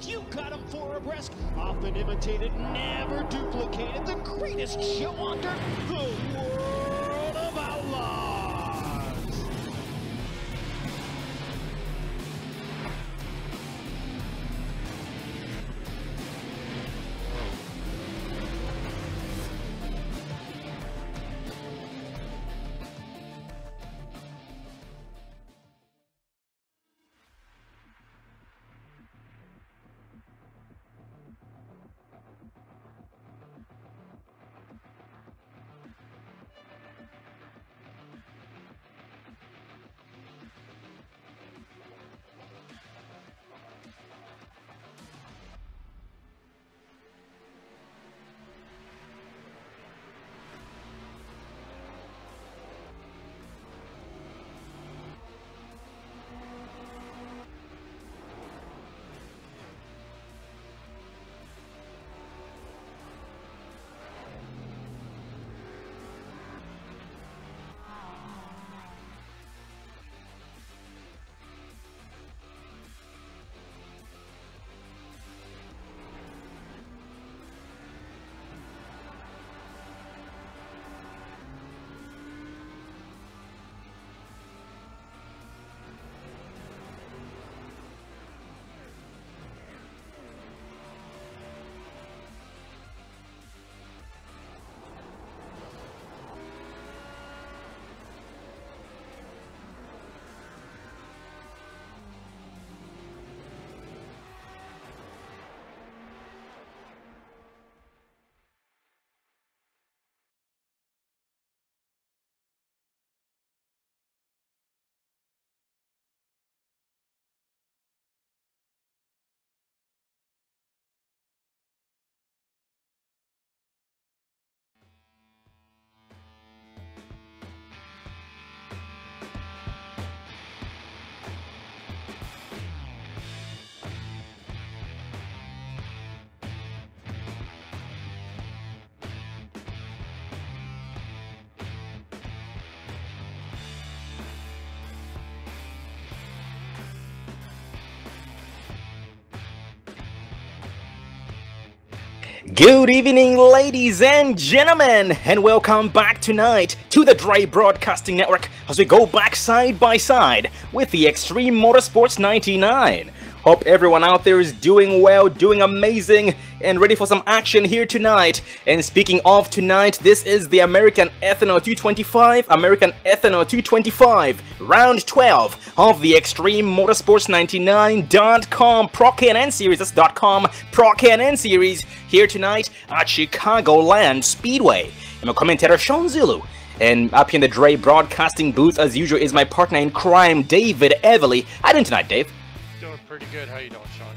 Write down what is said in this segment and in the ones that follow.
You got him for abreast, often imitated, never duplicated, the greatest show under the world of outlaws. Good evening, ladies and gentlemen, and welcome back tonight to the Dre Broadcasting Network as we go back side by side with the Extreme Motorsports 99. Hope everyone out there is doing well, doing amazing, and ready for some action here tonight. And speaking of tonight, this is the American Ethanol 225, round 12 of the Extreme Motorsports 99.com Pro K&N Series. That's .com Pro K&N Series here tonight at Chicagoland Speedway. I'm a commentator, Sean Zulu. And up here in the Dre Broadcasting booth, as usual, is my partner in crime, David Everly. How you doing tonight, Dave? Doing pretty good. How you doing, Sean?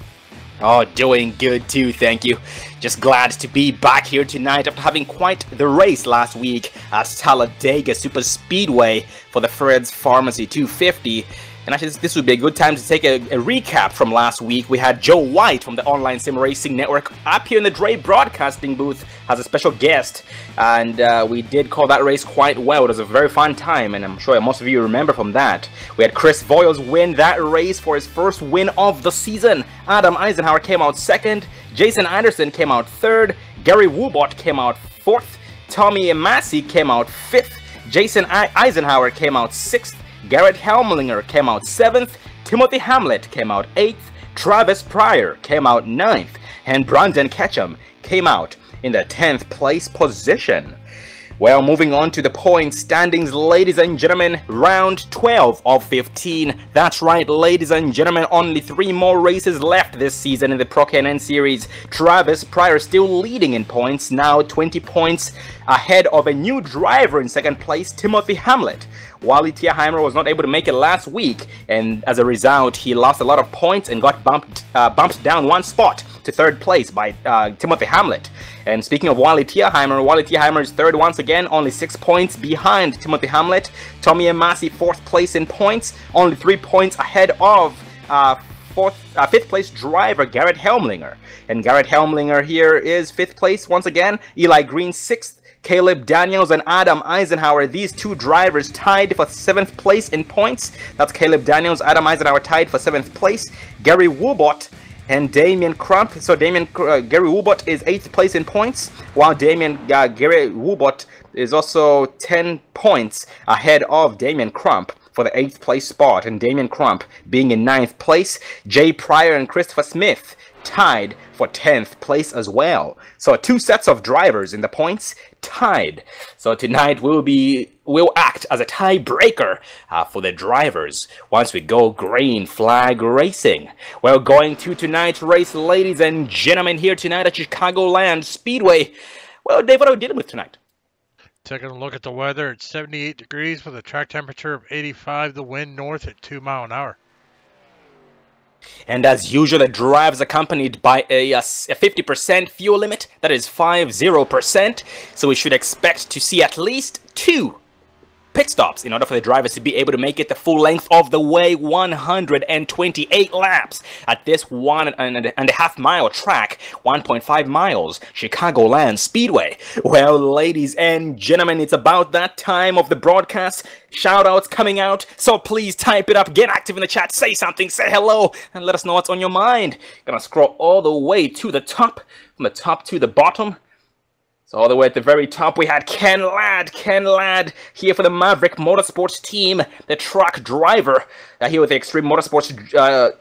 Oh, doing good too, thank you. Just glad to be back here tonight after having quite the race last week at Talladega Super Speedway for the Fred's Pharmacy 250. And actually, this would be a good time to take a recap from last week. We had Joe White from the Online Sim Racing Network up here in the Dre Broadcasting booth as a special guest. And we did call that race quite well. It was a very fun time, and I'm sure most of you remember from that. We had Chris Voyles win that race for his first win of the season. Adam Eisenhower came out second. Jason Anderson came out third. Gary Woobot came out fourth. Tommy Massey came out fifth. Jason Eisenhower came out sixth. Garrett Helmlinger came out 7th, Timothy Hamlet came out 8th, Travis Pryor came out 9th, and Brandon Ketchum came out in the 10th place position. Well, moving on to the point standings, ladies and gentlemen, round 12 of 15. That's right, ladies and gentlemen, only 3 more races left this season in the Pro K&N Series. Travis Pryor still leading in points, now 20 points ahead of a new driver in second place, Timothy Hamlet, Wally Tierheimer was not able to make it last week, and as a result, he lost a lot of points and got bumped down one spot to third place by Timothy Hamlet. And speaking of Wally Tierheimer is third once again, only 6 points behind Timothy Hamlet. Tommy Amasi, fourth place in points, only 3 points ahead of fifth place driver Garrett Helmlinger. And Garrett Helmlinger here is fifth place once again. Eli Green sixth. Caleb Daniels and Adam Eisenhower, these two drivers tied for 7th place in points. That's Caleb Daniels, Adam Eisenhower tied for 7th place. Gary Woobot and Damian Crump. So Gary Woobot is 8th place in points, while Gary Woobot is also 10 points ahead of Damian Crump for the 8th place spot, and Damian Crump being in 9th place. Jay Pryor and Christopher Smith tied for 10th place as well. So 2 sets of drivers in the points tied. So tonight we'll act as a tiebreaker for the drivers once we go green flag racing. Well, going to tonight's race, ladies and gentlemen, here tonight at Chicagoland Speedway. Well, Dave, what are we dealing with tonight? Taking a look at the weather, it's 78 degrees with a track temperature of 85, the wind north at 2 miles an hour. And as usual, the drive is accompanied by a 50% fuel limit, that is 50%, so we should expect to see at least 2 pit stops in order for the drivers to be able to make it the full length of the way, 128 laps at this 1.5 mile track, 1.5 miles, Chicagoland Speedway. Well, ladies and gentlemen, it's about that time of the broadcast. Shout-outs coming out, so please type it up, get active in the chat, say something, say hello, and let us know what's on your mind. Gonna scroll all the way to the top, from the top to the bottom. So all the way at the very top, we had Ken Ladd here for the Maverick Motorsports team, the truck driver here with the Extreme Motorsports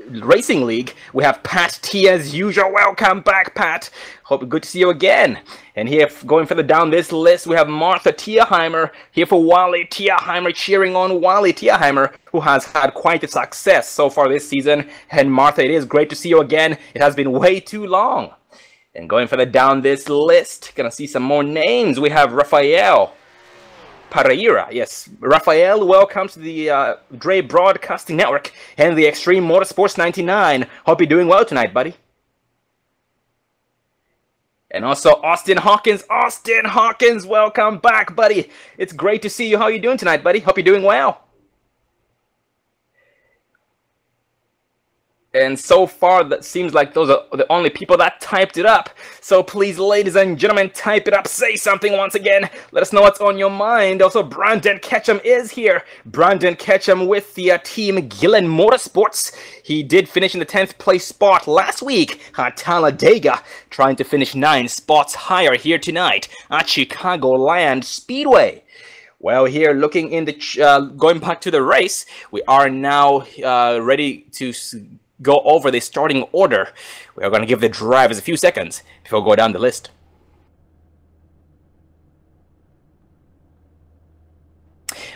Racing League. We have Pat T as usual. Welcome back, Pat. Good to see you again. And here, going further down this list, we have Martha Tierheimer here for Wally Tierheimer, cheering on Wally Tierheimer, who has had quite a success so far this season. And Martha, it is great to see you again. It has been way too long. And going further down this list, gonna see some more names. We have Rafael Pereira. Yes, Rafael, welcome to the Dre Broadcasting Network and the Extreme Motorsports 99. Hope you're doing well tonight, buddy. And also Austin Hawkins. Austin Hawkins, welcome back, buddy. It's great to see you. How are you doing tonight, buddy? Hope you're doing well. And so far, that seems like those are the only people that typed it up. So please, ladies and gentlemen, type it up. Say something once again. Let us know what's on your mind. Also, Brandon Ketchum is here. Brandon Ketchum with the team Gillen Motorsports. He did finish in the 10th place spot last week at Talladega, trying to finish 9 spots higher here tonight at Chicagoland Speedway. Well, here, looking in the going back to the race, we are now ready to go over the starting order. We are going to give the drivers a few seconds before we go down the list.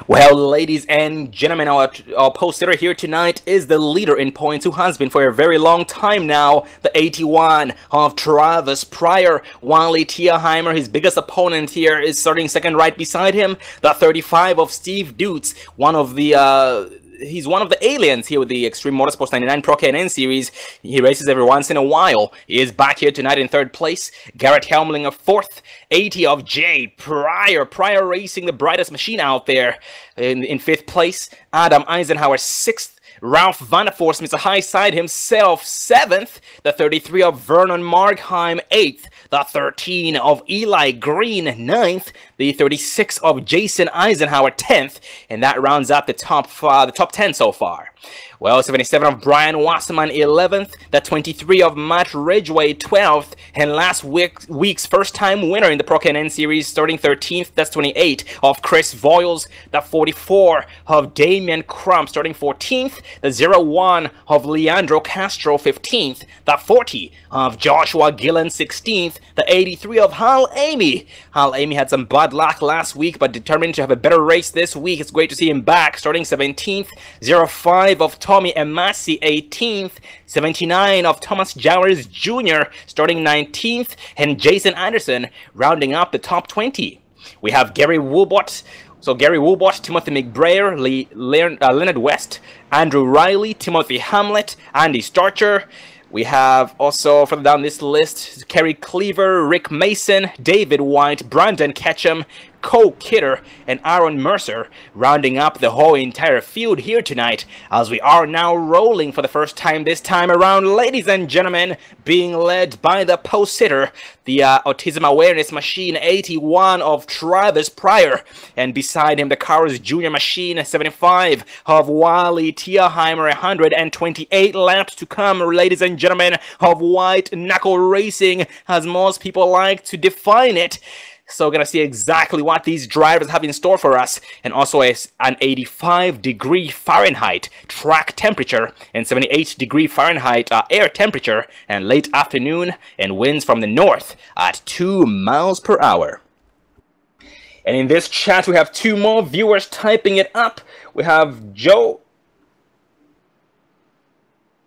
Well, ladies and gentlemen, our poster here tonight is the leader in points, who has been for a very long time now, the 81 of Travis Pryor. Wally Tierheimer, his biggest opponent here, is starting second right beside him, the 35 of Steve Dutz, one of the he's one of the aliens here with the Extreme Motorsports 99 Pro K&N Series. He races every once in a while. He is back here tonight in 3rd place. Garrett Helmlinger 4th. 80 of Jay Pryor. Pryor racing the brightest machine out there in 5th place. Adam Eisenhower 6th. Ralph Vanderforst, Mr. Highside himself, 7th. The 33 of Vernon Markheim, 8th. The 13 of Eli Green, 9th. The 36 of Jason Eisenhower, 10th. And that rounds out the top 10 so far. Well, 77 of Brian Wasserman, 11th. The 23 of Matt Ridgway, 12th. And last week's first-time winner in the Pro K&N Series, starting 13th. That's 28 of Chris Voiles. The 44 of Damian Crump, starting 14th. The 01 of Leandro Castro, 15th. The 40 of Joshua Gillen, 16th. The 83 of Hal Amy. Hal Amy had some bad luck last week, but determined to have a better race this week. It's great to see him back, starting 17th. 05 of Tommy Amasi, 18th. 79 of Thomas Jowers Jr., starting 19th. And Jason Anderson rounding up the top 20. We have Gary Woobot So Gary Woolbot, Timothy McBrayer, Leonard West, Andrew Riley, Timothy Hamlet, Andy Starcher. We have also further down this list, Kerry Cleaver, Rick Mason, David White, Brandon Ketchum, Cole Kidder, and Aaron Mercer, rounding up the whole entire field here tonight, as we are now rolling for the first time this time around, ladies and gentlemen, being led by the post hitter, the Autism Awareness Machine 81 of Travis Pryor, and beside him the Cars Junior Machine 75 of Wally Tierheimer. 128 laps to come, ladies and gentlemen, of white knuckle racing, as most people like to define it. So we're going to see exactly what these drivers have in store for us, and also an 85-degree Fahrenheit track temperature and 78-degree Fahrenheit air temperature, and late afternoon, and winds from the north at 2 miles per hour. And in this chat, we have 2 more viewers typing it up. We have Joe.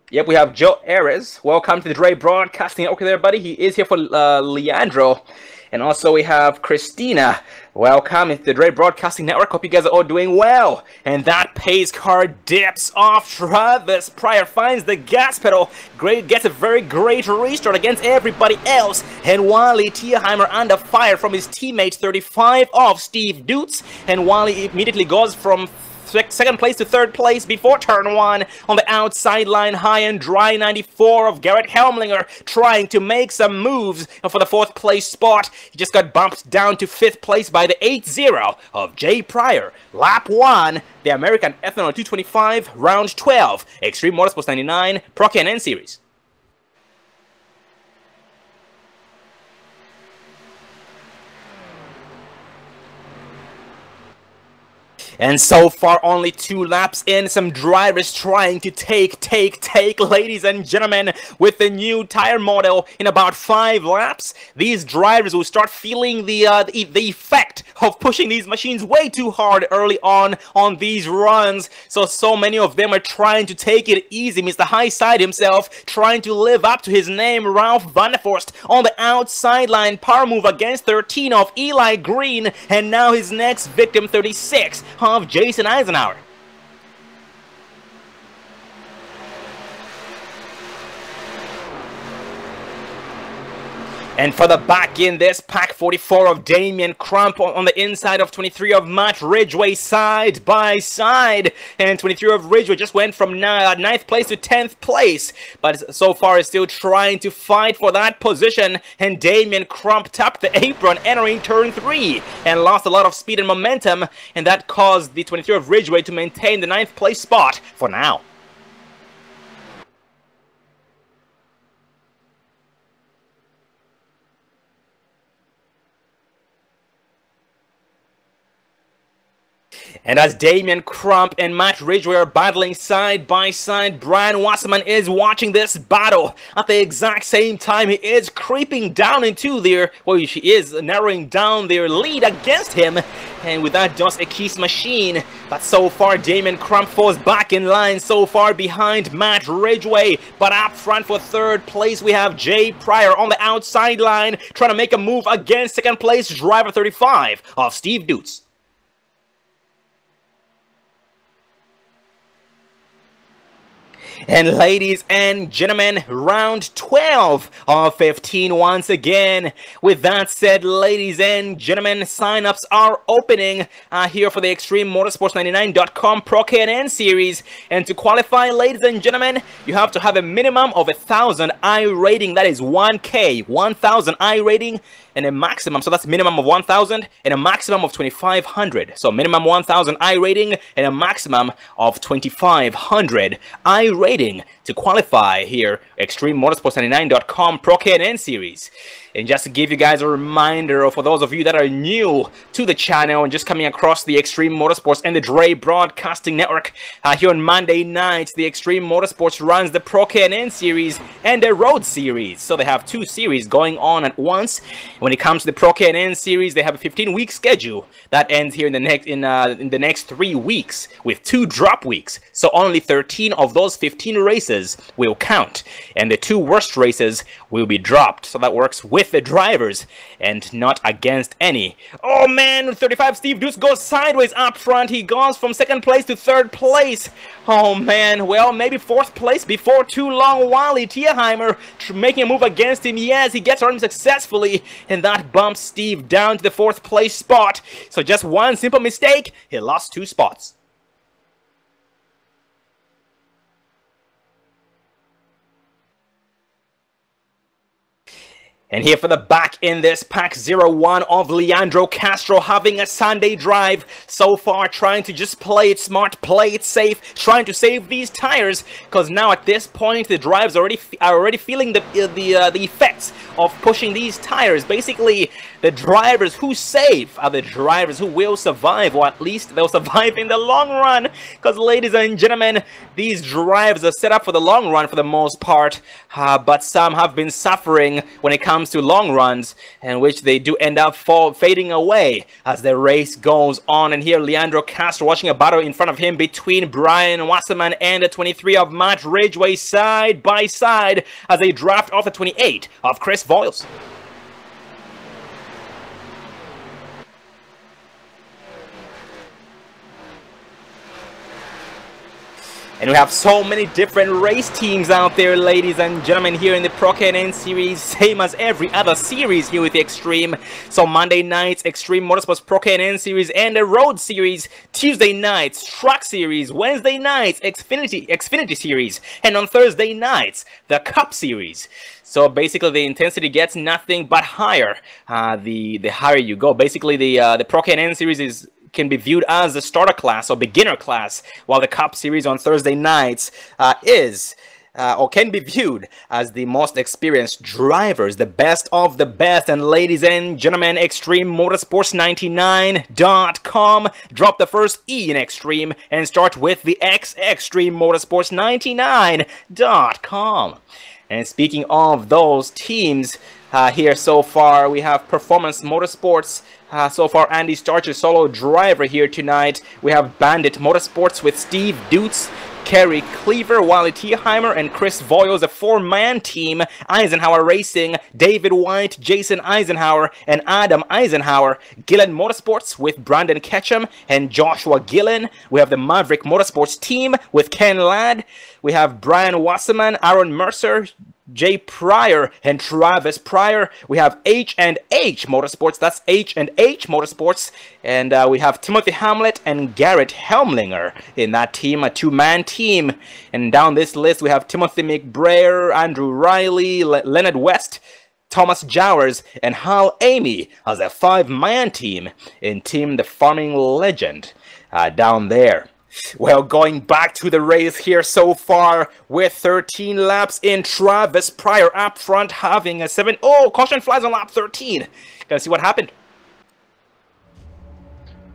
Yep, we have Joe Ares. Welcome to the Dre Broadcasting. Okay there, buddy. He is here for Leandro. And also we have Christina. Welcome to the Dre Broadcasting Network. Hope you guys are all doing well. And that pace car dips off. Travis Pryor finds the gas pedal. Gets a very great restart against everybody else. And Wally Tierheimer under fire from his teammate 35 of Steve Dutz. And Wally immediately goes from second place to third place before turn 1 on the outside line. High and dry 94 of Garrett Helmlinger trying to make some moves for the 4th place spot. He just got bumped down to 5th place by the 8-0 of Jay Pryor. Lap 1, the American Ethanol 225, round 12, Extreme Motorsports 99 Pro K&N Series. And so far, only 2 laps in, some drivers trying to take, ladies and gentlemen, with the new tire model in about 5 laps. These drivers will start feeling the effect of pushing these machines way too hard early on these runs. So many of them are trying to take it easy. Mr. Highside himself trying to live up to his name. Ralph Vanderforst on the outside line. Power move against 13 of Eli Green. And now his next victim, 36. Of Jason Eisenhower. And for the back in this pack, 44 of Damian Crump on the inside of 23 of Matt Ridgway, side by side. And 23 of Ridgway just went from 9th place to 10th place. But so far is still trying to fight for that position. And Damian Crump tapped the apron entering turn 3 and lost a lot of speed and momentum. And that caused the 23 of Ridgway to maintain the 9th place spot for now. And as Damian Crump and Matt Ridgway are battling side by side, Brian Wasserman is watching this battle. At the exact same time, he is creeping down into their, well, she is narrowing down their lead against him. And with that, just a Keys machine. But so far, Damian Crump falls back in line so far behind Matt Ridgway. But up front for 3rd place, we have Jay Pryor on the outside line, trying to make a move against 2nd place driver 35 of Steve Dutz. And ladies and gentlemen, round 12 of 15 once again. With that said, ladies and gentlemen, sign-ups are opening here for the ExtremeMotorsports99.com Pro K&N Series. And to qualify, ladies and gentlemen, you have to have a minimum of 1,000 I rating. That is 1K, 1,000 I rating. And a maximum, so that's minimum of 1,000 and a maximum of 2,500. So minimum 1,000 I rating and a maximum of 2,500 I rating to qualify here, ExtremeMotorsports99.com Pro K&N Series. And just to give you guys a reminder, for those of you that are new to the channel and just coming across the Extreme Motorsports and the Dre Broadcasting Network, here on Monday nights, the Extreme Motorsports runs the Pro K&N Series and the Road Series. So they have 2 series going on at once. When it comes to the Pro K&N Series, they have a 15-week schedule that ends here in the next 3 weeks with 2 drop weeks. So only 13 of those 15 races will count, and the 2 worst races will be dropped. So that works with with the drivers and not against any. Oh man, 35 Steve Deuce goes sideways up front. He goes from second place to third place. Oh man, well, maybe fourth place before too long. Wally Tierheimer making a move against him. Yes, he gets around him successfully, and that bumps Steve down to the fourth place spot. So just one simple mistake, he lost 2 spots. And here for the back in this pack 01 of Leandro Castro, having a Sunday drive so far, trying to just play it smart, play it safe, trying to save these tires, because now at this point the drives are already feeling the effects of pushing these tires. Basically, the drivers who save are the drivers who will survive, or at least they'll survive in the long run, because ladies and gentlemen, these drives are set up for the long run for the most part, but some have been suffering when it comes to long runs, in which they do end up fading away as the race goes on. And here Leandro Castro watching a battle in front of him between Brian Wasserman and the 23 of Matt Ridgway, side by side as they draft off the 28 of Chris Voiles. And we have so many different race teams out there, ladies and gentlemen, here in the Pro K&N Series, same as every other series here with the Extreme. So Monday nights, Extreme Motorsports Pro K&N Series and the Road Series. Tuesday nights, Truck Series. Wednesday nights, Xfinity Series. And on Thursday nights, the Cup Series. So basically, the intensity gets nothing but higher the higher you go. Basically, the Pro K&N Series can be viewed as a starter class or beginner class, while the Cup Series on Thursday nights or can be viewed as the most experienced drivers, the best of the best. And ladies and gentlemen, ExtremeMotorsports99.com, drop the first E in Extreme and start with the X, ExtremeMotorsports99.com. And speaking of those teams, here so far we have Performance Motorsports. So far, Andy Starcher, solo driver here tonight. We have Bandit Motorsports with Steve Dutz, Kerry Cleaver, Wally Tierheimer, and Chris Voiles, a 4-man team. Eisenhower Racing, David White, Jason Eisenhower, and Adam Eisenhower. Gillen Motorsports with Brandon Ketchum and Joshua Gillen. We have the Maverick Motorsports team with Ken Ladd. We have Brian Wasserman, Aaron Mercer, Jay Pryor and Travis Pryor. We have H&H Motorsports, that's H&H Motorsports, and we have Timothy Hamlet and Garrett Helmlinger in that team, a 2-man team. And down this list we have Timothy McBrayer, Andrew Riley, Leonard West, Thomas Jowers, and Hal Amy as a 5-man team in Team The Farming Legend down there. Well, going back to the race here so far with 13 laps in, Travis Pryor up front having a 7. Oh, caution flies on lap 13. Gonna see what happened.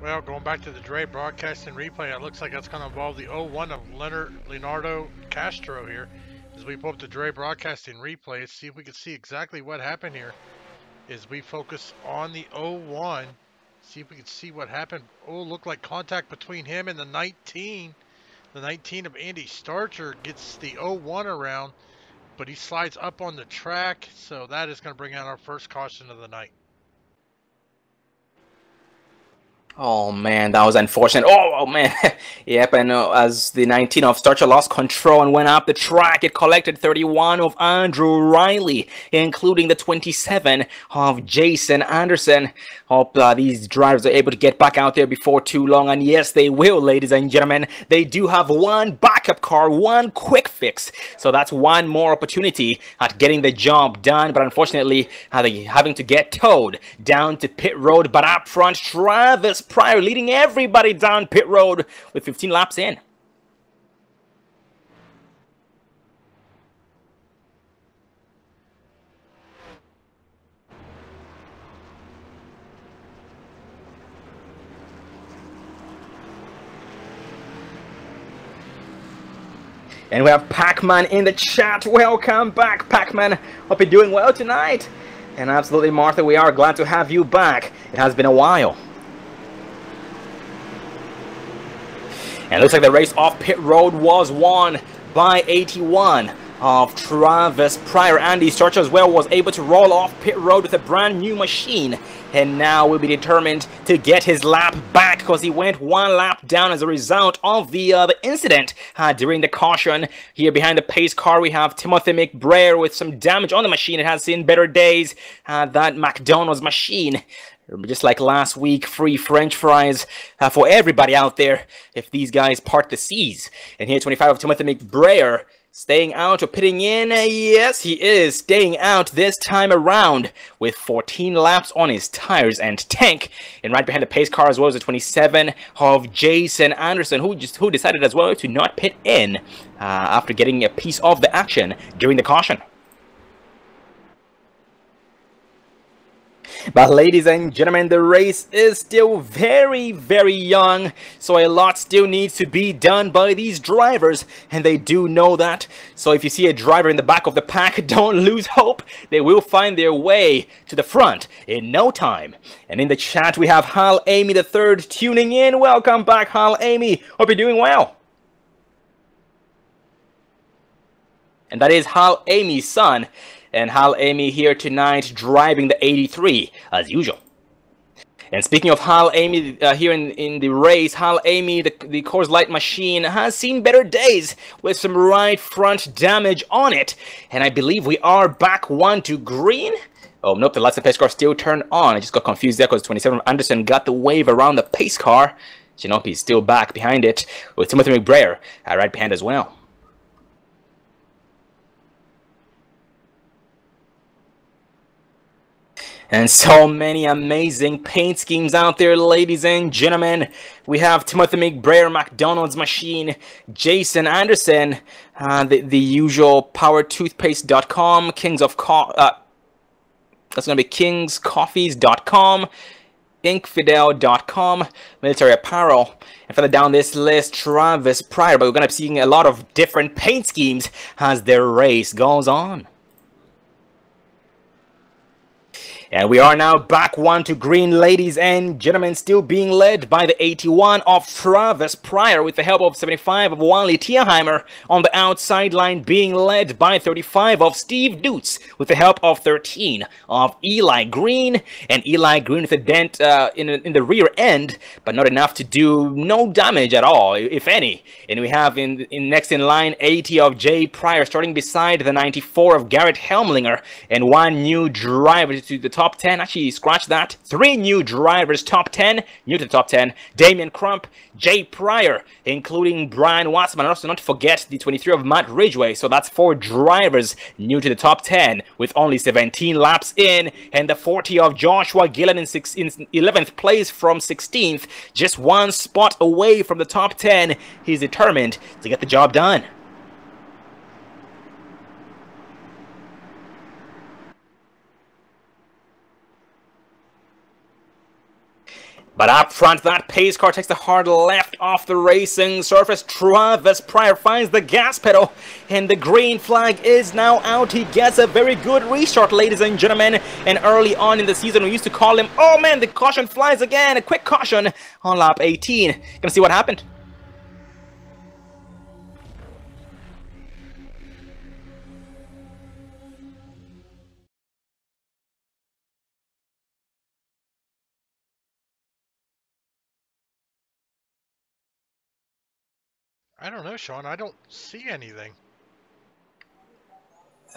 Well, going back to the Dre broadcast and replay, it looks like that's going to involve the 01 of Leonardo Castro here. As we pull up the Dre broadcasting replay, let's see if we can see exactly what happened here. As we focus on the 01. See if we can see what happened. Oh, looked like contact between him and the 19. The 19 of Andy Starcher gets the 01 around, but he slides up on the track. So that is going to bring out our first caution of the night. Oh man, that was unfortunate. Oh man. Yep, and as the 19 of Starcher lost control and went up the track, it collected 31 of Andrew Riley, including the 27 of Jason Anderson. Hope these drivers are able to get back out there before too long, and yes, they will, ladies and gentlemen. They do have one backup car, one quick fix, so that's one more opportunity at getting the job done, but unfortunately, having to get towed down to pit road. But up front, Travis Pryor leading everybody down pit road with 15 laps in. And we have Pac-Man in the chat. Welcome back, Pac-Man. Hope you're doing well tonight. And absolutely, Martha, we are glad to have you back. It has been a while. And it looks like the race off pit road was won by 81 of Travis Pryor. Andy Starcher as well was able to roll off pit road with a brand new machine, and now will be determined to get his lap back because he went one lap down as a result of the incident during the caution. Here behind the pace car we have Timothy McBrayer with some damage on the machine. It has seen better days. That McDonald's machine, just like last week, free French fries for everybody out there if these guys part the seas. And here 25 of Timothy McBrayer staying out or pitting in. Yes, he is staying out this time around with 14 laps on his tires and tank. And right behind the pace car as well as the 27 of Jason Anderson, who decided as well to not pit in after getting a piece of the action during the caution. But ladies and gentlemen, the race is still very, very young, so a lot still needs to be done by these drivers, and they do know that. So if you see a driver in the back of the pack, don't lose hope. They will find their way to the front in no time. And in the chat, we have Hal Amy III tuning in. Welcome back, Hal Amy. Hope you're doing well. And that is Hal Amy's son. And Hal Amy here tonight driving the 83 as usual. And speaking of Hal Amy here in the race, Hal Amy, the Coors Light machine, has seen better days with some right front damage on it. And I believe we are back one to green. Oh, nope, the lights of the pace car still turned on. I just got confused there because 27 Anderson got the wave around the pace car. Shinopi's still back behind it with Timothy McBrayer right behind as well. And so many amazing paint schemes out there, ladies and gentlemen. We have Timothy McBrayer, McDonald's machine, Jason Anderson, the usual powertoothpaste.com, Kings of that's going to be kingscoffees.com, inkfidel.com, military apparel. And further down this list, Travis Pryor. But we're going to be seeing a lot of different paint schemes as the race goes on. And we are now back one to green, ladies and gentlemen, still being led by the 81 of Travis Pryor with the help of 75 of Wally Tierheimer on the outside line, being led by 35 of Steve Dutz with the help of 13 of Eli Green. And Eli Green with a dent in the rear end, but not enough to do no damage at all, if any. And we have next in line 80 of Jay Pryor starting beside the 94 of Garrett Helmlinger, and one new driver to the top 10. Actually, scratch that. 3 new drivers, top 10, new to the top 10. Damian Crump, Jay Pryor, including Brian Watson, and also not to forget the 23 of Matt Ridgway. So that's 4 drivers new to the top 10 with only 17 laps in. And the 40 of Joshua Gillen in 11th place from 16th, just 1 spot away from the top 10. He's determined to get the job done. But up front, that pace car takes the hard left off the racing surface. Travis Pryor finds the gas pedal, and the green flag is now out. He gets a very good restart, ladies and gentlemen. And early on in the season, we used to call him, oh man, the caution flies again. A quick caution on lap 18. Gonna see what happened. I don't know, Sean. I don't see anything.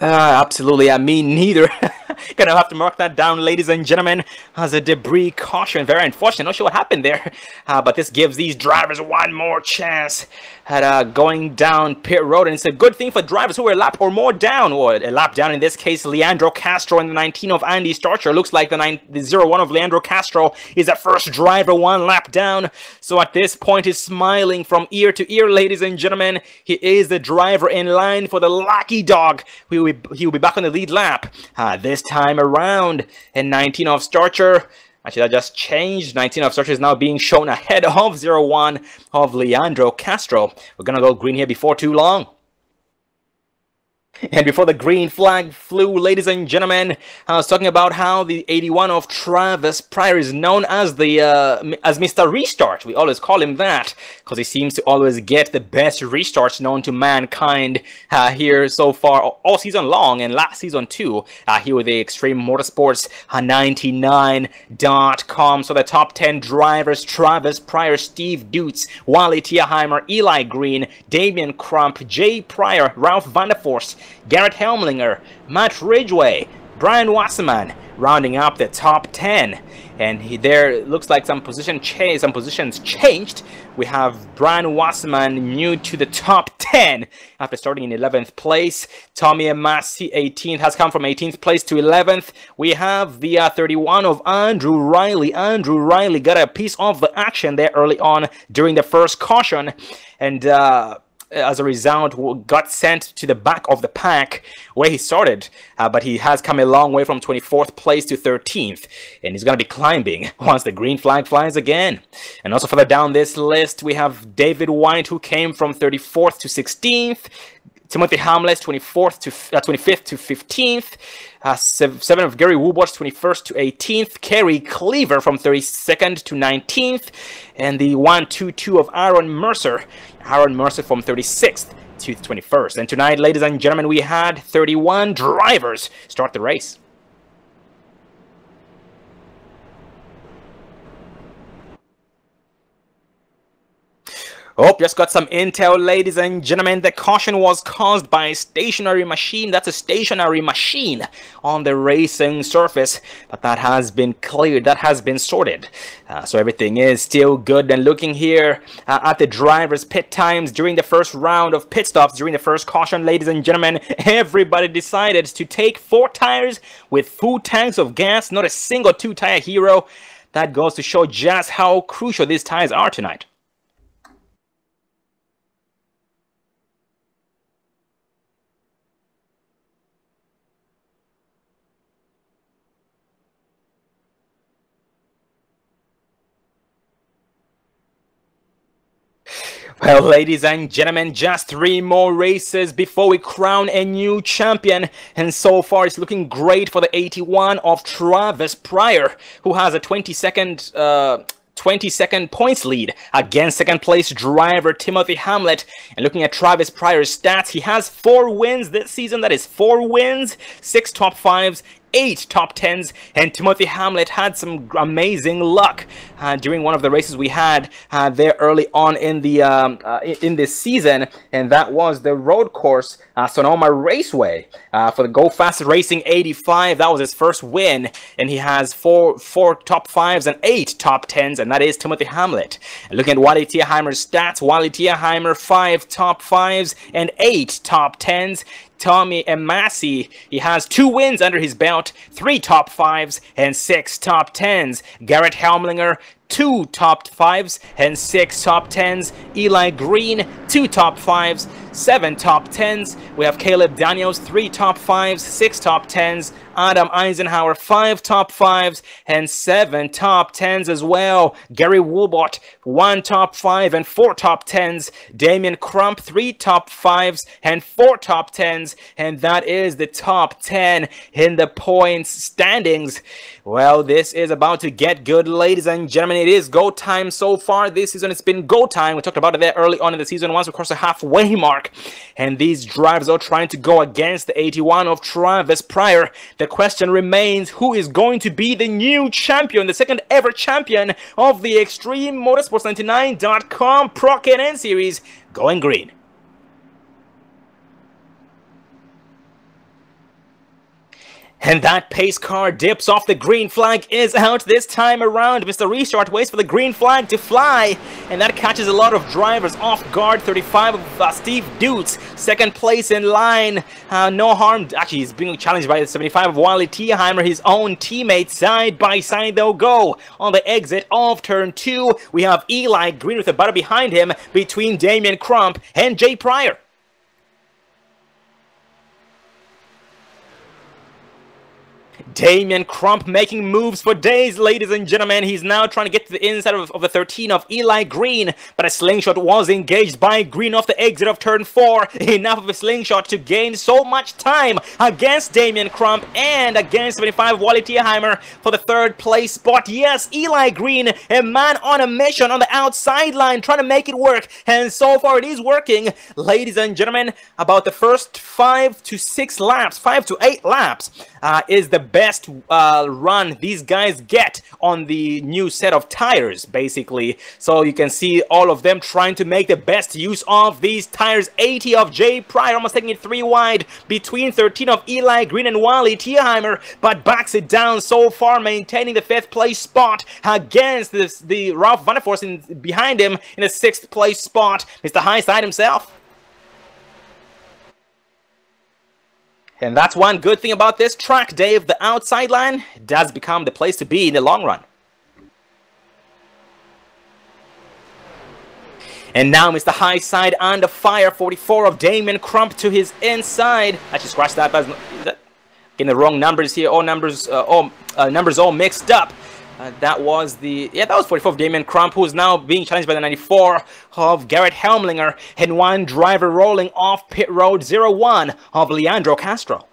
Absolutely, me neither. Gonna have to mark that down, ladies and gentlemen, as a debris caution. Very unfortunate. Not sure what happened there, but this gives these drivers one more chance at going down pit road, and it's a good thing for drivers who are a lap or more down, or a lap down in this case. Leandro Castro and the 19 of Andy Starcher. Looks like the 01 of Leandro Castro is the first driver 1 lap down. So at this point, he's smiling from ear to ear, ladies and gentlemen. He is the driver in line for the lucky dog. He will be back on the lead lap this time around. And 19 of Starcher, actually that just changed. 19 of Starcher is now being shown ahead of 01 of Leandro Castro. We're gonna go green here before too long. And before the green flag flew, ladies and gentlemen, I was talking about how the 81 of Travis Pryor is known as the as Mr. Restart. We always call him that because he seems to always get the best restarts known to mankind here so far all season long, and last season too, here with the Extreme Motorsports 99.com. So the top 10 drivers: Travis Pryor, Steve Dutz, Wally Tierheimer, Eli Green, Damian Crump, Jay Pryor, Ralph Vanderforst, Garrett Helmlinger, Matt Ridgway, Brian Wasserman, rounding up the top 10. And there looks like some positions changed. We have Brian Wasserman new to the top 10 after starting in 11th place. Tommy Amasi, 18th, has come from 18th place to 11th. We have the 31 of Andrew Riley. Andrew Riley got a piece of the action there early on during the first caution, and as a result, got sent to the back of the pack where he started, but he has come a long way from 24th place to 13th, and he's going to be climbing once the green flag flies again. And also further down this list, we have David White, who came from 34th to 16th, Timothy Hamlet, 25th to 15th, 7 of Gary Woolbach, 21st to 18th, Kerry Cleaver from 32nd to 19th, and the 1-2-2 of Aaron Mercer from 36th to 21st. And tonight, ladies and gentlemen, we had 31 drivers start the race. Oh, just got some intel, ladies and gentlemen. The caution was caused by a stationary machine. That's a stationary machine on the racing surface, but that has been cleared. That has been sorted. So everything is still good. And looking here at the drivers' pit times during the first round of pit stops, during the first caution, ladies and gentlemen, everybody decided to take 4 tires with full tanks of gas, not a single 2-tire hero. That goes to show just how crucial these tires are tonight. Well, ladies and gentlemen, just 3 more races before we crown a new champion, and so far it's looking great for the 81 of Travis Pryor, who has a 20-second points lead against second place driver Timothy Hamlet. And looking at Travis Pryor's stats, he has 4 wins this season. That is 4 wins, 6 top 5s, 8 top 10s, and Timothy Hamlet had some amazing luck during one of the races we had there early on in the in this season, and that was the road course Sonoma Raceway for the Go Fast Racing 85. That was his first win, and he has 4 top 5s and 8 top 10s, and that is Timothy Hamlet. And looking at Wally Tierheimer's stats, Wally Tierheimer 5 top 5s and 8 top 10s. Tommy Amasi, he has 2 wins under his belt, 3 top 5s and 6 top 10s. Garrett Helmlinger, 2 top 5s and 6 top 10s. Eli Green, 2 top 5s, 7 top 10s. We have Caleb Daniels, 3 top 5s, 6 top 10s. Adam Eisenhower, 5 top 5s and 7 top 10s as well. Gary Woolbach, 1 top 5 and 4 top 10s. Damian Crump, 3 top 5s and 4 top 10s. And that is the top 10 in the points standings. Well, this is about to get good, ladies and gentlemen. It is go time so far this season. It's been go time. We talked about it there early on in the season once we crossed the halfway mark. And these drivers are trying to go against the 81 of Travis Pryor. The question remains, who is going to be the new champion, the second ever champion of the Extreme Motorsports 99.com Pro K&N Series, going green? And that pace car dips off. The green flag is out this time around. Mr. Restart waits for the green flag to fly, and that catches a lot of drivers off guard. 35 of Steve Dutz, second place in line. No harm. Actually, he's being challenged by the 75 of Wally Tierheimer, his own teammate. Side by side they'll go. On the exit of turn 2, we have Eli Green with a battle behind him between Damian Crump and Jay Pryor. Damien Crump making moves for days, ladies and gentlemen. He's now trying to get to the inside of the 13 of Eli Green, but a slingshot was engaged by Green off the exit of turn 4. Enough of a slingshot to gain so much time against Damien Crump and against 75 Wally Tierheimer for the 3rd place spot. Yes, Eli Green, a man on a mission on the outside line, trying to make it work, and so far it is working. Ladies and gentlemen, about the first 5 to 6 laps, 5 to 8 laps is the best run these guys get on the new set of tires, basically. So you can see all of them trying to make the best use of these tires. 80 of Jay Pryor, almost taking it 3 wide between 13 of Eli Green and Wally Tierheimer, but backs it down so far, maintaining the 5th place spot against the Ralph Vanderforst behind him in the 6th place spot. Mr. Highside himself. And that's one good thing about this track, Dave. The outside line does become the place to be in the long run. And now Mr. Highside under fire. 44 of Damien Crump to his inside. Actually, scratch that. Getting the wrong numbers here. All numbers, numbers all mixed up. That was 44 of Damien Crump, who is now being challenged by the 94 of Garrett Helmlinger, and one driver rolling off pit road. 01 of Leandro Castro.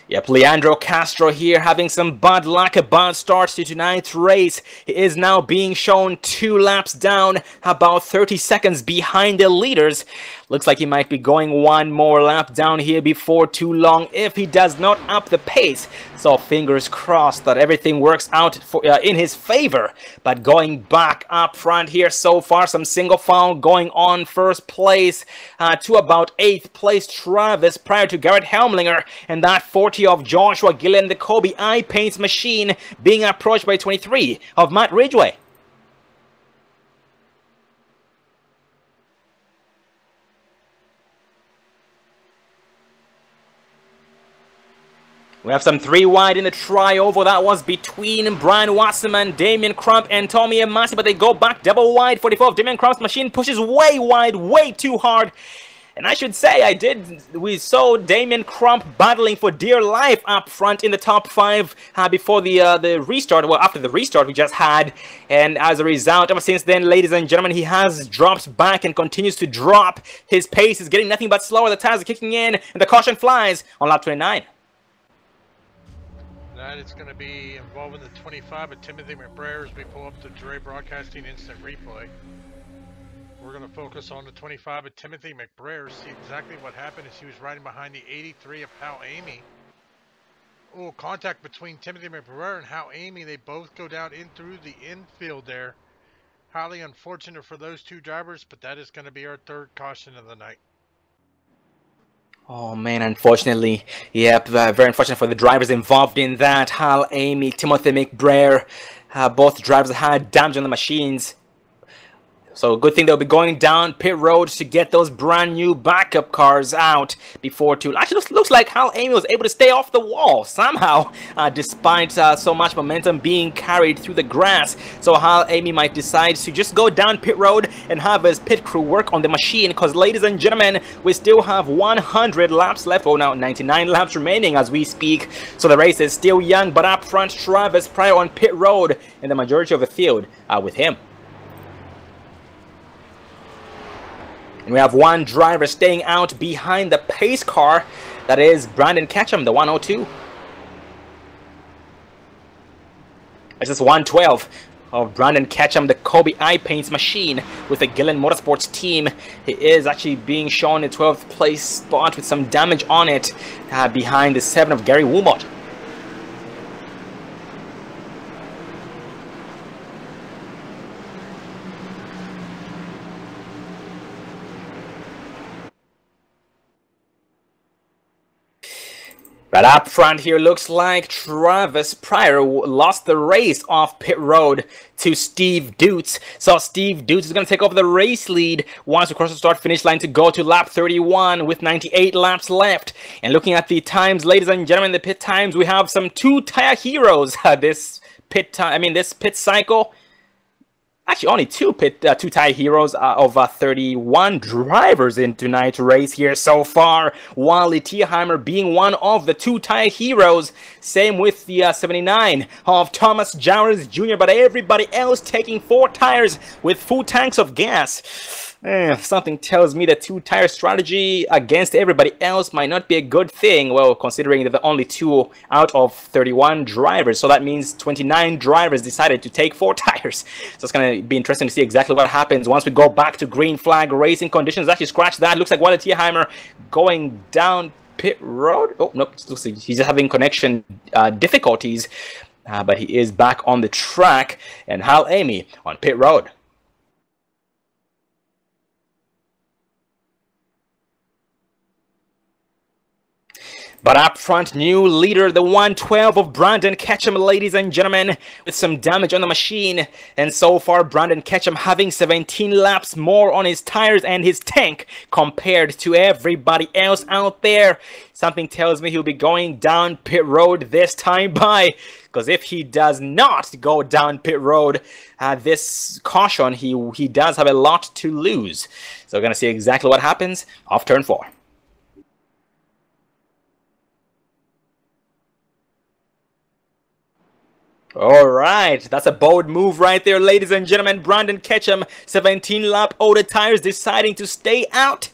Yep, Leandro Castro here having some bad luck about starts to tonight's race. He is now being shown 2 laps down, about 30 seconds behind the leaders. Looks like he might be going 1 more lap down here before too long if he does not up the pace. So fingers crossed that everything works out in his favor. But going back up front here so far, some single file going on. 1st place to about 8th place Travis prior to Garrett Helmlinger, and that 40 of Joshua Gillen, the Kobe Eye Paints machine, being approached by 23 of Matt Ridgway. We have some 3 wide in the tri-oval. That was between Brian Wasserman, Damien Crump, and Tommy Amasi, but they go back double wide. 44 of Damien Crump's machine pushes way wide, way too hard. And I should say, we saw Damien Crump battling for dear life up front in the top 5 before the restart, well, after the restart we just had. And as a result, ever since then, ladies and gentlemen, he has dropped back and continues to drop. His pace is getting nothing but slower. The tires are kicking in, and the caution flies on lap 29. That is going to be involving the 25 of Timothy McBrayer as we pull up the Dre Broadcasting Instant Replay. We're going to focus on the 25 of Timothy McBrayer, see exactly what happened as he was riding behind the 83 of Hal Amy. Oh, contact between Timothy McBrayer and Hal Amy. They both go down in through the infield there. Highly unfortunate for those 2 drivers, but that is going to be our 3rd caution of the night. Oh man, unfortunately, yep, very unfortunate for the drivers involved in that. Hal Amy, Timothy McBrayer, both drivers had damage on the machines. So good thing they'll be going down pit road to get those brand new backup cars out before too. Actually, looks like Hal Amy was able to stay off the wall somehow, despite so much momentum being carried through the grass. So Hal Amy might decide to just go down pit road and have his pit crew work on the machine, because ladies and gentlemen, we still have 100 laps left. Oh, now 99 laps remaining as we speak. So the race is still young, but up front, Travis Pryor on pit road, and the majority of the field with him. And we have one driver staying out behind the pace car. That is Brandon Ketchum, the 102. This is 112 of Brandon Ketchum, the Kobe Eye Paints machine with the Gillen Motorsports team. He is actually being shown in 12th place spot with some damage on it behind the 7 of Gary Woolmott. But up front here, looks like Travis Pryor lost the race off pit road to Steve Dutz. So Steve Dutz is going to take over the race lead once we cross the start-finish line to go to lap 31 with 98 laps left. And looking at the times, ladies and gentlemen, the pit times, we have some 2 tire heroes this pit cycle. Actually, only two tire heroes of 31 drivers in tonight's race here so far. Wally Tierheimer being one of the two tire heroes. Same with the 79 of Thomas Jowers Jr. But everybody else taking 4 tires with full tanks of gas. Something tells me that 2-tire strategy against everybody else might not be a good thing. Well, considering that the only 2 out of 31 drivers, so that means 29 drivers decided to take 4 tires. So it's going to be interesting to see exactly what happens once we go back to green flag racing conditions. Actually, scratch that. Looks like Wally Tierheimer going down pit road. Oh, nope. Looks like he's just having connection difficulties. But he is back on the track. And Hal Amy on pit road. But up front, new leader, the 112 of Brandon Ketchum, ladies and gentlemen, with some damage on the machine. And so far, Brandon Ketchum having 17 laps more on his tires and his tank compared to everybody else out there. Something tells me he'll be going down pit road this time by. Because if he does not go down pit road, this caution, he does have a lot to lose. So we're going to see exactly what happens off turn 4. Alright, that's a bold move right there, ladies and gentlemen. Brandon Ketchum, 17-lap older tires, deciding to stay out.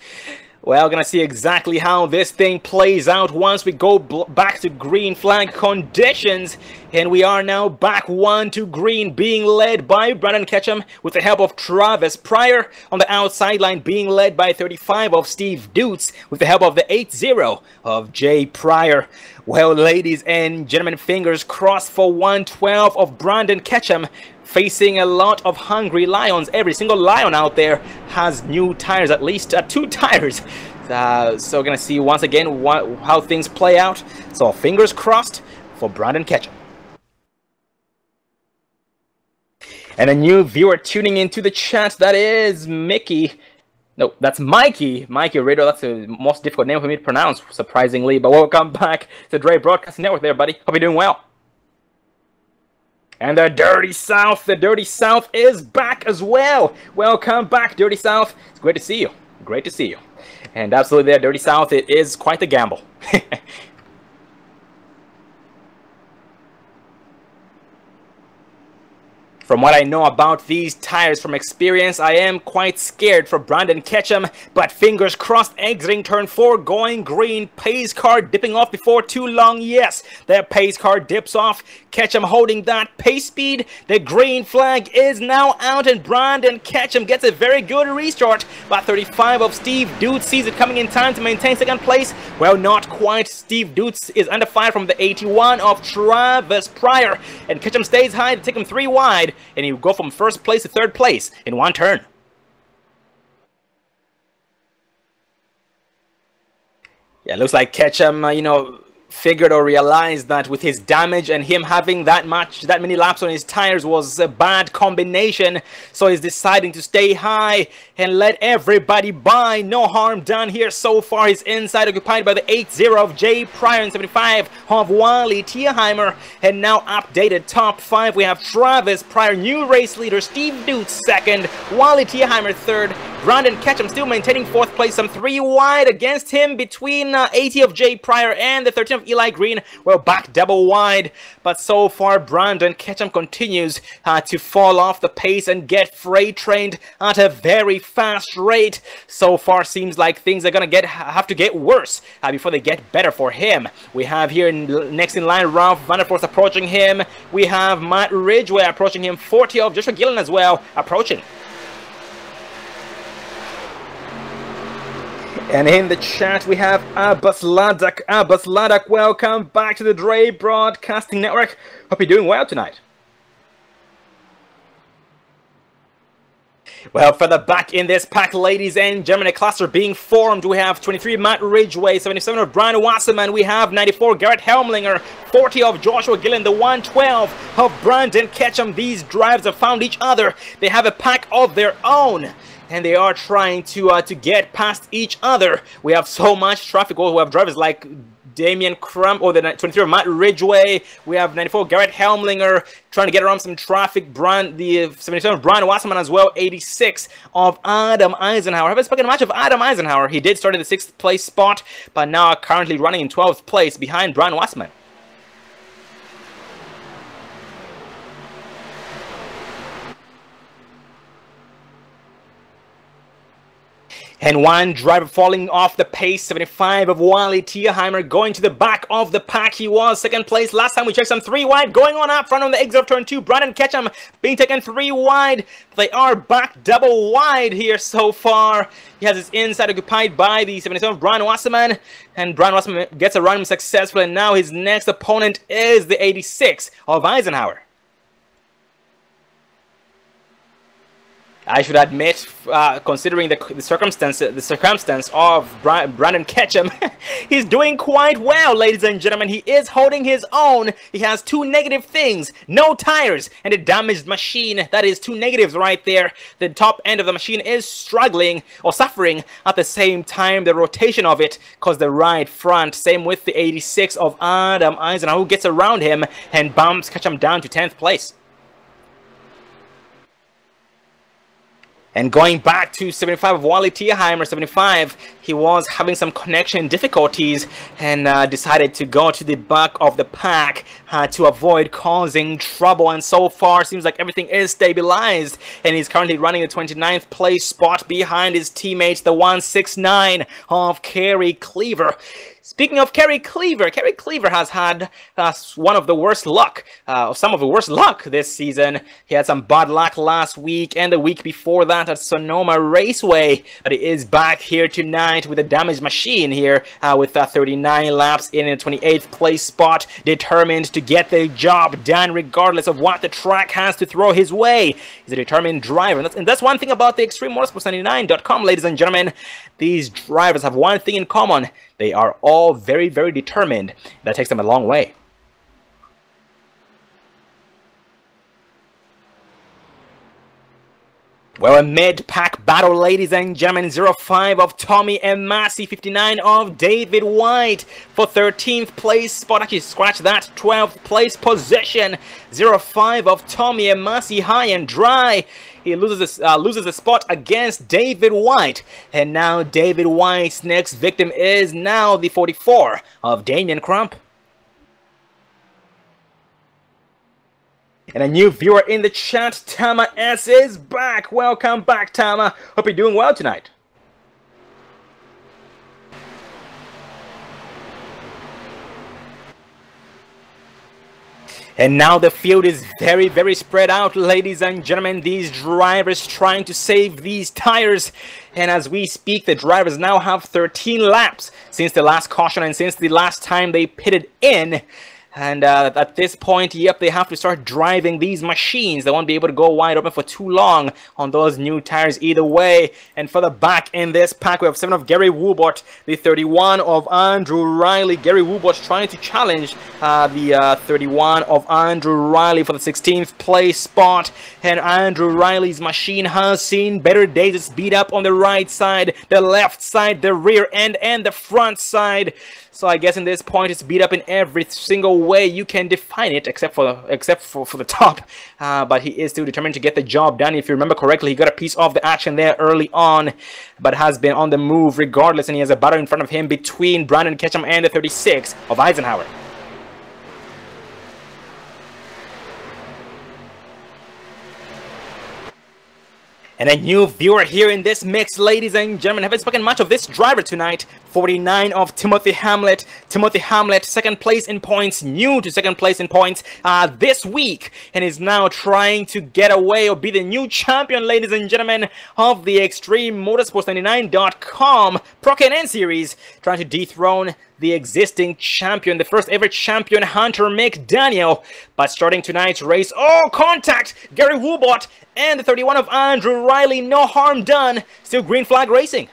Well, gonna see exactly how this thing plays out once we go back to green flag conditions. And we are now back 1 to green, being led by Brandon Ketchum with the help of Travis Pryor. On the outside line, being led by 35 of Steve Dutz with the help of the 80 of Jay Pryor. Well, ladies and gentlemen, fingers crossed for 112 of Brandon Ketchum. Facing a lot of hungry lions. Every single lion out there has new tires, at least 2 tires. So we're going to see once again how things play out. So fingers crossed for Brandon Ketchum. And a new viewer tuning into the chat, that is Mickey. No, that's Mikey. Mikey Radio, that's the most difficult name for me to pronounce, surprisingly. But welcome back to Dre Broadcasting Network there, buddy. Hope you're doing well. And the Dirty South is back as well. Welcome back, Dirty South. It's great to see you. Great to see you. And absolutely there, Dirty South, it is quite the gamble. From what I know about these tires from experience, I am quite scared for Brandon Ketchum, but fingers crossed, exiting turn 4, going green, pace car dipping off before too long. Yes, the pace car dips off, Ketchum holding that pace speed. The green flag is now out, and Brandon Ketchum gets a very good restart, but 35 of Steve Dutz sees it coming in time to maintain second place. Well, not quite. Steve Dutz is under fire from the 81 of Travis Pryor, and Ketchum stays high to take him 3 wide. And he will go from first place to third place in 1 turn. Yeah, it looks like Ketchum, figured or realized that with his damage and him having that many laps on his tires was a bad combination. So he's deciding to stay high and let everybody by. No harm done here so far. His inside occupied by the 80 of Jay Pryor and 75 of Wally Tierheimer. And now updated top 5. We have Travis Pryor, new race leader. Steve Dutz second. Wally Tierheimer third. Brandon Ketchum still maintaining 4th place. Some 3 wide against him between 80 of Jay Pryor and the 13 of Eli Green. Well, back double wide. But so far, Brandon Ketchum continues to fall off the pace and get freight trained at a very fast rate. So far, seems like things are going to have to get worse before they get better for him. We have here next in line, Ralph Vanderforth approaching him. We have Matt Ridgway approaching him. 40 of Joshua Gillen as well approaching. And in the chat, we have Abbas Ladak. Abbas Ladak, welcome back to the Dre Broadcasting Network. Hope you're doing well tonight. Well, further back in this pack, ladies and gentlemen, a cluster being formed. We have 23 Matt Ridgway, 77 of Brian Wasserman. We have 94 Garrett Helmlinger, 40 of Joshua Gillen, the 112 of Brandon Ketchum. These drives have found each other. They have a pack of their own, and they are trying to get past each other. We have so much traffic. We have drivers like Damian Crump, or the 23 of Matt Ridgway. We have 94 Garrett Helmlinger trying to get around some traffic. The 77 of Brian Wasserman as well. 86 of Adam Eisenhower. Haven't spoken much of Adam Eisenhower. He did start in the 6th place spot, but now currently running in 12th place behind Brian Wasserman. And one driver falling off the pace, 75 of Wally Tierheimer going to the back of the pack. He was 2nd place last time we checked, some 3 wide going on up front on the exit of turn 2. Brandon Ketchum being taken 3 wide. They are back double wide here so far. He has his inside occupied by the 77 of Brian Wasserman, and Brian Wasserman gets around him successfully, and now his next opponent is the 86 of Eisenhower. I should admit, considering the circumstance of Brandon Ketchum, he's doing quite well, ladies and gentlemen. He is holding his own. He has 2 negative things: no tires and a damaged machine. That is 2 negatives right there. The top end of the machine is struggling or suffering at the same time. The rotation of it caused the right front. Same with the 86 of Adam Eisenhower, who gets around him and bumps Ketchum down to 10th place. And going back to 75 of Wally Tierheimer, 75, he was having some connection difficulties and decided to go to the back of the pack to avoid causing trouble. And so far, seems like everything is stabilized. And he's currently running the 29th place spot behind his teammates, the 169 of Kerry Cleaver. Speaking of Kerry Cleaver has had one of the worst luck, some of the worst luck this season. He had some bad luck last week and the week before that at Sonoma Raceway, but he is back here tonight with a damaged machine here with 39 laps in a 28th place spot, determined to get the job done regardless of what the track has to throw his way. He's a determined driver, and that's one thing about the ExtremeMotorsports99.com, ladies and gentlemen. These drivers have one thing in common: they are all very, very determined. That takes them a long way. Well, a mid-pack battle, ladies and gentlemen. 05 of Tommy Emasi, 59 of David White for 13th place spot. Actually, scratch that, 12th place position. 05 of Tommy Emasi, high and dry. He loses the spot against David White. And now David White's next victim is now the 44 of Damian Crump. And a new viewer in the chat, Tama S, is back. Welcome back, Tama. Hope you're doing well tonight. And now the field is very, very spread out, ladies and gentlemen. These drivers trying to save these tires. And as we speak, the drivers now have 13 laps since the last caution and since the last time they pitted in. And at this point, yep, they have to start driving these machines. They won't be able to go wide open for too long on those new tires either way. And further back in this pack, we have 7 of Gary Woobot, the 31 of Andrew Riley. Gary Woobot trying to challenge the 31 of Andrew Riley for the 16th place spot. And Andrew Riley's machine has seen better days. It's beat up on the right side, the left side, the rear end, and the front side. So I guess in this point it's beat up in every single way you can define it, except for the top. But he is still determined to get the job done. If you remember correctly, he got a piece of the action there early on, but has been on the move regardless. And he has a battle in front of him between Brandon Ketchum and the 36 of Eisenhower. And a new viewer here in this mix, ladies and gentlemen. Haven't spoken much of this driver tonight. 49 of Timothy Hamlet. Timothy Hamlet, 2nd place in points, new to 2nd place in points this week, and is now trying to get away or be the new champion, ladies and gentlemen, of the ExtremeMotorsports99.com Pro K&N Series, trying to dethrone the existing champion, the first ever champion, Hunter McDaniel. But starting tonight's race, oh, contact! Gary Woobot and the 31 of Andrew Riley, no harm done. Still green flag racing.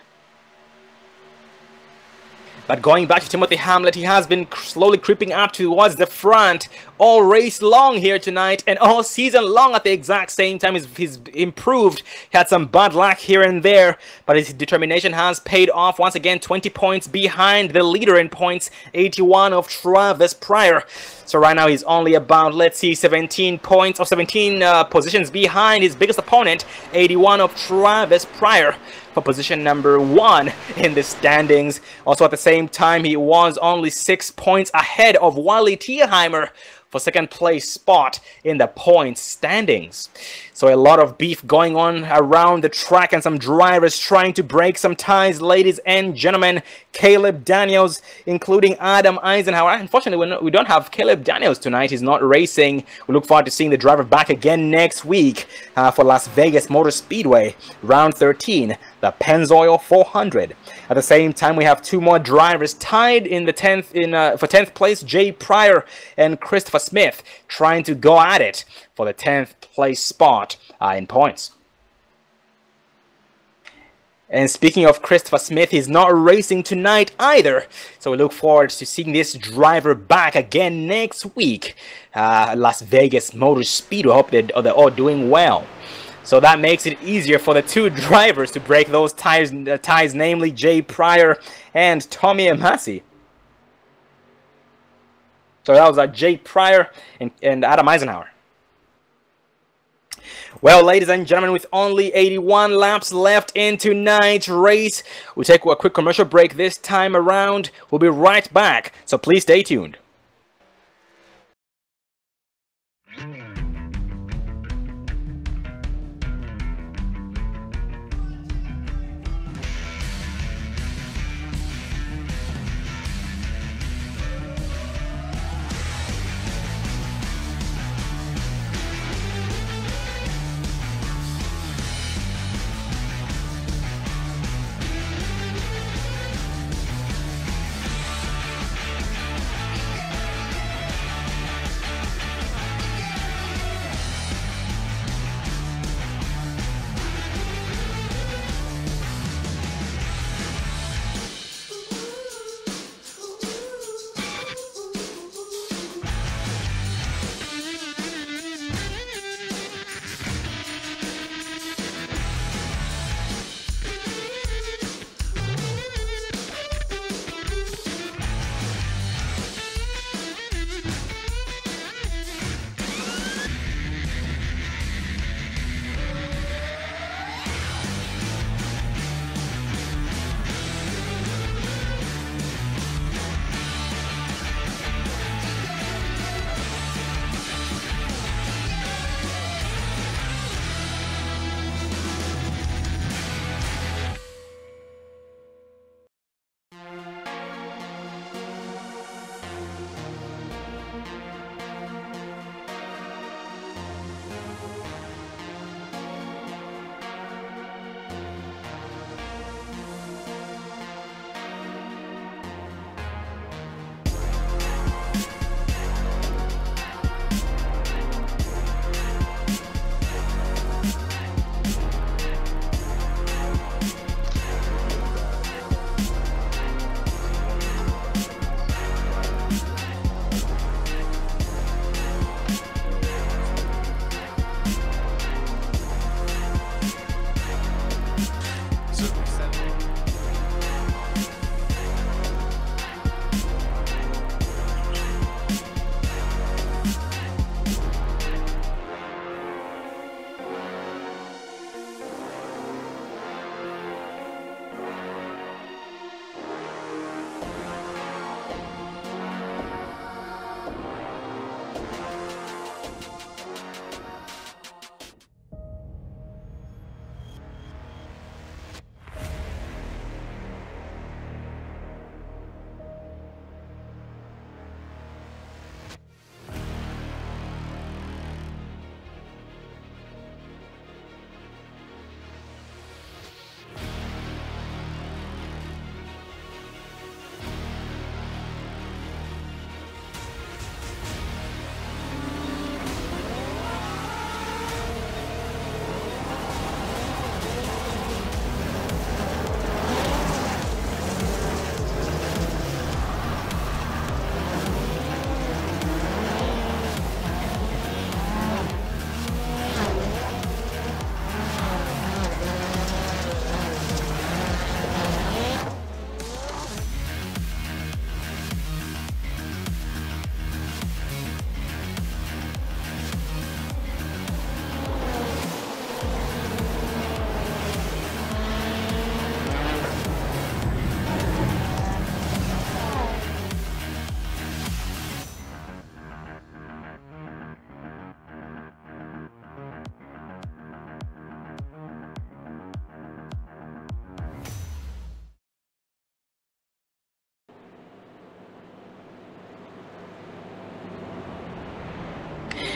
But going back to Timothy Hamlet, he has been slowly creeping up towards the front all race long here tonight and all season long at the exact same time. He's improved. He had some bad luck here and there, but his determination has paid off. Once again, 20 points behind the leader in points, 81 of Travis Pryor. So right now he's only about, let's see, 17 points or 17 positions behind his biggest opponent, 81 of Travis Pryor, for position number 1 in the standings. Also at the same time, he was only 6 points ahead of Wally Tierheimer for second place spot in the points standings. So a lot of beef going on around the track and some drivers trying to break some ties, ladies and gentlemen. Caleb Daniels, including Adam Eisenhower. Unfortunately, we don't have Caleb Daniels tonight. He's not racing. We look forward to seeing the driver back again next week for Las Vegas Motor Speedway, round 13, the Pennzoil 400. At the same time, we have 2 more drivers tied in the 10th for 10th place, Jay Pryor and Christopher Smith, trying to go at it for the 10th place spot in points. And speaking of Christopher Smith, he's not racing tonight either. So we look forward to seeing this driver back again next week. Las Vegas Motor Speedway. I hope they're all doing well. So that makes it easier for the 2 drivers to break those ties, namely Jay Pryor and Tommy Amasi. So that was Jay Pryor and Adam Eisenhower. Well, ladies and gentlemen, with only 81 laps left in tonight's race, we'll take a quick commercial break this time around. We'll be right back, so please stay tuned.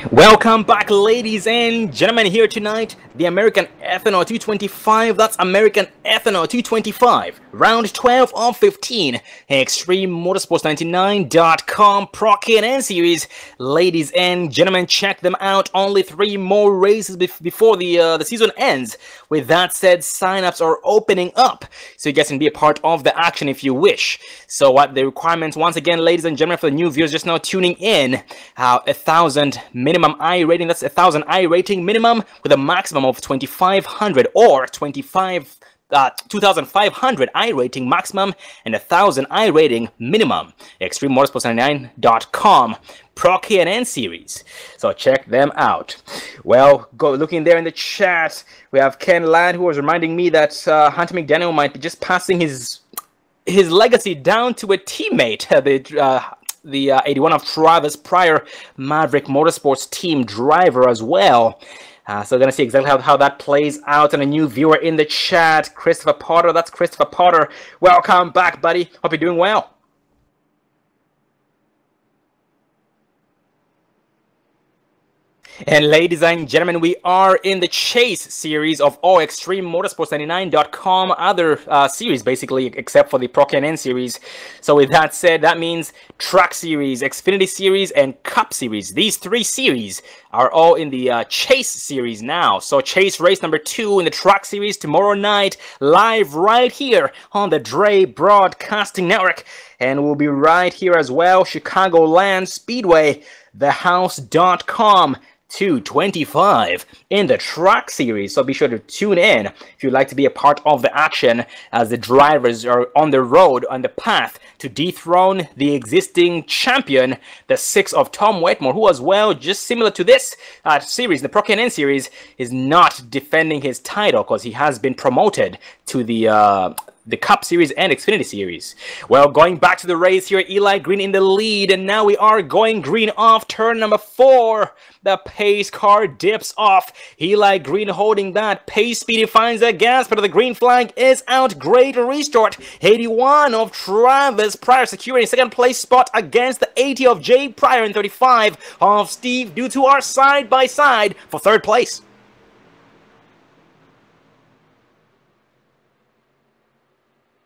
Welcome back, ladies and gentlemen, here tonight, the American Ethanol 225, that's American Ethanol 225, round 12 of 15, Extreme Motorsports 99.com Pro K&N Series. Ladies and gentlemen, check them out, only 3 more races before the season ends. With that said, signups are opening up, so you guys can be a part of the action if you wish. So what the requirements, once again, ladies and gentlemen, for the new viewers just now tuning in, 1,000 minimum I rating, that's 1,000 I rating minimum with a maximum of 2,500 or 2,500 I rating maximum and 1,000 I rating minimum. ExtremeMotorsports99.com Pro K&N Series. So check them out. Well, go looking there in the chat. We have Ken Ladd, who was reminding me that Hunter McDaniel might be just passing his legacy down to a teammate. The 81 of Travis Pryor Maverick Motorsports team driver as well. So we're going to see exactly how that plays out. And a new viewer in the chat, Christopher Potter. That's Christopher Potter. Welcome back, buddy. Hope you're doing well. And ladies and gentlemen, we are in the Chase series of all Extreme Motorsports 99.com other series, basically, except for the Pro K&N series. So with that said, that means Truck Series, Xfinity Series, and Cup Series. These 3 series are all in the Chase series now. So Chase race number 2 in the Truck Series tomorrow night, live right here on the Dre Broadcasting Network. And we'll be right here as well, Chicagoland Speedway, thehouse.com. 225 in the Truck Series, so be sure to tune in if you'd like to be a part of the action as the drivers are on the road, on the path to dethrone the existing champion, the 6 of Tom Wetmore, who as well, just similar to this series, the Pro K&N Series, is not defending his title because he has been promoted to the Cup Series and Xfinity Series. Well, going back to the race here, Eli Green in the lead, and now we are going green off turn number 4. The pace car dips off. Eli Green holding that. Pace speed, he finds the gas, but the green flag is out. Great restart. 81 of Travis Pryor securing second place spot against the 80 of Jay Pryor and 35 of Steve Due to our side by side for third place.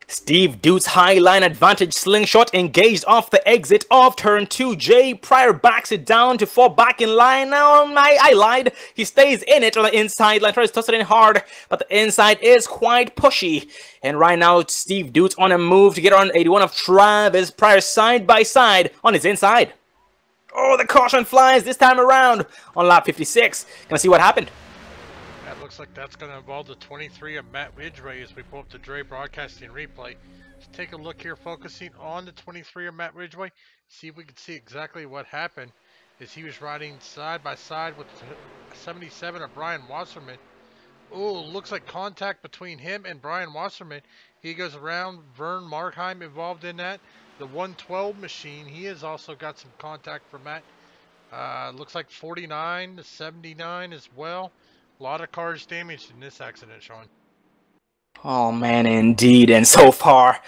Steve Dute's high line advantage slingshot engaged off the exit of turn 2. Jay Pryor backs it down to fall back in line. Now, I lied. He stays in it on the inside line, tries to toss it in hard, but the inside is quite pushy. And right now, Steve Dute's on a move to get on 81 of Travis Pryor side by side on his inside. Oh, the caution flies this time around on lap 56. Gonna see what happened. Looks like that's going to involve the 23 of Matt Ridgway as we pull up the Dre Broadcasting replay. Let's take a look here, focusing on the 23 of Matt Ridgway. See if we can see exactly what happened as he was riding side by side with 77 of Brian Wasserman. Oh, looks like contact between him and Brian Wasserman. He goes around. Vern Markheim involved in that. The 112 machine, he has also got some contact from Matt. Looks like 49 to 79 as well. A lot of cars damaged in this accident, Sean. Oh man, indeed. And so far,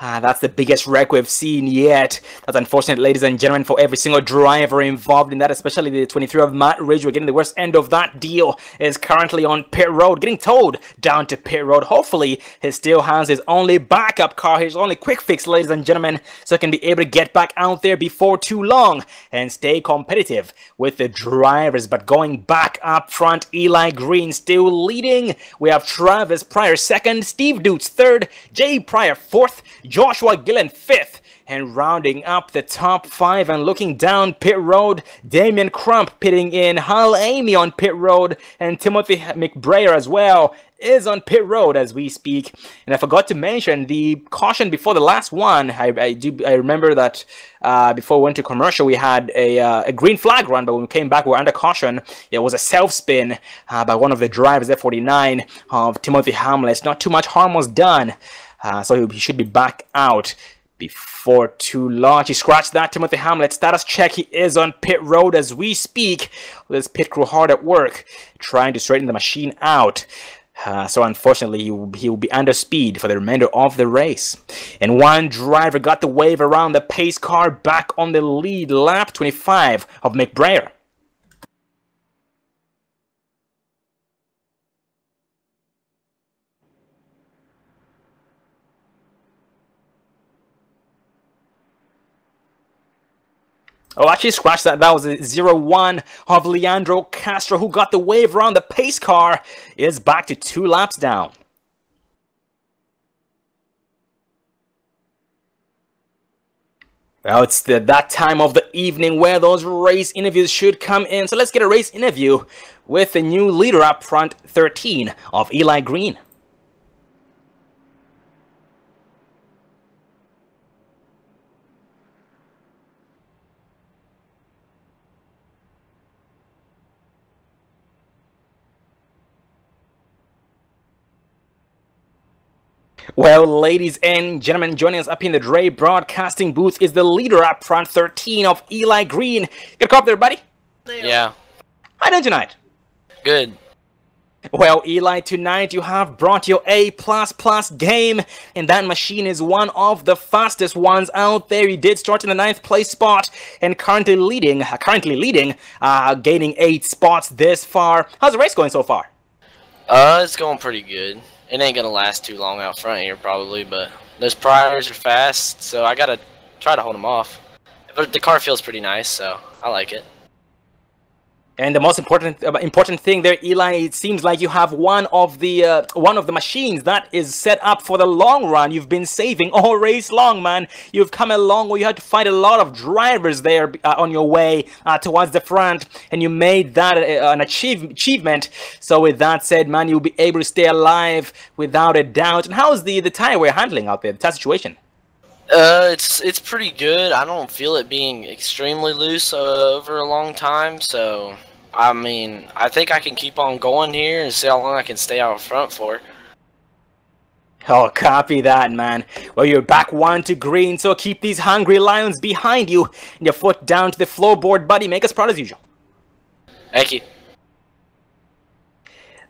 that's the biggest wreck we've seen yet. That's unfortunate, ladies and gentlemen, for every single driver involved in that, especially the 23 of Matt Ridgway. Getting the worst end of that deal is currently on pit road, getting towed down to pit road. Hopefully, he still has his only backup car, his only quick fix, ladies and gentlemen, so he can be able to get back out there before too long and stay competitive with the drivers. But going back up front, Eli Green still leading. We have Travis Pryor second, Steve Dutes third, Jay Pryor fourth, Joshua Gillen 5th, and rounding up the top 5 and looking down pit road, Damian Crump pitting in, Hal Amy on pit road, and Timothy McBrayer as well is on pit road as we speak. And I forgot to mention the caution before the last one. I remember that before we went to commercial, we had a green flag run, but when we came back, we were under caution. It was a self-spin by one of the drivers, F49 of Timothy Hamlet. Not too much harm was done. So he should be back out before too long. He scratched that, Timothy Hamlet. Status check, he is on pit road as we speak. This pit crew hard at work, trying to straighten the machine out. So unfortunately, he will be under speed for the remainder of the race. And one driver got the wave around the pace car back on the lead, lap 25 of McBrayer. Oh, actually, scratch that. That was a 0-1 of Leandro Castro, who got the wave around the pace car. Is back to 2 laps down. Well, it's that time of the evening where those race interviews should come in. So let's get a race interview with the new leader up front, 13 of Eli Green. Well, ladies and gentlemen, joining us up in the Dre Broadcasting booth is the leader up front, 13 of Eli Green. Get a call up there, buddy? Yeah. How you doing tonight? Good. Well, Eli, tonight you have brought your A++ game, and that machine is one of the fastest ones out there. You did start in the 9th place spot, and currently leading, gaining 8 spots this far. How's the race going so far? It's going pretty good. It ain't gonna last too long out front here, probably, but those priors are fast, so I gotta try to hold them off. But the car feels pretty nice, so I like it. And the most important thing there, Eli, it seems like you have one of the machines that is set up for the long run. You've been saving all race long, man. You've come a long way. You had to fight a lot of drivers there on your way towards the front, and you made that an achievement. So with that said, man, you'll be able to stay alive without a doubt. And how's the tire wear handling out there, the tire situation? It's pretty good. I don't feel it being extremely loose over a long time, so I mean, I think I can keep on going here and see how long I can stay out front for. Oh, copy that, man. Well, you're back 1 to green, so keep these hungry lions behind you and your foot down to the floorboard, buddy. Make us proud as usual. Thank you.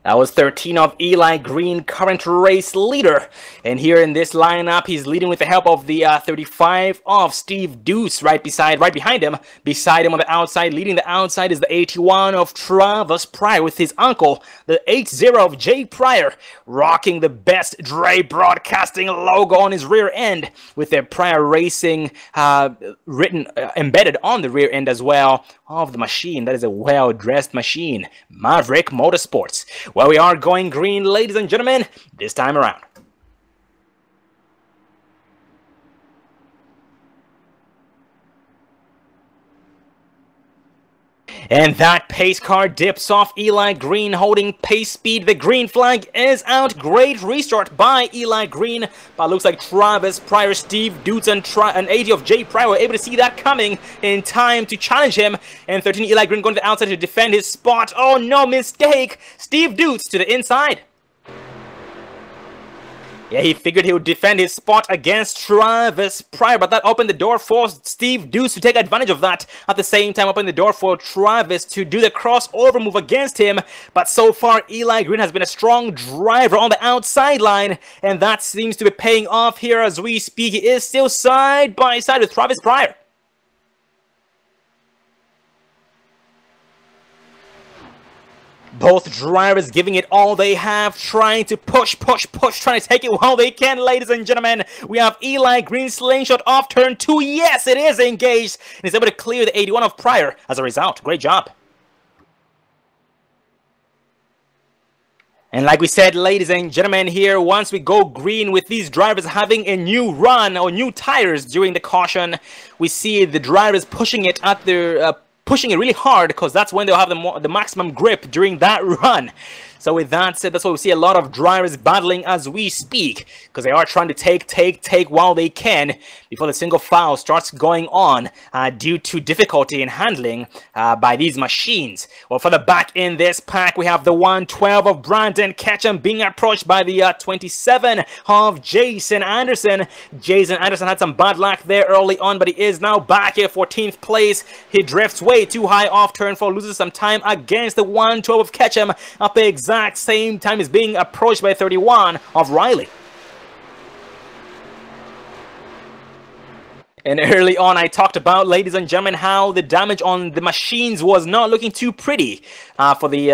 That was 13 of Eli Green, current race leader. And here in this lineup, he's leading with the help of the 35 of Steve Deuce right behind him. Beside him on the outside, leading the outside is the 81 of Travis Pryor with his uncle, the 80 of Jay Pryor, rocking the best Dre Broadcasting logo on his rear end with their Pryor Racing embedded on the rear end as well of the machine. That is a well-dressed machine, Maverick Motorsports. Well, we are going green, ladies and gentlemen, this time around. And that pace car dips off Eli Green, holding pace speed. The green flag is out. Great restart by Eli Green. But looks like Travis Pryor, Steve Dutz, and 80 of Jay Pryor were able to see that coming in time to challenge him. And 13 Eli Green going to the outside to defend his spot. Oh, no mistake. Steve Dutz to the inside. Yeah, he figured he would defend his spot against Travis Pryor, but that opened the door for Steve Deuce to take advantage of that. At the same time, opened the door for Travis to do the crossover move against him. But so far, Eli Green has been a strong driver on the outside line, and that seems to be paying off here as we speak. He is still side by side with Travis Pryor. Both drivers giving it all they have, trying to push, trying to take it while they can, ladies and gentlemen. We have Eli Green slingshot off turn 2. Yes, it is engaged. And he's able to clear the 81 of Pryor as a result. Great job. And like we said, ladies and gentlemen, here, once we go green with these drivers having a new run or new tires during the caution, we see the drivers pushing it at their... pushing it really hard, because that's when they'll have the maximum grip during that run. So with that said, that's why we see a lot of drivers battling as we speak, because they are trying to take while they can before the single file starts going on due to difficulty in handling by these machines. Well, for the back in this pack, we have the 112 of Brandon Ketchum being approached by the 27 of Jason Anderson. Jason Anderson had some bad luck there early on, but he is now back here, 14th place. He drifts way too high off turn 4, loses some time against the 112 of Ketchum up the exact same time is being approached by 31 of Riley. And early on, I talked about, ladies and gentlemen, how the damage on the machines was not looking too pretty for the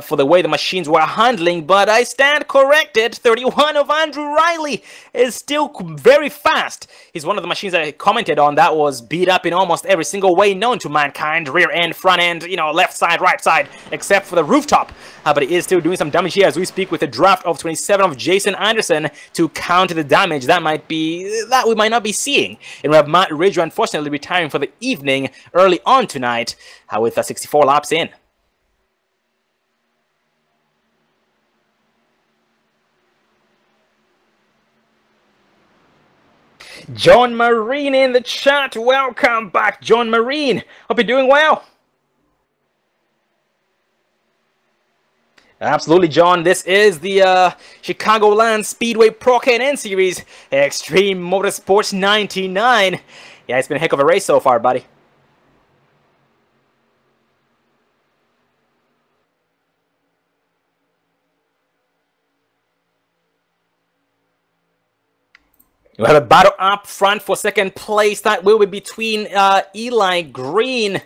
for the way the machines were handling, but I stand corrected. 31 of Andrew Riley is still very fast. He's one of the machines I commented on that was beat up in almost every single way known to mankind. Rear end, front end, you know, left side, right side, except for the rooftop. But he is still doing some damage here as we speak with a draft of 27 of Jason Anderson to counter the damage that we might not be seeing. And we have Matt Ridge, unfortunately, retiring for the evening early on tonight with 64 laps in. John Marine in the chat. Welcome back, John Marine. Hope you're doing well. Absolutely, John. This is the Chicagoland Speedway Pro K&N Series Extreme Motorsports 99. Yeah, it's been a heck of a race so far, buddy. We have a battle up front for second place. That will be between Eli Green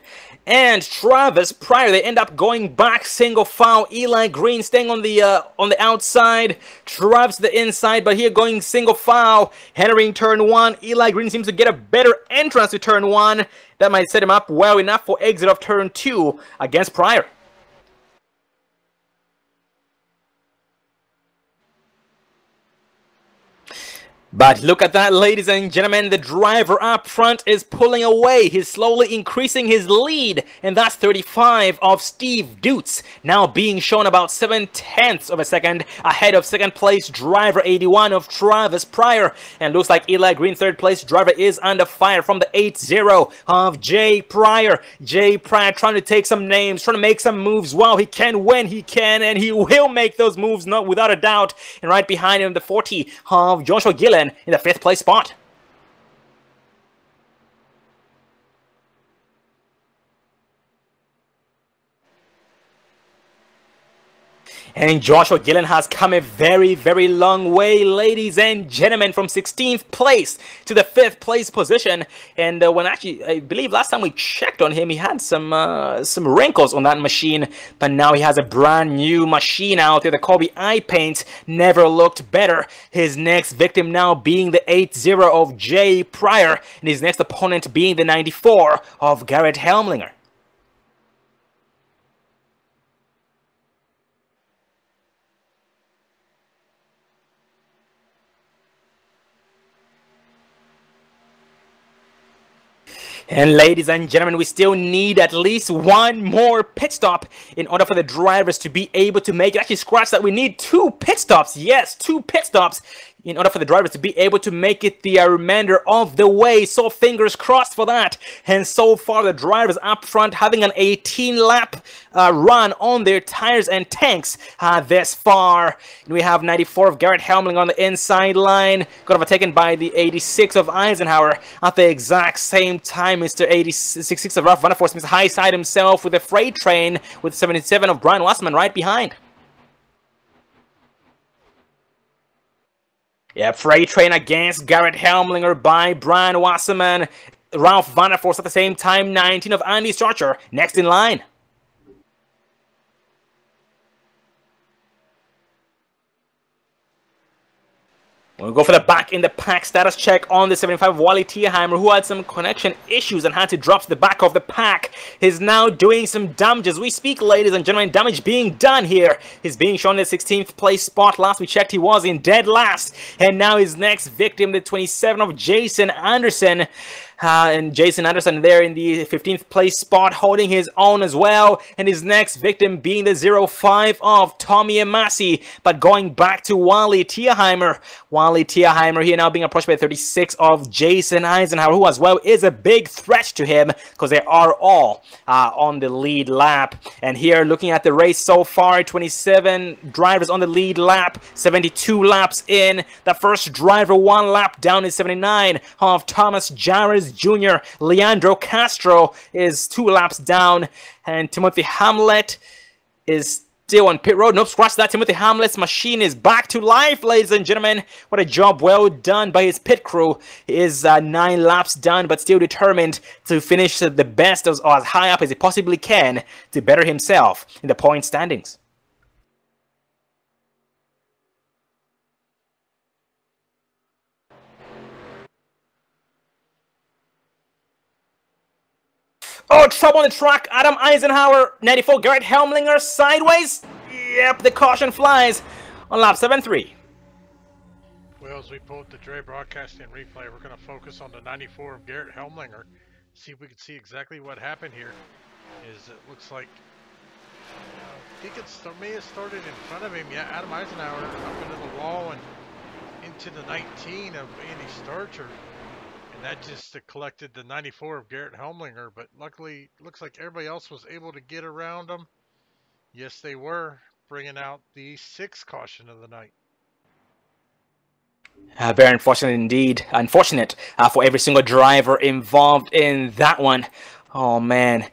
and Travis Pryor. They end up going back single file. Eli Green staying on the outside, Travis the inside, but here going single file, entering turn 1. Eli Green seems to get a better entrance to turn 1. That might set him up well enough for exit of turn 2 against Pryor. But look at that, ladies and gentlemen. The driver up front is pulling away. He's slowly increasing his lead, and that's 35 of Steve Dutz, now being shown about 7/10 of a second ahead of second place driver 81 of Travis Pryor. And looks like Eli Green, third place driver, is under fire from the 80 of Jay Pryor. Jay Pryor trying to take some names, trying to make some moves. Wow, he can when he can, and he will make those moves, not without a doubt. And right behind him, the 40 of Joshua Gillen in the 5th place spot. And Joshua Gillen has come a very, very long way, ladies and gentlemen, from 16th place to the 5th place position. And when actually, I believe last time we checked on him, he had some wrinkles on that machine. But now he has a brand new machine out there. The Kobe Eye Paint never looked better. His next victim now being the 80 of Jay Pryor, and his next opponent being the 94 of Garrett Helmlinger. And ladies and gentlemen, we still need at least one more pit stop in order for the drivers to be able to make it. Actually, scratch that. We need 2 pit stops. Yes, 2 pit stops in order for the drivers to be able to make it the remainder of the way. So fingers crossed for that. And so far, the drivers up front having an 18-lap run on their tires and tanks this far. And we have 94 of Garrett Helmling on the inside line. Got overtaken by the 86 of Eisenhower at the exact same time. Mr. 86 of Ralph Vanderforce, Mr. High Side himself with the freight train with 77 of Brian Wasserman right behind. Yeah, freight train against Garrett Helmlinger by Brian Wasserman. Ralph Vanderforce at the same time, 19 of Andy Starcher next in line. We'll go for the back in the pack status check on the 75 of Wally Tierheimer, who had some connection issues and had to drop to the back of the pack. He's now doing some damage as we speak, ladies and gentlemen. Damage being done here. He's being shown the 16th place spot. Last we checked, he was in dead last. And now his next victim, the 27 of Jason Anderson. And Jason Anderson there in the 15th place spot, holding his own as well. And his next victim being the 05 of Tommy Amasi, but going back to Wally Tierheimer. Wally Tierheimer here now being approached by 36 of Jason Eisenhower, who as well is a big threat to him because they are all on the lead lap. And here looking at the race so far, 27 drivers on the lead lap, 72 laps in. The first driver 1 lap down is 79 of Thomas Jarvis Jr. Leandro Castro is 2 laps down, and Timothy Hamlet is still on pit road. Nope, scratch that. Timothy Hamlet's machine is back to life, ladies and gentlemen. What a job well done by his pit crew. He is 9 laps done, but still determined to finish the best or as high up as he possibly can to better himself in the point standings. Oh, trouble on the track. Adam Eisenhower, 94, Garrett Helmlinger sideways. Yep, the caution flies on lap 7-3. Well, as we pull up the Dre Broadcasting replay, we're going to focus on the 94 of Garrett Helmlinger. See if we can see exactly what happened here. Is it looks like I think it may have started in front of him. Yeah, Adam Eisenhower up into the wall and into the 19 of Andy Starcher. And that just collected the 94 of Garrett Helmlinger. But luckily, looks like everybody else was able to get around him. Yes, they were, bringing out the 6th caution of the night. Very unfortunate indeed. Unfortunate for every single driver involved in that one. Oh, man.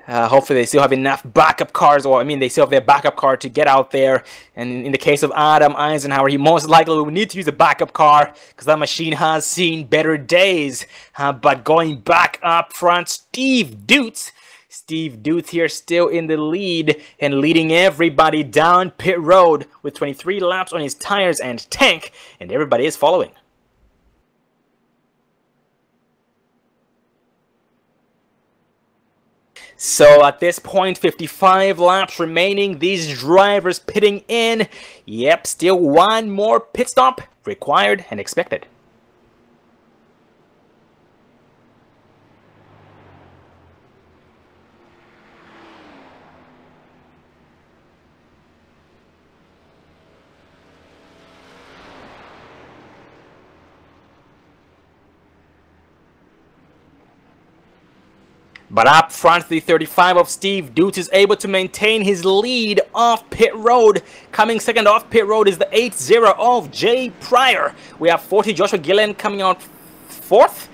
Hopefully they still have enough backup cars, or I mean they still have their backup car to get out there. And in the case of Adam Eisenhower, he most likely will need to use a backup car because that machine has seen better days. But going back up front, Steve Dutz here still in the lead and leading everybody down pit road with 23 laps on his tires and tank, and everybody is following. So at this point, 55 laps remaining, these drivers pitting in. Yep, still one more pit stop required and expected. But up front, the 35 of Steve Dutz is able to maintain his lead off pit road. Coming second off pit road is the 80 of Jay Pryor. We have 40 Joshua Gillen coming out fourth.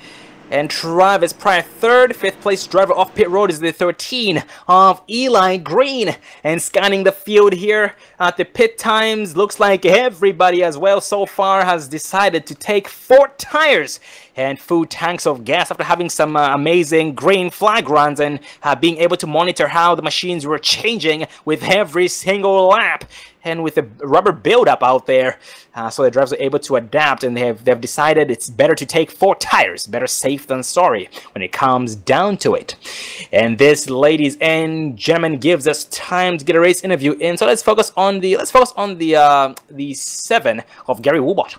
And Travis Pryor third. Fifth place driver off pit road is the 13 of Eli Green. And scanning the field here at the pit times, looks like everybody as well so far has decided to take 4 tires and full tanks of gas after having some amazing green flag runs and being able to monitor how the machines were changing with every single lap. And with the rubber buildup out there, so the drivers are able to adapt, and they've decided it's better to take 4 tires, better safe than sorry when it comes down to it. And this, ladies and gentlemen, gives us time to get a race interview in. So let's focus on the 7 of Gary Woolbot.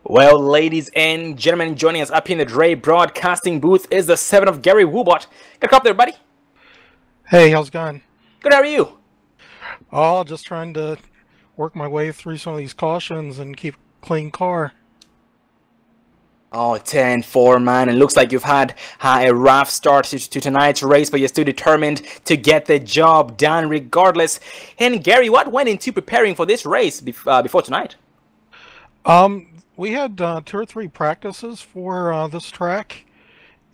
Well, ladies and gentlemen, joining us up here in the Dre Broadcasting booth is the 7 of Gary Woolbot. Got a call there, buddy? Hey, how's it going? Good, how are you? Oh, just trying to work my way through some of these cautions and keep a clean car. Oh, 10-4, man. It looks like you've had a rough start to tonight's race, but you're still determined to get the job done regardless. And Gary, what went into preparing for this race before tonight? We had 2 or 3 practices for this track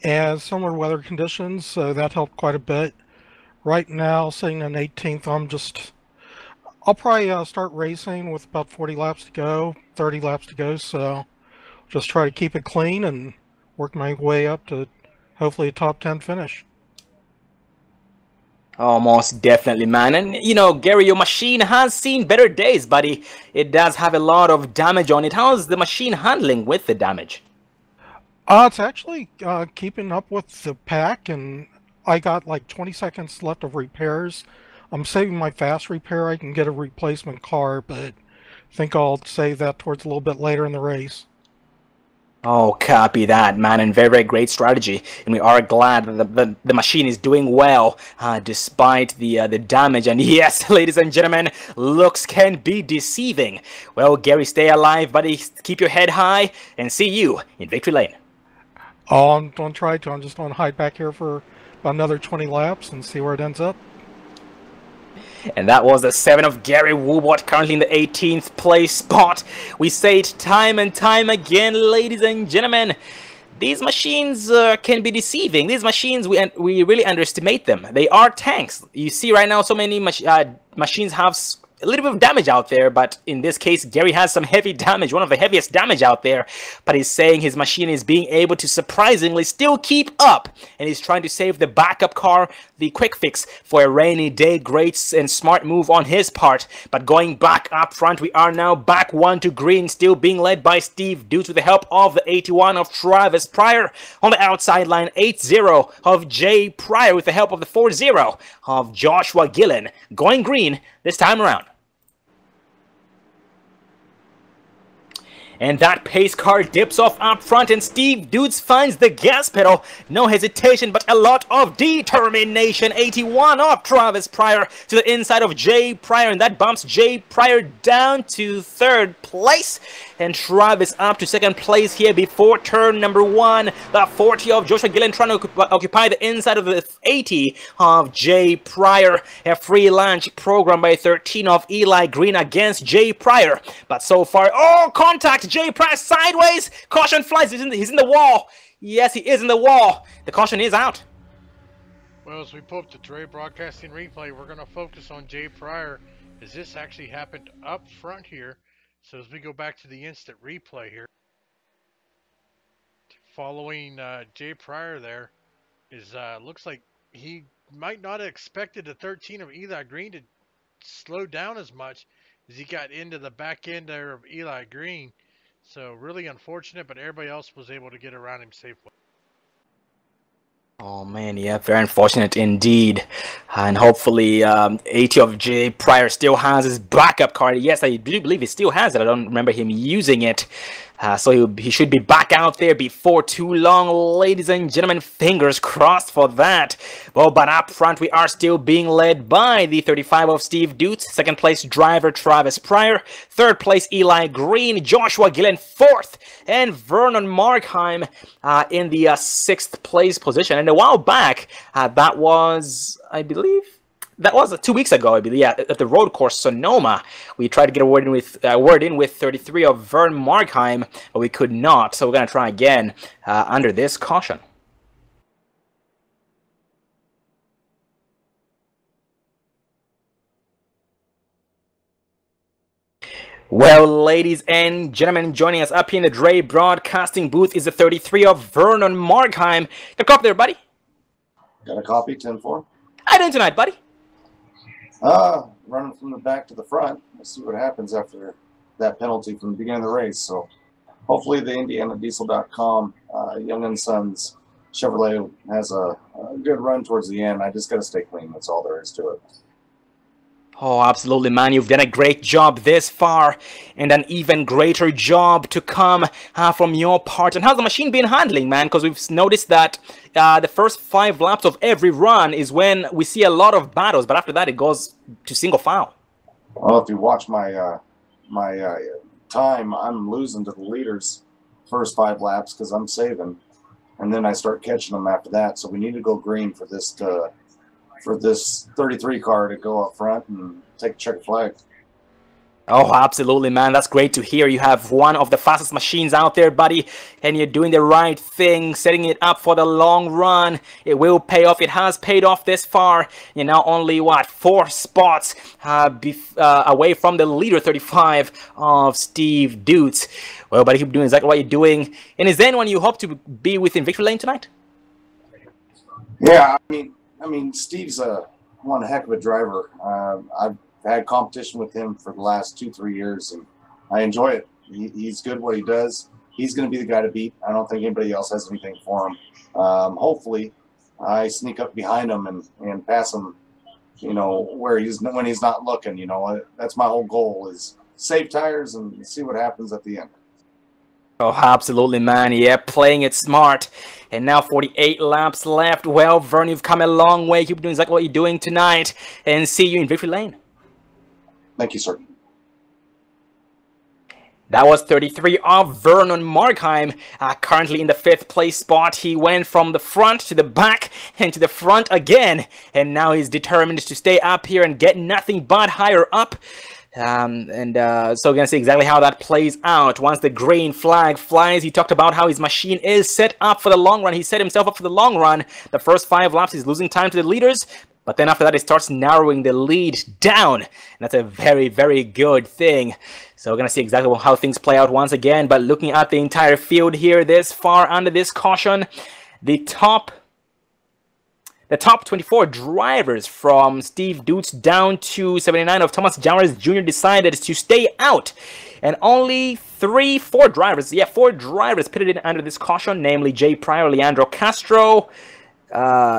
and similar weather conditions, so that helped quite a bit. Right now, sitting in 18th, I'll probably start racing with about 40 laps to go, 30 laps to go, so just try to keep it clean and work my way up to hopefully a top 10 finish. Oh, most definitely, man. And, you know, Gary, your machine has seen better days, buddy. It does have a lot of damage on it. How's the machine handling with the damage? It's actually keeping up with the pack, and I got like 20 seconds left of repairs. I'm saving my fast repair. I can get a replacement car, but I think I'll save that towards a little bit later in the race. Oh, copy that, man, and very, very great strategy. And we are glad that the machine is doing well despite the damage. And yes, ladies and gentlemen, looks can be deceiving. Well, Gary, stay alive, buddy. Keep your head high, and see you in victory lane. Oh, I'm going to try to. I'm just going to hide back here for about another 20 laps and see where it ends up. And that was the 7 of Gary Woolbot, currently in the 18th place spot. We say it time and time again, ladies and gentlemen. These machines can be deceiving. These machines, we really underestimate them. They are tanks. You see right now, so many machines have a little bit of damage out there, but in this case, Gary has some heavy damage, one of the heaviest damage out there, but he's saying his machine is being able to surprisingly still keep up, and he's trying to save the backup car, the quick fix for a rainy day. Great and smart move on his part, but going back up front, we are now back 1 to green, still being led by Steve Dutz with the help of the 81 of Travis Pryor. On the outside line, 80 of Jay Pryor with the help of the 40 of Joshua Gillen. Going green this time around. And that pace car dips off up front, and Steve Dutz finds the gas pedal. No hesitation, but a lot of determination. 81 of Travis Pryor to the inside of Jay Pryor, and that bumps Jay Pryor down to 3rd place. And Travis up to 2nd place here before turn number 1. The 40 of Joshua Gillen trying to occupy the inside of the 80 of Jay Pryor. A free lunch program by 13 of Eli Green against Jay Pryor. But so far, oh, contact! Jay Pryor sideways. Caution flies. He's in the wall. Yes, he is in the wall. The caution is out. Well, as we pull up the Dre Broadcasting replay, we're going to focus on Jay Pryor, as this actually happened up front here. So as we go back to the instant replay here, following Jay Pryor there, is looks like he might not have expected the 13 of Eli Green to slow down as much as he got into the back end there of Eli Green. So really unfortunate, but everybody else was able to get around him safely. Oh man, yeah, very unfortunate indeed. And hopefully 80 of Jay Pryor still has his backup card. Yes, I do believe he still has it. I don't remember him using it. So he should be back out there before too long, ladies and gentlemen. Fingers crossed for that. Well, but up front, we are still being led by the 35 of Steve Dutz. 2nd place driver Travis Pryor. 3rd place Eli Green. Joshua Gillen 4th. And Vernon Markheim in the 6th place position. And a while back, that was, I believe, that was 2 weeks ago, I believe, yeah, at the road course Sonoma. We tried to get a word in with 33 of Vern Markheim, but we could not. So we're going to try again under this caution. Well, ladies and gentlemen, joining us up here in the Dre Broadcasting booth is the 33 of Vernon Markheim. Got a copy there, buddy? Got a copy, 10-4. How you doing tonight, buddy? Running from the back to the front. We'll see what happens after that penalty from the beginning of the race. So hopefully the IndianaDiesel.com Young & Sons Chevrolet has a good run towards the end. I just got to stay clean. That's all there is to it. Oh, absolutely, man. You've done a great job this far, and an even greater job to come from your part. And how's the machine been handling, man? Because we've noticed that the first 5 laps of every run is when we see a lot of battles, but after that it goes to single file. Well, if you watch my time, I'm losing to the leaders first 5 laps because I'm saving, and then I start catching them after that. So we need to go green for this 33 car to go up front and take a checker flag. Oh, absolutely, man. That's great to hear. You have one of the fastest machines out there, buddy, and you're doing the right thing, setting it up for the long run. It will pay off. It has paid off this far. You're now only, what, 4 spots away from the leader, 35 of Steve Dutz. Well, buddy, keep doing exactly what you're doing. And is there anyone you hope to be within victory lane tonight? Yeah, I mean, Steve's one heck of a driver. I've had competition with him for the last 2-3 years, and I enjoy it. He's good at what he does. He's going to be the guy to beat. I don't think anybody else has anything for him. Hopefully, I sneak up behind him and pass him, you know, when he's not looking. You know, that's my whole goal, is save tires and see what happens at the end. Oh, absolutely, man. Yeah, playing it smart. And now 48 laps left. Well, Vern, you've come a long way. Keep doing exactly what you're doing tonight. And see you in victory lane. Thank you, sir. That was 33 of Vernon Markheim, currently in the 5th place spot. He went from the front to the back and to the front again. And now he's determined to stay up here and get nothing but higher up. So we're going to see exactly how that plays out. Once the green flag flies, he talked about how his machine is set up for the long run. He set himself up for the long run. The first 5 laps, he's losing time to the leaders. But then after that, it starts narrowing the lead down. And that's a very, very good thing. So we're going to see exactly how things play out once again. But looking at the entire field here this far under this caution, the top 24 drivers from Steve Dutz down to 79 of Thomas Jowers Jr. decided to stay out. And only four drivers pitted in under this caution, namely Jay Pryor, Leandro Castro,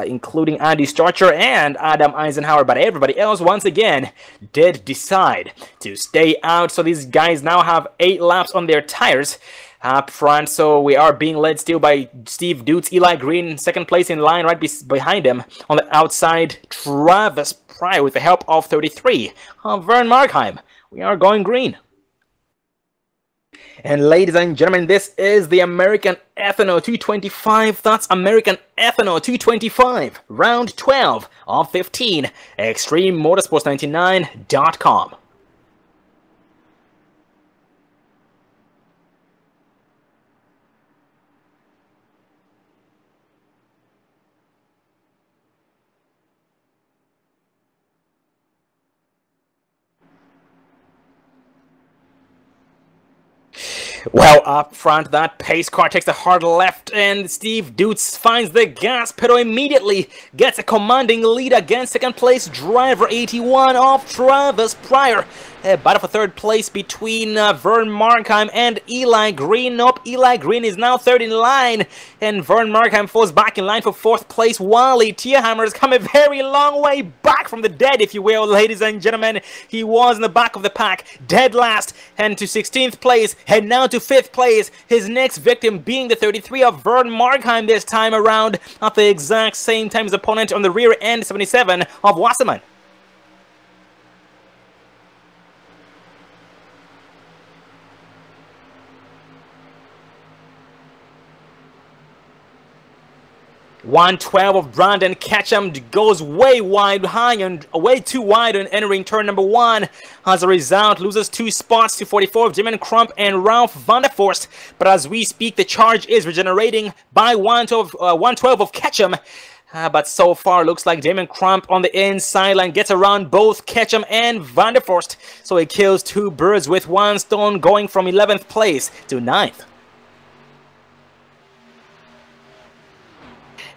including Andy Starcher and Adam Eisenhower. But everybody else, once again, did decide to stay out. So these guys now have 8 laps on their tires up front. So we are being led still by Steve Dutz, Eli Green, second place in line right behind him. On the outside, Travis Pryor with the help of 33. Vern Markheim. We are going green. And ladies and gentlemen, this is the American Ethanol 225. That's American Ethanol 225. Round 12 of 15. ExtremeMotorsports99.com. Well, up front, that pace car takes a hard left, and Steve Dutz finds the gas pedal immediately, gets a commanding lead against second place driver 81 of Travis Pryor. A battle for third place between Vern Markheim and Eli Green. Nope, Eli Green is now third in line, and Vern Markheim falls back in line for fourth place. Wally Tierheimer has come a very long way back from the dead, if you will, ladies and gentlemen. He was in the back of the pack, dead last, and to 16th place, and now to 5th place. His next victim being the 33 of Vern Markheim this time around, at the exact same time as opponent on the rear end, 77 of Wasserman. .112 of Brandon Ketchum goes way too wide on entering turn number 1. As a result, loses 2 spots to 44 of Damon Crump and Ralph Vanderforst. But as we speak, the charge is regenerating by 112 of Ketchum. But so far, looks like Damon Crump on the inside line gets around both Ketchum and Vanderforst. So he kills 2 birds with 1 stone, going from 11th place to 9th.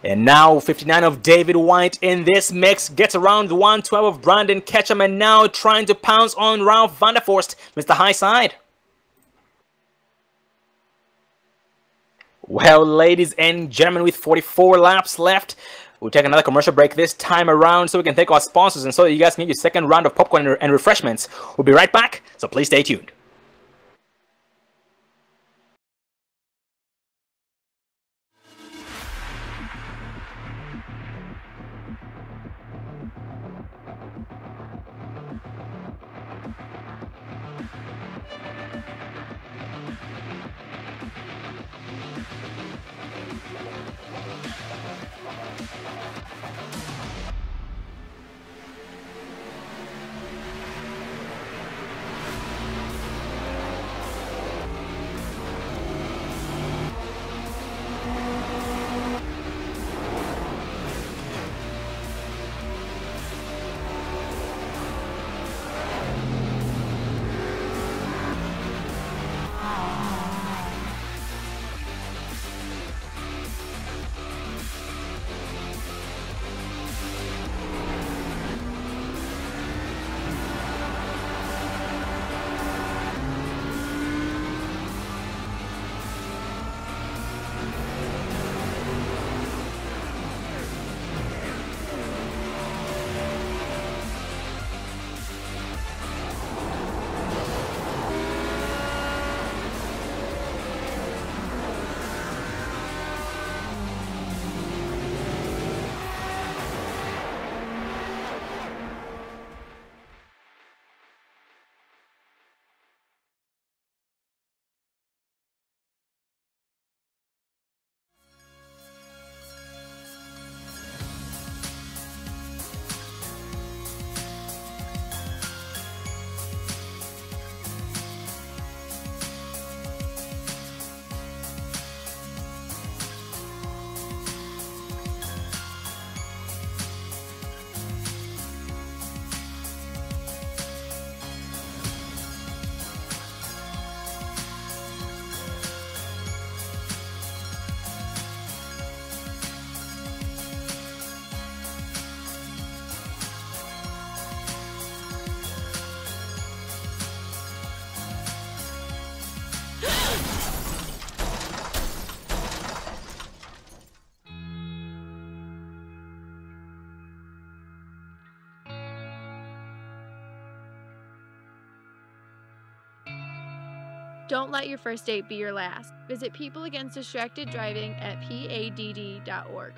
And now 59 of David White in this mix gets around 112 of Brandon Ketchum, and now trying to pounce on Ralph Vanderforst, Mr. High Side. Well, ladies and gentlemen, with 44 laps left, we'll take another commercial break this time around so we can thank our sponsors and so that you guys can get your second round of popcorn and refreshments. We'll be right back, so please stay tuned. Don't let your first date be your last. Visit People Against Distracted Driving at PADD.org.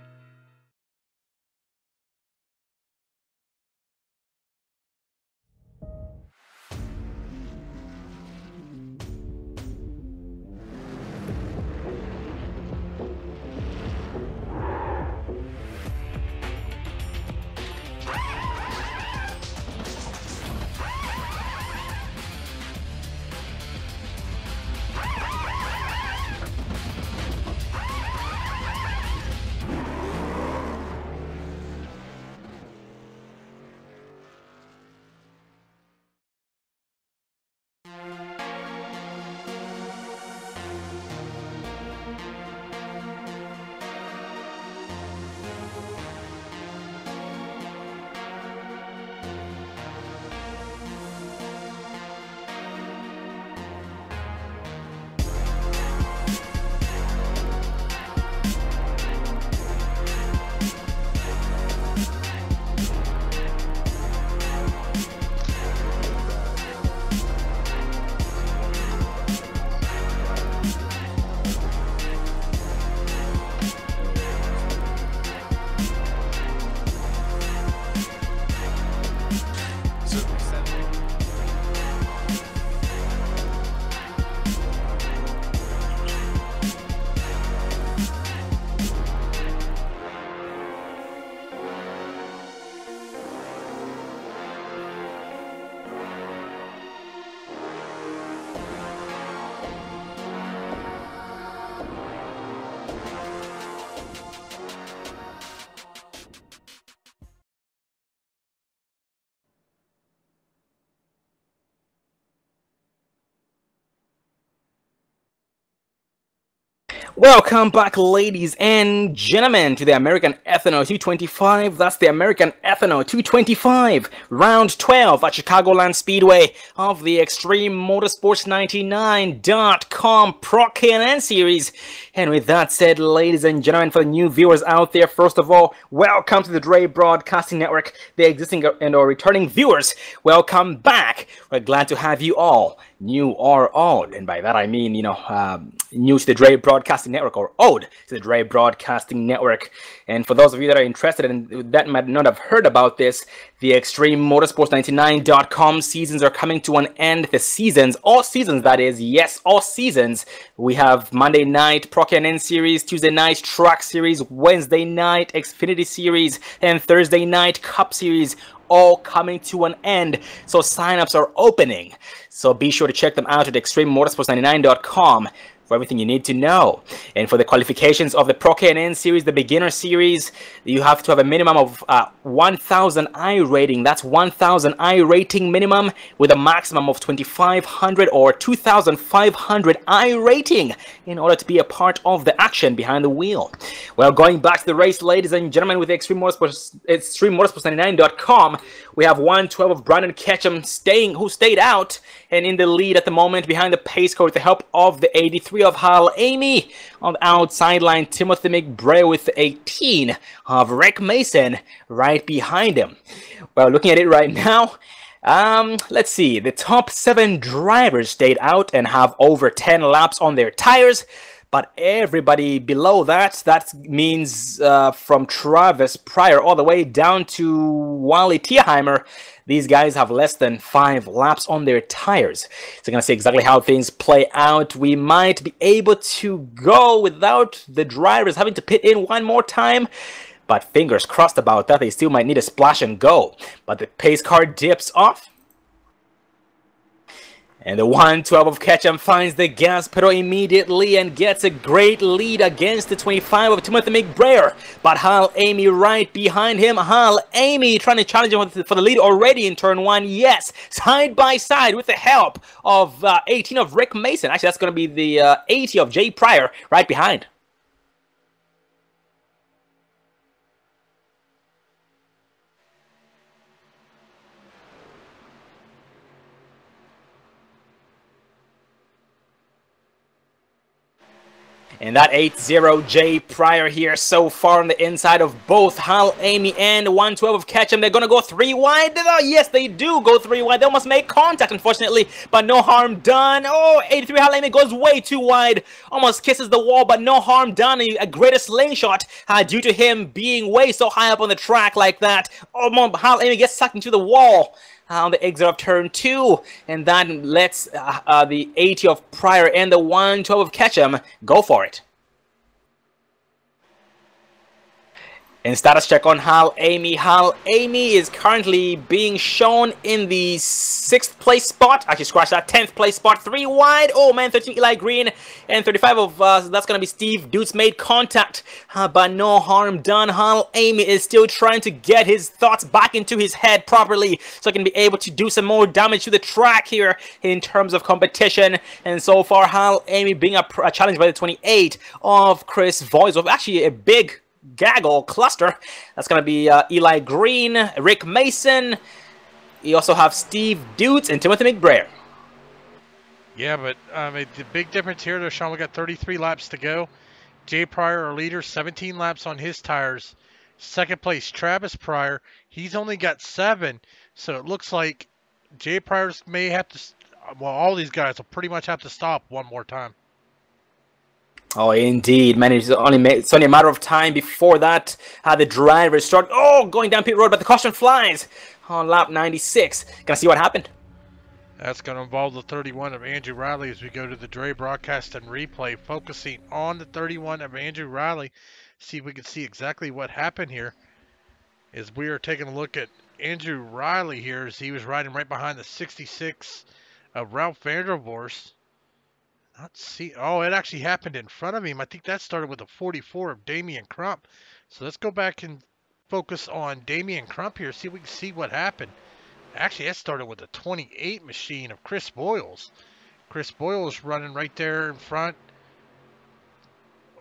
Welcome back, ladies and gentlemen, to the American Ethanol 225. That's the American Ethanol 225, round 12 at Chicagoland Speedway of the Extreme Motorsports 99.com Pro K&N Series. And with that said, ladies and gentlemen, for the new viewers out there, first of all, welcome to the Dre Broadcasting Network. The existing and or returning viewers, welcome back. We're glad to have you all, new or old. And by that I mean, new to the Dre Broadcasting Network, or ode to the Dre Broadcasting Network. And for those of you that are interested and that might not have heard about this, the Extreme Motorsports 99.com seasons are coming to an end. The seasons, all seasons that is, yes, all seasons. We have Monday night Pro K&N Series, Tuesday night Track Series, Wednesday night Xfinity Series, and Thursday night Cup Series, all coming to an end. So signups are opening. So be sure to check them out at extrememotorsports99.com for everything you need to know. And for the qualifications of the Pro K&N Series, the Beginner Series, you have to have a minimum of 1,000 I rating. That's 1,000 I rating minimum, with a maximum of 2,500 or 2,500 I rating in order to be a part of the action behind the wheel. Well, going back to the race, ladies and gentlemen, with Extreme Motorsports 99.com, we have 112 of Brandon Ketchum who stayed out and in the lead at the moment behind the pace car with the help of the 83 of Hal Amy. On the outside line, Timothy McBray with the 18 of Rick Mason right behind him. Well, looking at it right now, let's see. The top 7 drivers stayed out and have over 10 laps on their tires. But everybody below that means from Travis Pryor all the way down to Wally Tierheimer, these guys have less than 5 laps on their tires. So going to see exactly how things play out. We might be able to go without the drivers having to pit in one more time. But fingers crossed about that. They still might need a splash and go. But the pace car dips off. And the 112 of Ketchum finds the gas pedal immediately and gets a great lead against the 25 of Timothy McBrayer. But Hal Amy right behind him. Hal Amy trying to challenge him for the lead already in turn 1. Yes, side by side with the help of 18 of Rick Mason. Actually, that's going to be the 80 of Jay Pryor right behind. And that 8-0 Jay Pryor here so far on the inside of both Hal Amy and 112 of Ketchum. They're going to go 3 wide. Yes, they do go 3 wide. They almost make contact, unfortunately, but no harm done. Oh, 83 Hal Amy goes way too wide. Almost kisses the wall, but no harm done. A greater slingshot due to him being way so high up on the track like that. Oh, Hal Amy gets sucked into the wall on the exit of turn 2, and that lets the 80 of Pryor and the 112 of Ketchum go for it. And status check on Hal Amy. Hal Amy is currently being shown in the 6th place spot. Actually, scratch that, 10th place spot. 3 wide. Oh man, 13 Eli Green and 35 of that's gonna be Steve Dutz made contact, but no harm done. Hal Amy is still trying to get his thoughts back into his head properly, so he can be able to do some more damage to the track here in terms of competition. And so far, Hal Amy being a challenge by the 28 of Chris Voice, of actually a big gaggle cluster. That's going to be Eli Green, Rick Mason. You also have Steve Dutz and Timothy McBrayer. Yeah, but the big difference here, though, Sean, we got 33 laps to go. Jay Pryor, our leader, 17 laps on his tires. Second place, Travis Pryor. He's only got 7. So it looks like Jay Pryor's may have to, well, all these guys will pretty much have to stop one more time. Oh, indeed, man. It's only a matter of time before that. The drivers start, going down pit road, but the caution flies on lap 96. Gonna see what happened. That's going to involve the 31 of Andrew Riley as we go to the Dre broadcast and replay, focusing on the 31 of Andrew Riley. See if we can see exactly what happened here. As we are taking a look at Andrew Riley here, as he was riding right behind the 66 of Ralph Vandervorst. Let's see. Oh, it actually happened in front of him. I think that started with a 44 of Damian Crump. So let's go back and focus on Damian Crump here. See if we can see what happened. Actually, that started with a 28 machine of Chris Boyles. Chris Boyles running right there in front.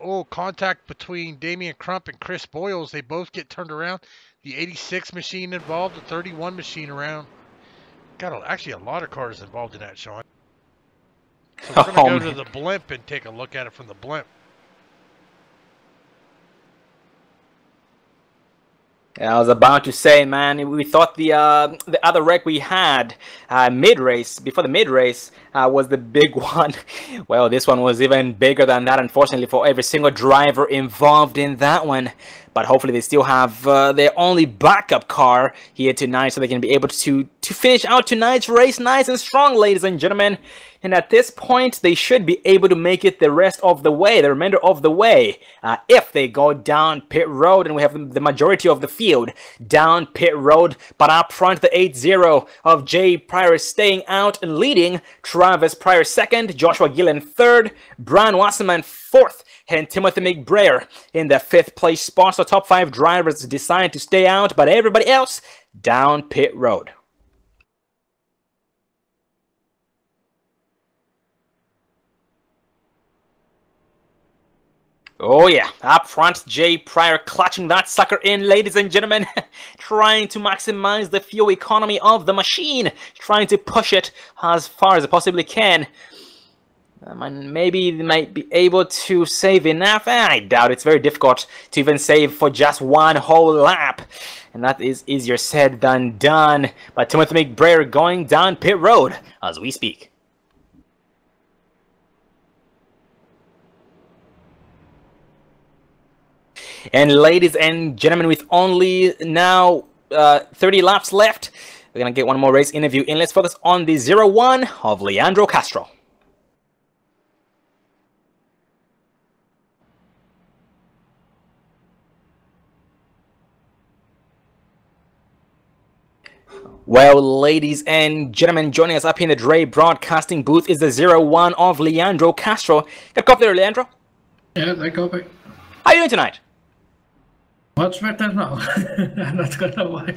Oh, contact between Damian Crump and Chris Boyles. They both get turned around. The 86 machine involved, the 31 machine around. Got actually a lot of cars involved in that, Sean. So we're going to go to the blimp and take a look at it from the blimp. I was about to say, man, we thought the other wreck we had mid-race, before the mid-race, was the big one. Well, this one was even bigger than that, unfortunately, for every single driver involved in that one. But hopefully they still have their only backup car here tonight, so they can be able to finish out tonight's race nice and strong, ladies and gentlemen. And at this point, they should be able to make it the rest of the way, the remainder of the way, if they go down pit road, and we have the majority of the field down pit road. But up front, the 8-0 of Jay Pryor staying out and leading. Travis Pryor 2nd, Joshua Gillen 3rd, Brian Wasserman 4th, and Timothy McBrayer in the 5th place spot. So top 5 drivers decide to stay out, but everybody else down pit road. Oh yeah, up front, Jay Pryor clutching that sucker in, ladies and gentlemen. Trying to maximize the fuel economy of the machine. Trying to push it as far as it possibly can. Maybe they might be able to save enough. I doubt it's very difficult to even save for just one whole lap. And that is easier said than done. But Timothy McBrayer going down pit road as we speak. And ladies and gentlemen, with only now 30 laps left, we're going to get one more race interview in. Let's focus on the 0-1 of Leandro Castro. Well, ladies and gentlemen, joining us up here in the Dre broadcasting booth is the 0-1 of Leandro Castro. Got copy there, Leandro? Yeah, I copy. How are you doing tonight? Much better now. I'm not gonna lie.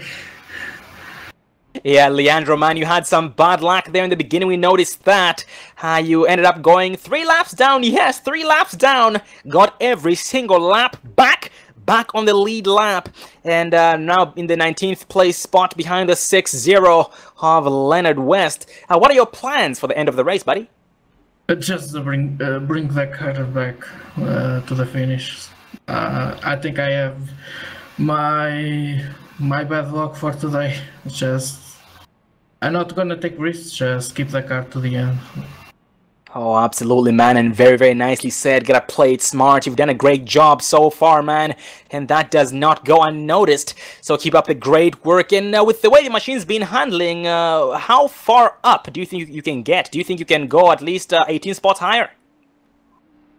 Yeah, Leandro, man, you had some bad luck there in the beginning. We noticed that. You ended up going 3 laps down. Yes, 3 laps down. Got every single lap back on the lead lap. And now in the 19th place spot behind the 6-0 of Leonard West. What are your plans for the end of the race, buddy? Just to bring the car back to the finish. I think I have my bad luck for today. Just I'm not gonna take risks. Just keep the car to the end. Oh, absolutely, man, and very, very nicely said. Gotta play it smart. You've done a great job so far, man, and that does not go unnoticed. So keep up the great work. And with the way the machine's been handling, how far up do you think you can get? Do you think you can go at least 18 spots higher?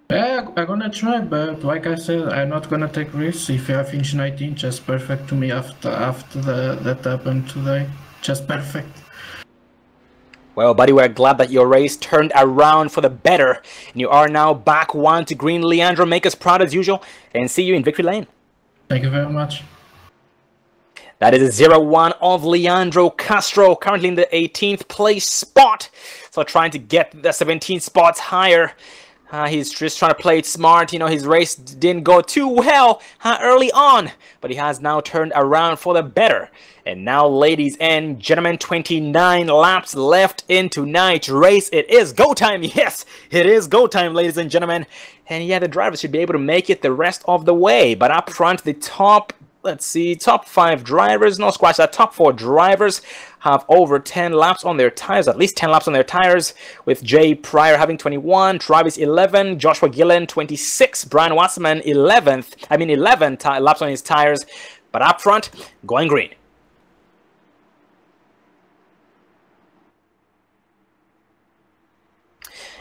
Yeah, I'm gonna try, but like I said, I'm not gonna take risks. If I finish 19, just perfect to me after that happened today. Just perfect. Well, buddy, we're glad that your race turned around for the better. And you are now back 1 to green. Leandro, make us proud as usual, and see you in victory lane. Thank you very much. That is a 0-1 of Leandro Castro, currently in the 18th place spot. So trying to get the 17 spots higher. He's just trying to play it smart. You know, his race didn't go too well early on, but he has now turned around for the better. And now, ladies and gentlemen, 29 laps left in tonight's race. It is go time. Yes, it is go time, ladies and gentlemen. And yeah, the drivers should be able to make it the rest of the way. But up front, the top, let's see, top 5 drivers, no scratch that, top 4 drivers have over 10 laps on their tires, at least 10 laps on their tires, with Jay Pryor having 21, Travis 11, Joshua Gillen 26, Brian Wasserman 11 laps on his tires. But up front, going green.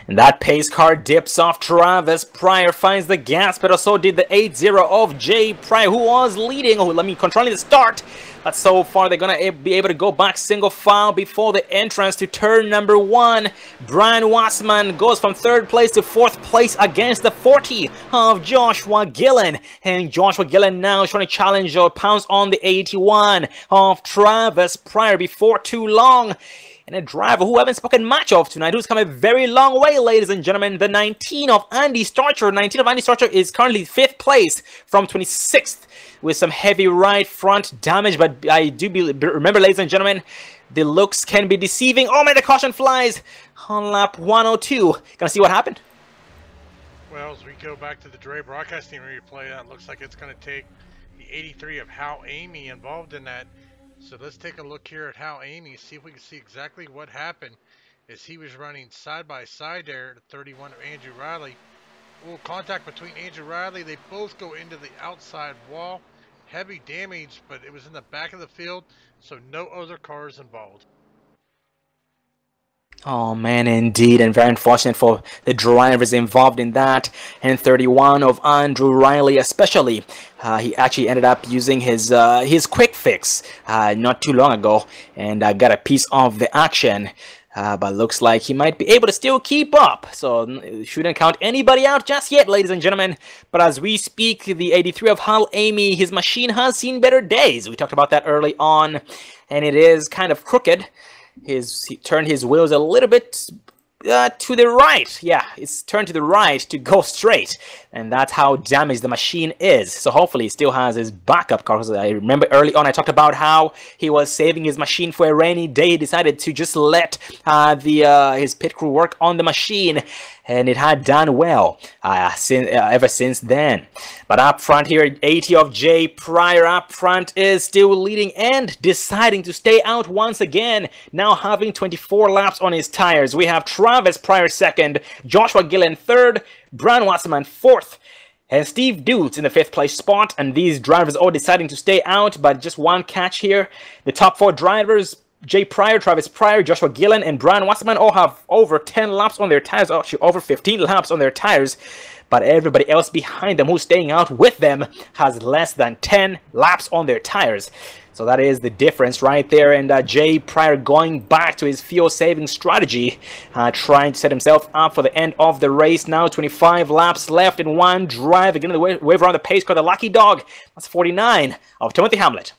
And that pace car dips off. Travis Pryor finds the gas pedal. So did the 8-0 of Jay Pryor, who was leading. Oh, controlling the start. But so far, they're going to be able to go back single file before the entrance to turn number 1. Brian Wasserman goes from 3rd place to 4th place against the 40 of Joshua Gillen. And Joshua Gillen now trying to challenge or pounce on the 81 of Travis Pryor before too long. And a driver who we haven't spoken much of tonight, who's come a very long way, ladies and gentlemen. The 19 of Andy Starcher. 19 of Andy Starcher is currently 5th place from 26th with some heavy right front damage. But I do remember, ladies and gentlemen, the looks can be deceiving. Oh man, the caution flies on lap 102. Gonna see what happened. Well, as we go back to the Dre broadcasting replay, it looks like it's going to take the 83 of Hal Amy involved in that. So let's take a look here at Hal Amy, see if we can see exactly what happened as he was running side by side there at 31 of Andrew Riley. Little contact between Andrew Riley. They both go into the outside wall. Heavy damage, but it was in the back of the field, so no other cars involved. Oh man, indeed, and very unfortunate for the drivers involved in that. And 31 of Andrew Riley especially. He actually ended up using his quick fix not too long ago and got a piece of the action. But looks like he might be able to still keep up. So shouldn't count anybody out just yet, ladies and gentlemen. But as we speak, the 83 of Hal Amy, his machine has seen better days. We talked about that early on, and it is kind of crooked. He turned his wheels a little bit to the right. Yeah, it's turned to the right to go straight, and that's how damaged the machine is. So hopefully he still has his backup car. Because I remember early on I talked about how he was saving his machine for a rainy day. He decided to just let his pit crew work on the machine, and it had done well ever since then. But up front here, 80 of Jay Pryor up front is still leading and deciding to stay out once again, now having 24 laps on his tires. We have Travis Pryor 2nd, Joshua Gillen 3rd, Brian Wasserman 4th, and Steve Dutz in the 5th place spot. And these drivers all deciding to stay out, but just one catch here. The top 4 drivers, Jay Pryor, Travis Pryor, Joshua Gillen, and Brian Wasserman, all have over 10 laps on their tires, actually over 15 laps on their tires. But everybody else behind them who's staying out with them has less than 10 laps on their tires. So that is the difference right there. And Jay Pryor going back to his fuel-saving strategy, trying to set himself up for the end of the race. Now 25 laps left in one drive. Again, the wave around the pace car, the lucky dog. That's 49 of Timothy Hamlet.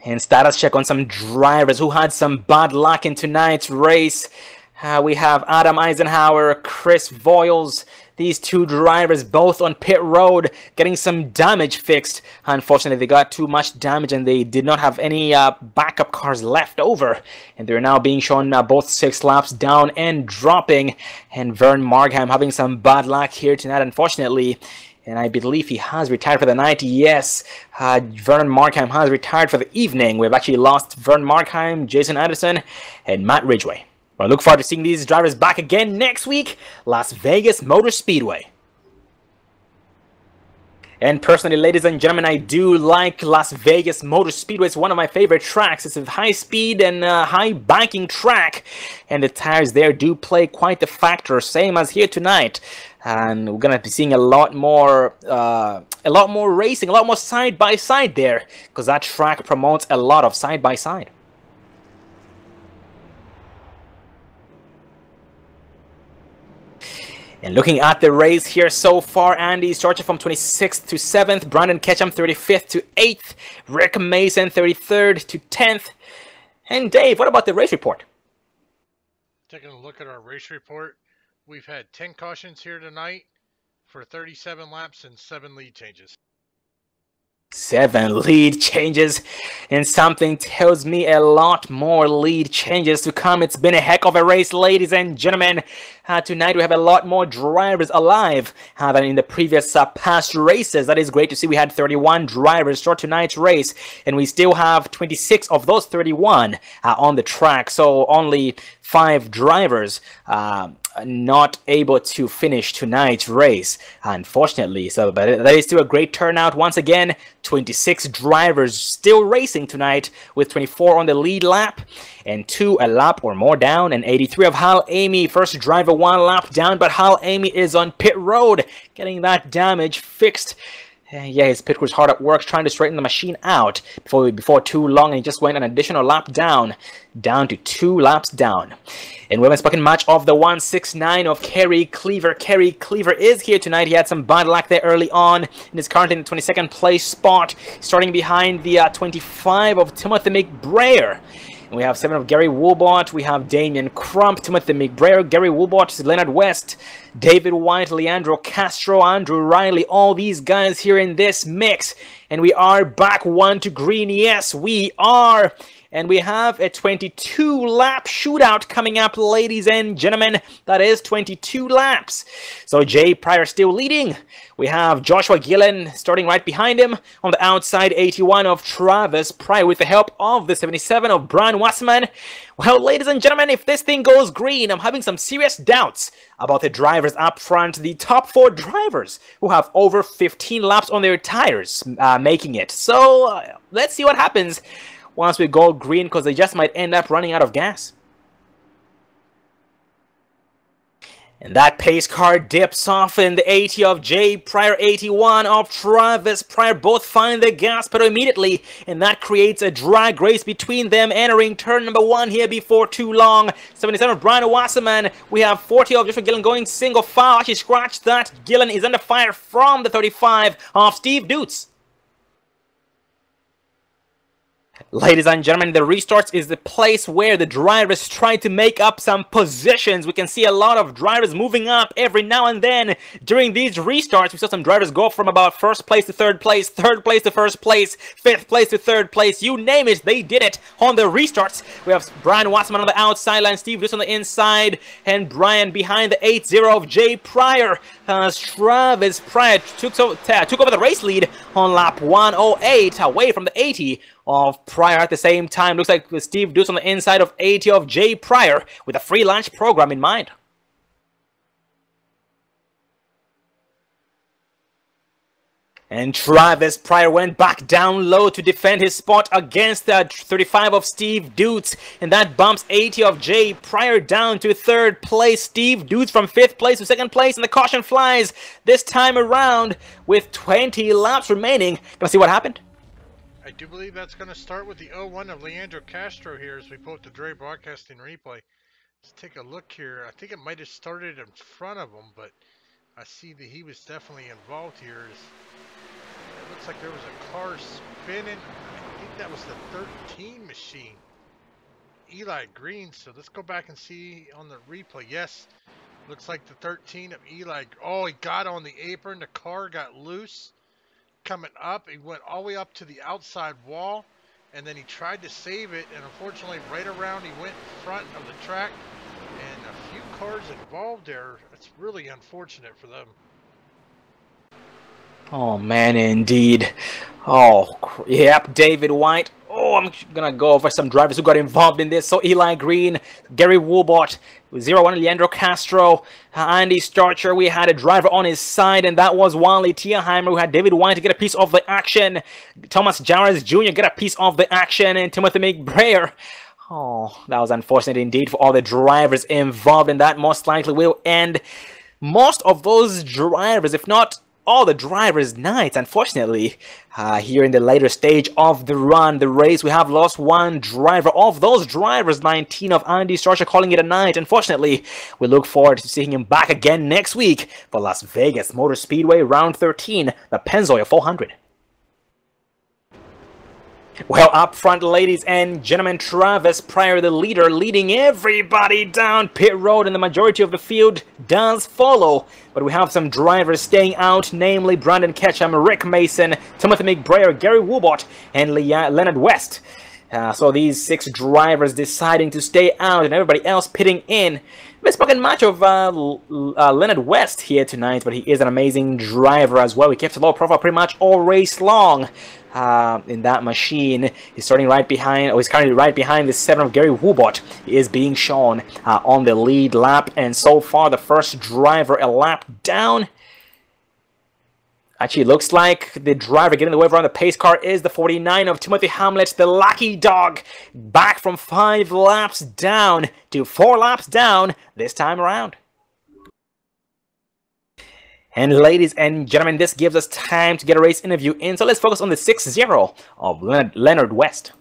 And status check on some drivers who had some bad luck in tonight's race. We have Adam Eisenhower, Chris Voiles, These two drivers both on pit road getting some damage fixed. Unfortunately, they got too much damage and they did not have any backup cars left over. And they're now being shown both 6 laps down and dropping. And Vern Markham having some bad luck here tonight, unfortunately. And I believe he has retired for the night. Yes, Vernon Markham has retired for the evening. We've actually lost Vern Markham, Jason Anderson, and Matt Ridgway. I look forward to seeing these drivers back again next week, Las Vegas Motor Speedway. And personally, ladies and gentlemen, I do like Las Vegas Motor Speedway. It's one of my favorite tracks. It's a high speed and high banking track. And the tires there do play quite the factor, same as here tonight. And we're going to be seeing a lot more racing, a lot more side-by-side there. Because that track promotes a lot of side-by-side. And looking at the race here so far, Andy started from 26th to 7th, Brandon Ketchum 35th to 8th, Rick Mason 33rd to 10th. And Dave, what about the race report? Taking a look at our race report, we've had 10 cautions here tonight for 37 laps and 7 lead changes. 7 lead changes, and something tells me a lot more lead changes to come. It's been a heck of a race, ladies and gentlemen. Tonight we have a lot more drivers alive than in the previous past races. That is great to see. We had 31 drivers start tonight's race, and we still have 26 of those 31 on the track. So only 5 drivers not able to finish tonight's race, unfortunately. So, but that is still a great turnout. Once again, 26 drivers still racing tonight, with 24 on the lead lap and 2 a lap or more down, and 83 of Hal Amy, first driver 1 lap down, but Hal Amy is on pit road getting that damage fixed. Yeah, his pit crew's hard at work trying to straighten the machine out before too long, and he just went an additional lap down to 2 laps down. And women's bucket match of the 169 of Kerry Cleaver. Kerry Cleaver is here tonight. He had some bad luck there early on and is currently in the 22nd place spot, starting behind the 25 of Timothy McBrayer. And we have 7 of Gary Woolbot, we have Damian Crump, Timothy McBrayer, Gary Woolbot, Leonard West, David White, Leandro Castro, Andrew Riley, all these guys here in this mix. And we are back 1 to green. Yes, we are. And we have a 22-lap shootout coming up, ladies and gentlemen. That is 22 laps. So Jay Pryor still leading. We have Joshua Gillen starting right behind him. On the outside, 81 of Travis Pryor with the help of the 77 of Brian Wasserman. Well, ladies and gentlemen, if this thing goes green, I'm having some serious doubts about the drivers up front. The top 4 drivers who have over 15 laps on their tires making it. So let's see what happens once we go green, because they just might end up running out of gas. And that pace car dips off in the 80 of Jay Pryor, 81 of Travis Pryor. Both find the gas pedal immediately, and that creates a drag race between them, entering turn number 1 here before too long. 77 of Brian Wasserman. We have 40 of Joshua Gillen going single file. Actually scratched that. Gillen is under fire from the 35 of Steve Dutz. Ladies and gentlemen, the restarts is the place where the drivers try to make up some positions. We can see a lot of drivers moving up every now and then during these restarts. We saw some drivers go from about 1st place to 3rd place, 3rd place to 1st place, 5th place to 3rd place. You name it, they did it on the restarts. We have Brian Wasserman on the outside line, Steve Dutz on the inside, and Brian behind the 8-0 of Jay Pryor. Travis Pryor took over the race lead on lap 108, away from the 80 of Pryor at the same time. Looks like Steve Dutz on the inside of 80 of Jay Pryor with a free lunch program in mind. And Travis Pryor went back down low to defend his spot against the 35 of Steve Dutz. And that bumps 80 of Jay Pryor down to 3rd place. Steve Dutz from 5th place to 2nd place. And the caution flies this time around with 20 laps remaining. Gonna see what happened? I do believe that's going to start with the 01 of Leandro Castro here as we pull up the Dre Broadcasting replay. Let's take a look here. I think it might have started in front of him, but I see that he was definitely involved here. It looks like there was a car spinning. I think that was the 13 machine. Eli Green. So let's go back and see on the replay. Yes, Looks like the 13 of Eli. Oh, he got on the apron. The car got loose. Coming up, he went all the way up to the outside wall, and then he tried to save it, and unfortunately, right around, he went in front of the track, and a few cars involved there. It's really unfortunate for them. Oh man, indeed. Oh, yep, David White. Oh, I'm gonna go over some drivers who got involved in this. So Eli Green, Gary Woolbot, 01 Leandro Castro, Andy Starcher. We had a driver on his side, and that was Wally Tierheimer, who had David White to get a piece of the action. Thomas Jarvis Jr. get a piece of the action, and Timothy McBrayer. Oh, that was unfortunate indeed for all the drivers involved, and that most likely will end most of those drivers, if not all the drivers' nights, unfortunately. Here in the later stage of the run, the race, we have lost one driver. Of those drivers, 19 of Andy Starcher calling it a night. Unfortunately, we look forward to seeing him back again next week for Las Vegas Motor Speedway Round 13, the Pennzoil 400. Well, up front, ladies and gentlemen, Travis Pryor, the leader, leading everybody down pit road, and the majority of the field does follow. But we have some drivers staying out, namely Brandon Ketchum, Rick Mason, Timothy McBrayer, Gary Woolbot, and Leonard West. So these 6 drivers deciding to stay out, and everybody else pitting in. Misspoken match of Leonard West here tonight, but he is an amazing driver as well. He kept a low profile pretty much all race long. In that machine. He's starting right behind, or he's currently right behind the 7 of Gary Woolbot. He is being shown on the lead lap, and so far the first driver a lap down. Actually, looks like the driver getting the wave around the pace car is the 49 of Timothy Hamlet, the lucky dog, back from 5 laps down to 4 laps down this time around. And ladies and gentlemen, this gives us time to get a race interview in, so let's focus on the 6-0 of Leonard West.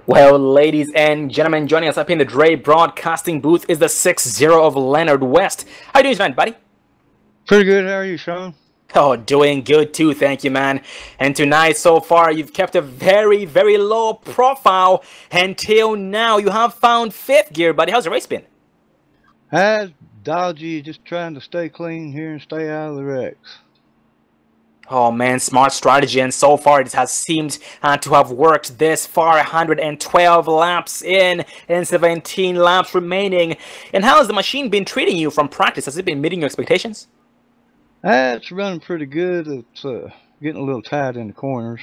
Well, ladies and gentlemen, joining us up in the Dre Broadcasting booth is the 6-0 of Leonard West. How you doing tonight, buddy? Pretty good. How are you, Sean? Oh, doing good too, thank you, man. And tonight, so far, you've kept a very, very low profile until now. You have found 5th gear, buddy. How's the race been? Dodgy, just trying to stay clean here and stay out of the wrecks. Oh man, smart strategy, and so far it has seemed to have worked this far. 112 laps in and 17 laps remaining. And how has the machine been treating you from practice? Has it been meeting your expectations? It's running pretty good. It's getting a little tight in the corners.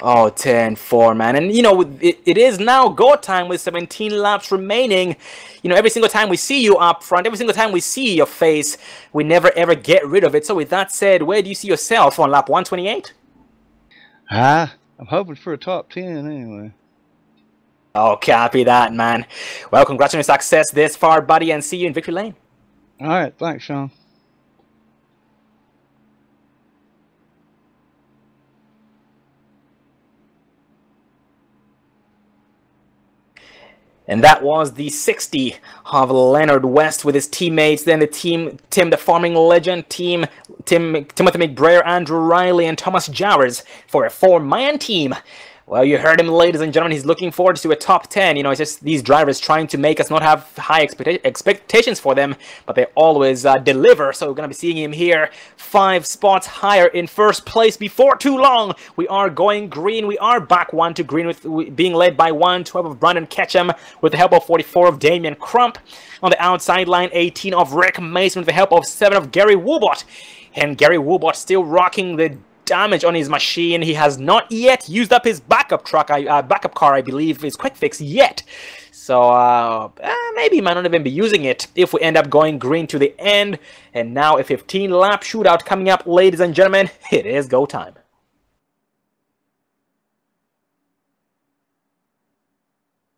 Oh, 10-4, man. And, you know, it is now go time with 17 laps remaining. You know, every single time we see you up front, every single time we see your face, we never ever get rid of it. So with that said, where do you see yourself on lap 128? I'm hoping for a top 10 anyway. Oh, copy that, man. Well, congrats on your success this far, buddy, and see you in victory lane. All right, thanks, Sean. And that was the 60 of Leonard West with his teammates. Then the team, Tim the Farming Legend, Timothy McBrayer, Andrew Riley, and Thomas Jowers for a 4-man team. Well, you heard him, ladies and gentlemen. He's looking forward to a top 10. You know, it's just these drivers trying to make us not have high expectations for them, but they always deliver. So we're going to be seeing him here 5 spots higher in first place before too long. We are going green. We are back 1 to green, with being led by 112 of Brandon Ketchum with the help of 44 of Damian Crump. On the outside line, 18 of Rick Mason with the help of 7 of Gary Woolbot. And Gary Woolbot still rocking the damage on his machine. He has not yet used up his backup car, I believe, his quick fix yet. So maybe he might not even be using it if we end up going green to the end. And now a 15-lap shootout coming up, ladies and gentlemen. It is go time.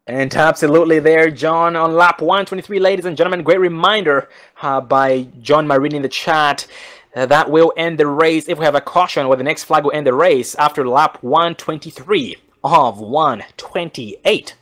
And absolutely there, John, on lap 123, ladies and gentlemen. Great reminder by John Marini in the chat. That will end the race if we have a caution, where the next flag will end the race after lap 123. of 128.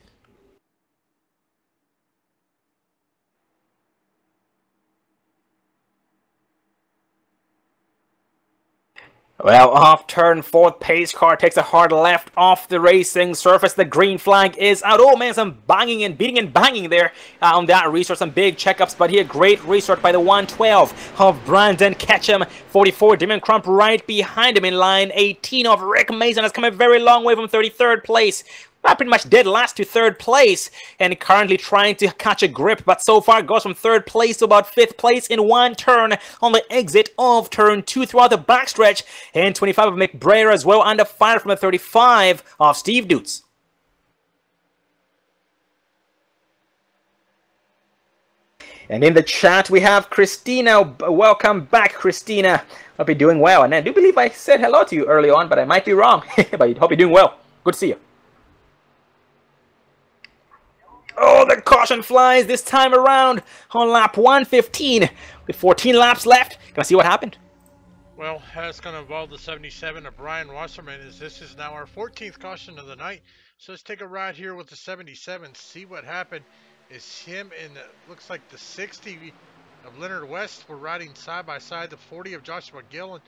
Well, off turn 4th, pace car takes a hard left off the racing surface. The green flag is out. Oh man, some banging and beating and banging there on that restart. Some big checkups, but here great restart by the 112 of Brandon Ketchum. 44, Damien Crump right behind him in line. 18 of Rick Mason has come a very long way from 33rd place. Pretty much dead last to 3rd place, and currently trying to catch a grip, but so far goes from 3rd place to about 5th place in one turn on the exit of turn 2 throughout the backstretch. And 25 of McBrayer as well, under fire from the 35 of Steve Dutz. And in the chat we have Christina. Welcome back, Christina. Hope you're doing well. And I do believe I said hello to you early on, but I might be wrong. But I hope you're doing well. Good to see you. Oh, the caution flies this time around on lap 115 with 14 laps left. Gonna see what happened. Well, that's going to involve the 77 of Brian Wasserman, as this is now our 14th caution of the night. So let's take a ride here with the 77, see what happened. Is him and looks like the 60 of Leonard West were riding side by side. The 40 of Joshua Gillen.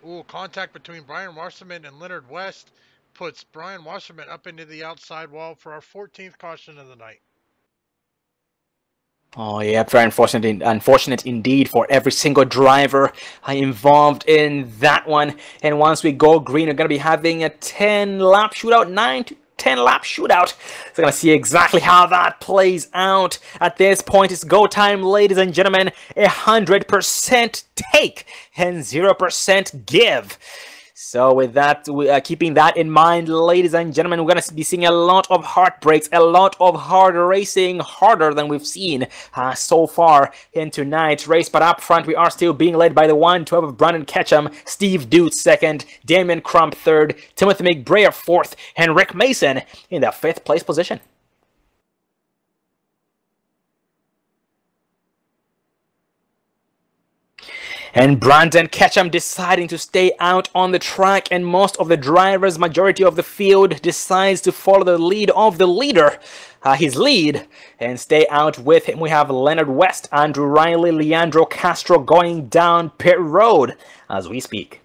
Ooh, contact between Brian Wasserman and Leonard West puts Brian Wasserman up into the outside wall for our 14th caution of the night. Oh yeah, very unfortunate indeed for every single driver involved in that one. And once we go green, we're going to be having a 10-lap shootout, 9 to 10-lap shootout. So we're going to see exactly how that plays out. At this point, it's go time, ladies and gentlemen. 100% take and 0% give. So with that, keeping that in mind, ladies and gentlemen, we're going to be seeing a lot of heartbreaks, a lot of hard racing, harder than we've seen so far in tonight's race. But up front, we are still being led by the 112 of Brandon Ketchum, Steve Dutz 2nd, Damien Crump 3rd, Timothy McBrayer 4th, and Rick Mason in the 5th place position. And Brandon Ketchum deciding to stay out on the track, and most of the drivers, majority of the field, decides to follow the lead of the leader, his lead, and stay out with him. We have Leonard West, Andrew Riley, Leandro Castro going down pit road as we speak.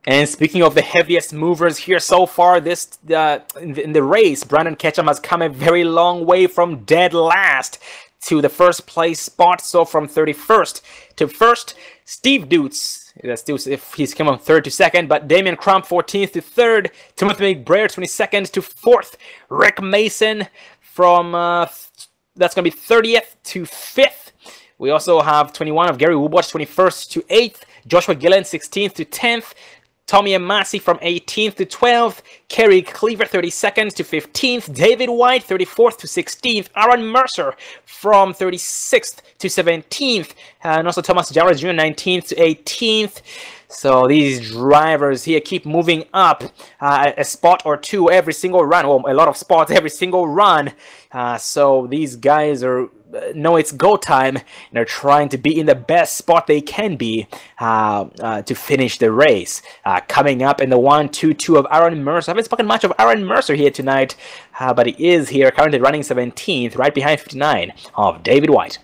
And speaking of the heaviest movers here so far this in the race, Brandon Ketchum has come a very long way from dead last to the 1st place spot. So from 31st to 1st, Steve Dutz, still if he's come from 3rd to 2nd, but Damien Crump 14th to 3rd, Timothy McBrayer 22nd to 4th, Rick Mason from that's going to be 30th to 5th. We also have 21 of Gary Wubach 21st to 8th, Joshua Gillen 16th to 10th, Tommy Amasi from 18th to 12th, Kerry Cleaver 32nd to 15th, David White 34th to 16th, Aaron Mercer from 36th to 17th, and also Thomas Jarrett Jr. 19th to 18th. So these drivers here keep moving up a spot or two every single run. Well, a lot of spots every single run. So these guys know it's go time, and they're trying to be in the best spot they can be to finish the race. Coming up in the 1-2-2 of Aaron Mercer. I haven't spoken much of Aaron Mercer here tonight, but he is here currently running 17th, right behind 59 of David White.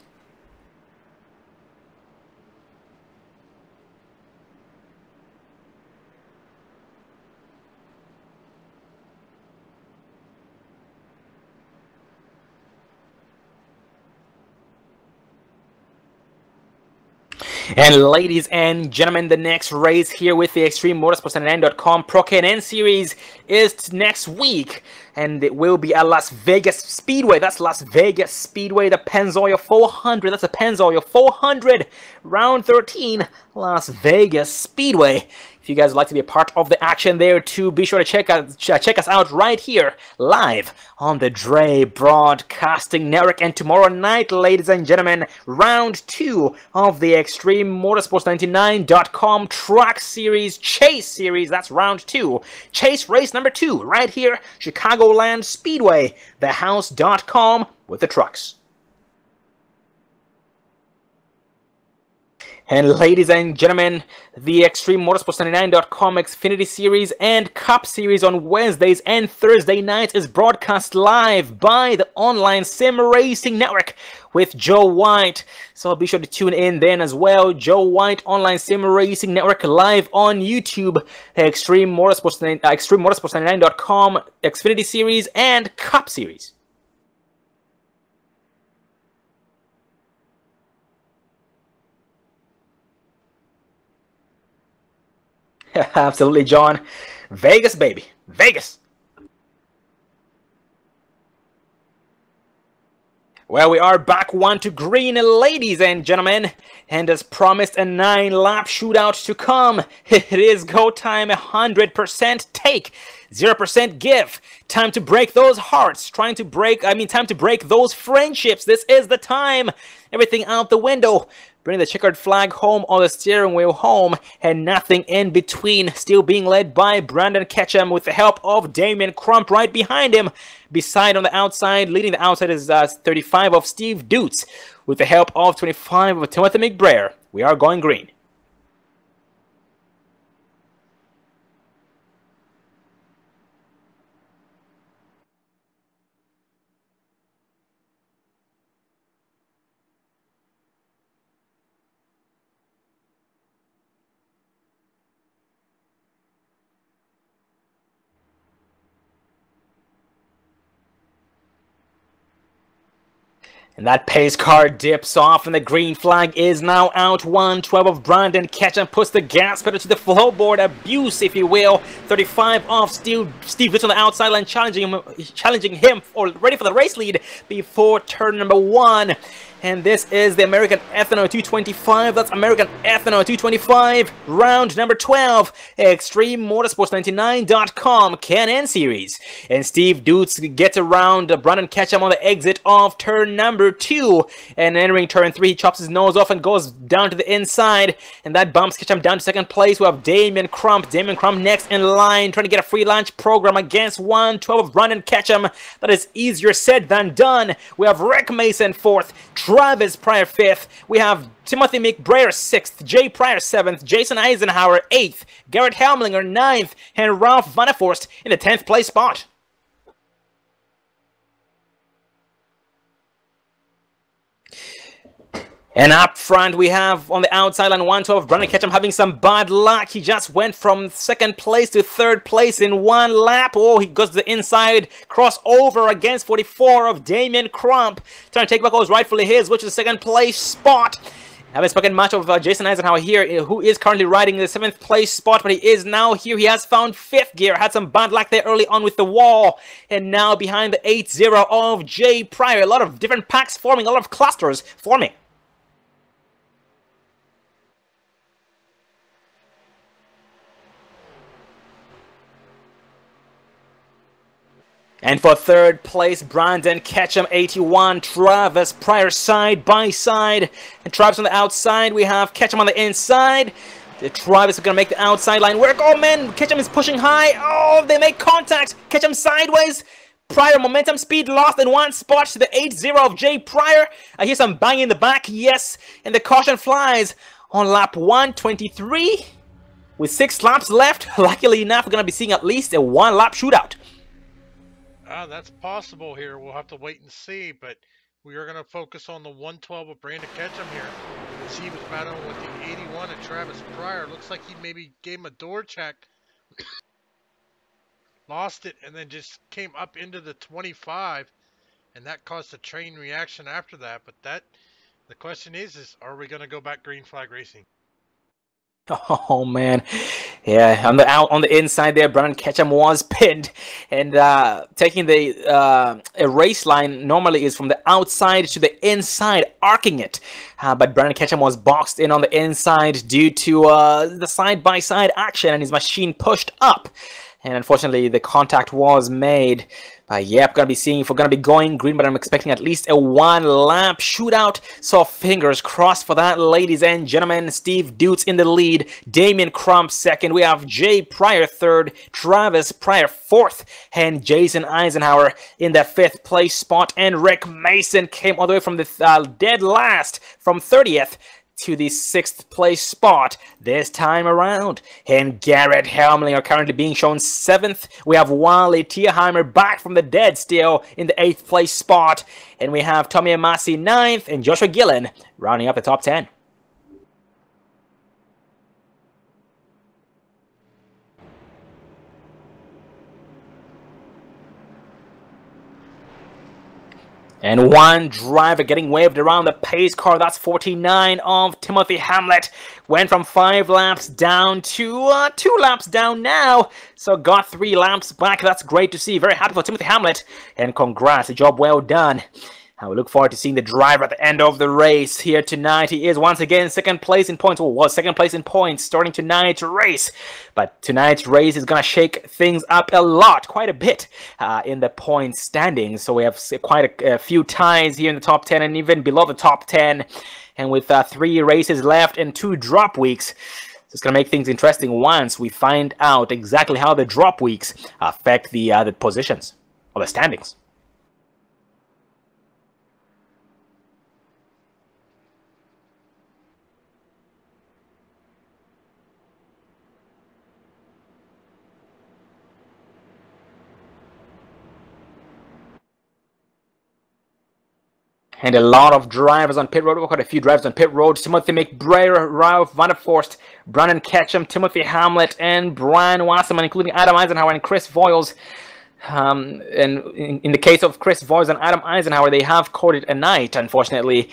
And ladies and gentlemen, the next race here with the Extreme Motorsports99.com Pro K&N Series is next week, and it will be at Las Vegas Speedway. That's Las Vegas Speedway, the Pennzoil 400. That's a Pennzoil 400, round 13, Las Vegas Speedway. If you guys would like to be a part of the action there too, be sure to check us out right here, live on the Dre Broadcasting Network. And tomorrow night, ladies and gentlemen, round 2 of the Extreme Motorsports99.com Truck Series Chase Series. That's round 2. Chase race number 2, right here, Chicagoland Speedway, thehouse.com with the trucks. And ladies and gentlemen, the ExtremeMotorsports99.com Xfinity Series and Cup Series on Wednesdays and Thursday nights is broadcast live by the online Sim Racing Network with Joe White. So be sure to tune in then as well. Joe White Online Sim Racing Network live on YouTube. ExtremeMotorsports99.com Xfinity Series and Cup Series. Absolutely, John. Vegas, baby. Vegas. Well, we are back 1 to green, ladies and gentlemen. And as promised, a 9-lap shootout to come. It is go time, 100% take, 0% give. Time to break those hearts. Time to break those friendships. This is the time. Everything out the window. Bring the checkered flag home or the steering wheel home, and nothing in between. Still being led by Brandon Ketchum with the help of Damien Crump right behind him. Beside on the outside, leading the outside is 35 of Steve Dutz with the help of 25 of Timothy McBrayer. We are going green. And that pace car dips off, and the green flag is now out. 112 of Brandon Ketchum puts the gas pedal to the floorboard. Abuse, if you will. 35 off Steve Dutz on the outside line, challenging him ready for the race lead before turn number 1. And this is the American Ethanol 225. That's American Ethanol 225. Round number 12. ExtremeMotorsports99.com K&N Series. And Steve Dutz gets around Brandon Ketchum on the exit of turn number 2. And entering turn 3, he chops his nose off and goes down to the inside. And that bumps Ketchum down to second place. We have Damien Crump. Damien Crump next in line, trying to get a free lunch program against 112 of Brandon Ketchum. That is easier said than done. We have Rick Mason 4th. Travis Pryor 5th. We have Timothy McBrayer 6th, Jay Pryor 7th, Jason Eisenhower 8th, Garrett Helmlinger 9th, and Ralph Vanneforst in the 10th place spot. And up front, we have on the outside line 112, Brandon Ketchum having some bad luck. He just went from second place to third place in 1 lap. Oh, he goes to the inside, crossover against 44 of Damien Crump. Trying to take back what was rightfully his, which is the second place spot. I haven't spoken much of Jason Eisenhower here, who is currently riding the 7th place spot, but he is now here. He has found 5th gear, had some bad luck there early on with the wall, and now behind the 8-0 of Jay Pryor. A lot of different packs forming, a lot of clusters forming. And for third place, Brandon Ketchum, 81. Travis Pryor side by side. And Travis on the outside. We have Ketchum on the inside. Travis is going to make the outside line work. Oh, man. Ketchum is pushing high. Oh, they make contact. Ketchum sideways. Pryor momentum speed lost in 1 spot to the 8-0 of Jay Pryor. I hear some bang in the back. Yes. And the caution flies on lap 123. With 6 laps left, luckily enough, we're going to be seeing at least a 1-lap shootout. That's possible here. We'll have to wait and see, but we are going to focus on the 112 of Brandon Ketchum here. As he was battling with the 81 of Travis Pryor. Looks like he maybe gave him a door check, lost it, and then just came up into the 25, and that caused a train reaction after that. But the question is are we going to go back green flag racing? Oh man, yeah. On the inside there, Brandon Ketchum was pinned, and taking the a race line normally is from the outside to the inside, arcing it. But Brandon Ketchum was boxed in on the inside due to the side-by-side action, and his machine pushed up. And unfortunately, the contact was made. Yep, gonna be seeing if we're gonna be going green, but I'm expecting at least a 1-lap shootout. So fingers crossed for that, ladies and gentlemen. Steve Dutz in the lead, Damien Crump 2nd. We have Jay Pryor 3rd, Travis Pryor 4th, and Jason Eisenhower in the 5th place spot. And Rick Mason came all the way from the dead last from 30th to the 6th place spot this time around. And Garrett Helmling are currently being shown 7th. We have Wally Tierheimer back from the dead still in the 8th place spot. And we have Tommy Amasi 9th and Joshua Gillen rounding up the top 10. And one driver getting waved around the pace car. That's 49 of Timothy Hamlet. Went from 5 laps down to 2 laps down now. So got 3 laps back. That's great to see. Very happy for Timothy Hamlet. And congrats. A job well done. And we look forward to seeing the driver at the end of the race here tonight. He is once again 2nd place in points, or was 2nd place in points starting tonight's race. But tonight's race is going to shake things up a lot, quite a bit in the points standings. So we have quite a few ties here in the top 10 and even below the top 10. And with 3 races left and 2 drop weeks, it's going to make things interesting once we find out exactly how the drop weeks affect the positions or the standings. And a lot of drivers on pit road. We've got a few drivers on pit road. Timothy McBrayer, Ralph Vanderforst, Brandon Ketchum, Timothy Hamlet, and Brian Wasserman, including Adam Eisenhower and Chris Voiles. And in the case of Chris Voiles and Adam Eisenhower, they have called it a night, unfortunately,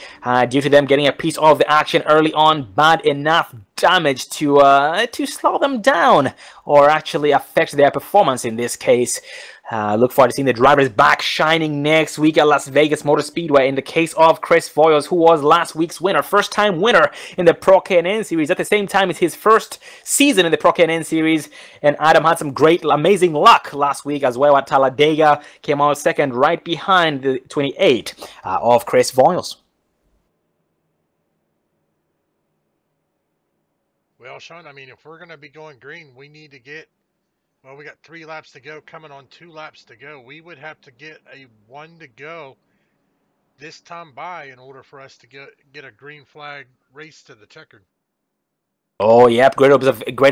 due to them getting a piece of the action early on. Bad enough damage to slow them down or actually affect their performance in this case. Look forward to seeing the drivers back shining next week at Las Vegas Motor Speedway. In the case of Chris Voiles, who was last week's winner, first-time winner in the Pro K&N Series. At the same time, it's his first season in the Pro K&N Series. And Adam had some great, amazing luck last week as well at Talladega. Came out 2nd right behind the 28 of Chris Voiles. Well, Sean, I mean, if we're going to be going green, we need to get, well, we got 3 laps to go, coming on 2 laps to go. We would have to get a 1 to go this time by in order for us to get a green flag race to the checkered. Oh, yep, great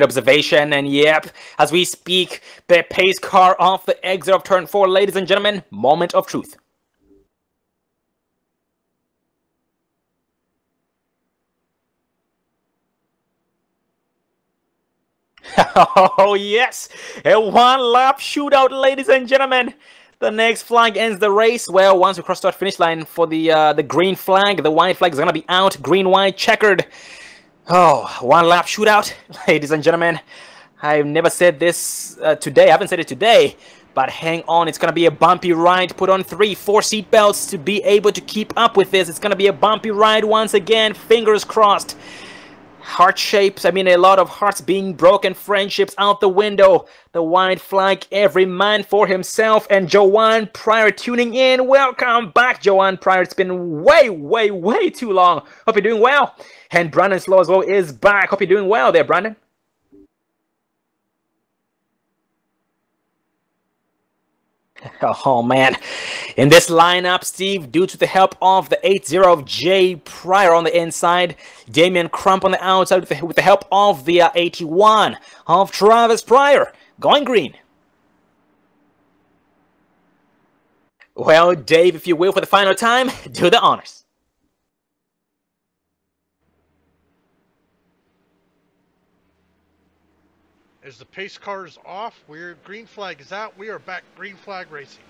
observation, and yep, as we speak, the pace car off the exit of turn 4, ladies and gentlemen, moment of truth. Oh, yes, a 1-lap shootout, ladies and gentlemen. The next flag ends the race. Well, once we cross the finish line for the green flag, the white flag is going to be out. Green, white, checkered. Oh, 1-lap shootout, ladies and gentlemen. I've never said this today. I haven't said it today. But hang on, it's going to be a bumpy ride. Put on 3-4 seatbelts to be able to keep up with this. It's going to be a bumpy ride once again. Fingers crossed. Heart shapes, I mean, a lot of hearts being broken, friendships out the window. The white flag, every man for himself. And Joanne Pryor tuning in. Welcome back, Joanne Pryor. It's been way too long. Hope you're doing well. And Brandon Slow as well is back. Hope you're doing well there, Brandon. Oh man, in this lineup, Steve Dukes with the help of the 8-0 of Jay Pryor on the inside, Damian Crump on the outside with the help of the 81 of Travis Pryor, going green. Well, Dave, if you will, for the final time, do the honors. As the pace cars off, we're green flag is out. We are back green flag racing.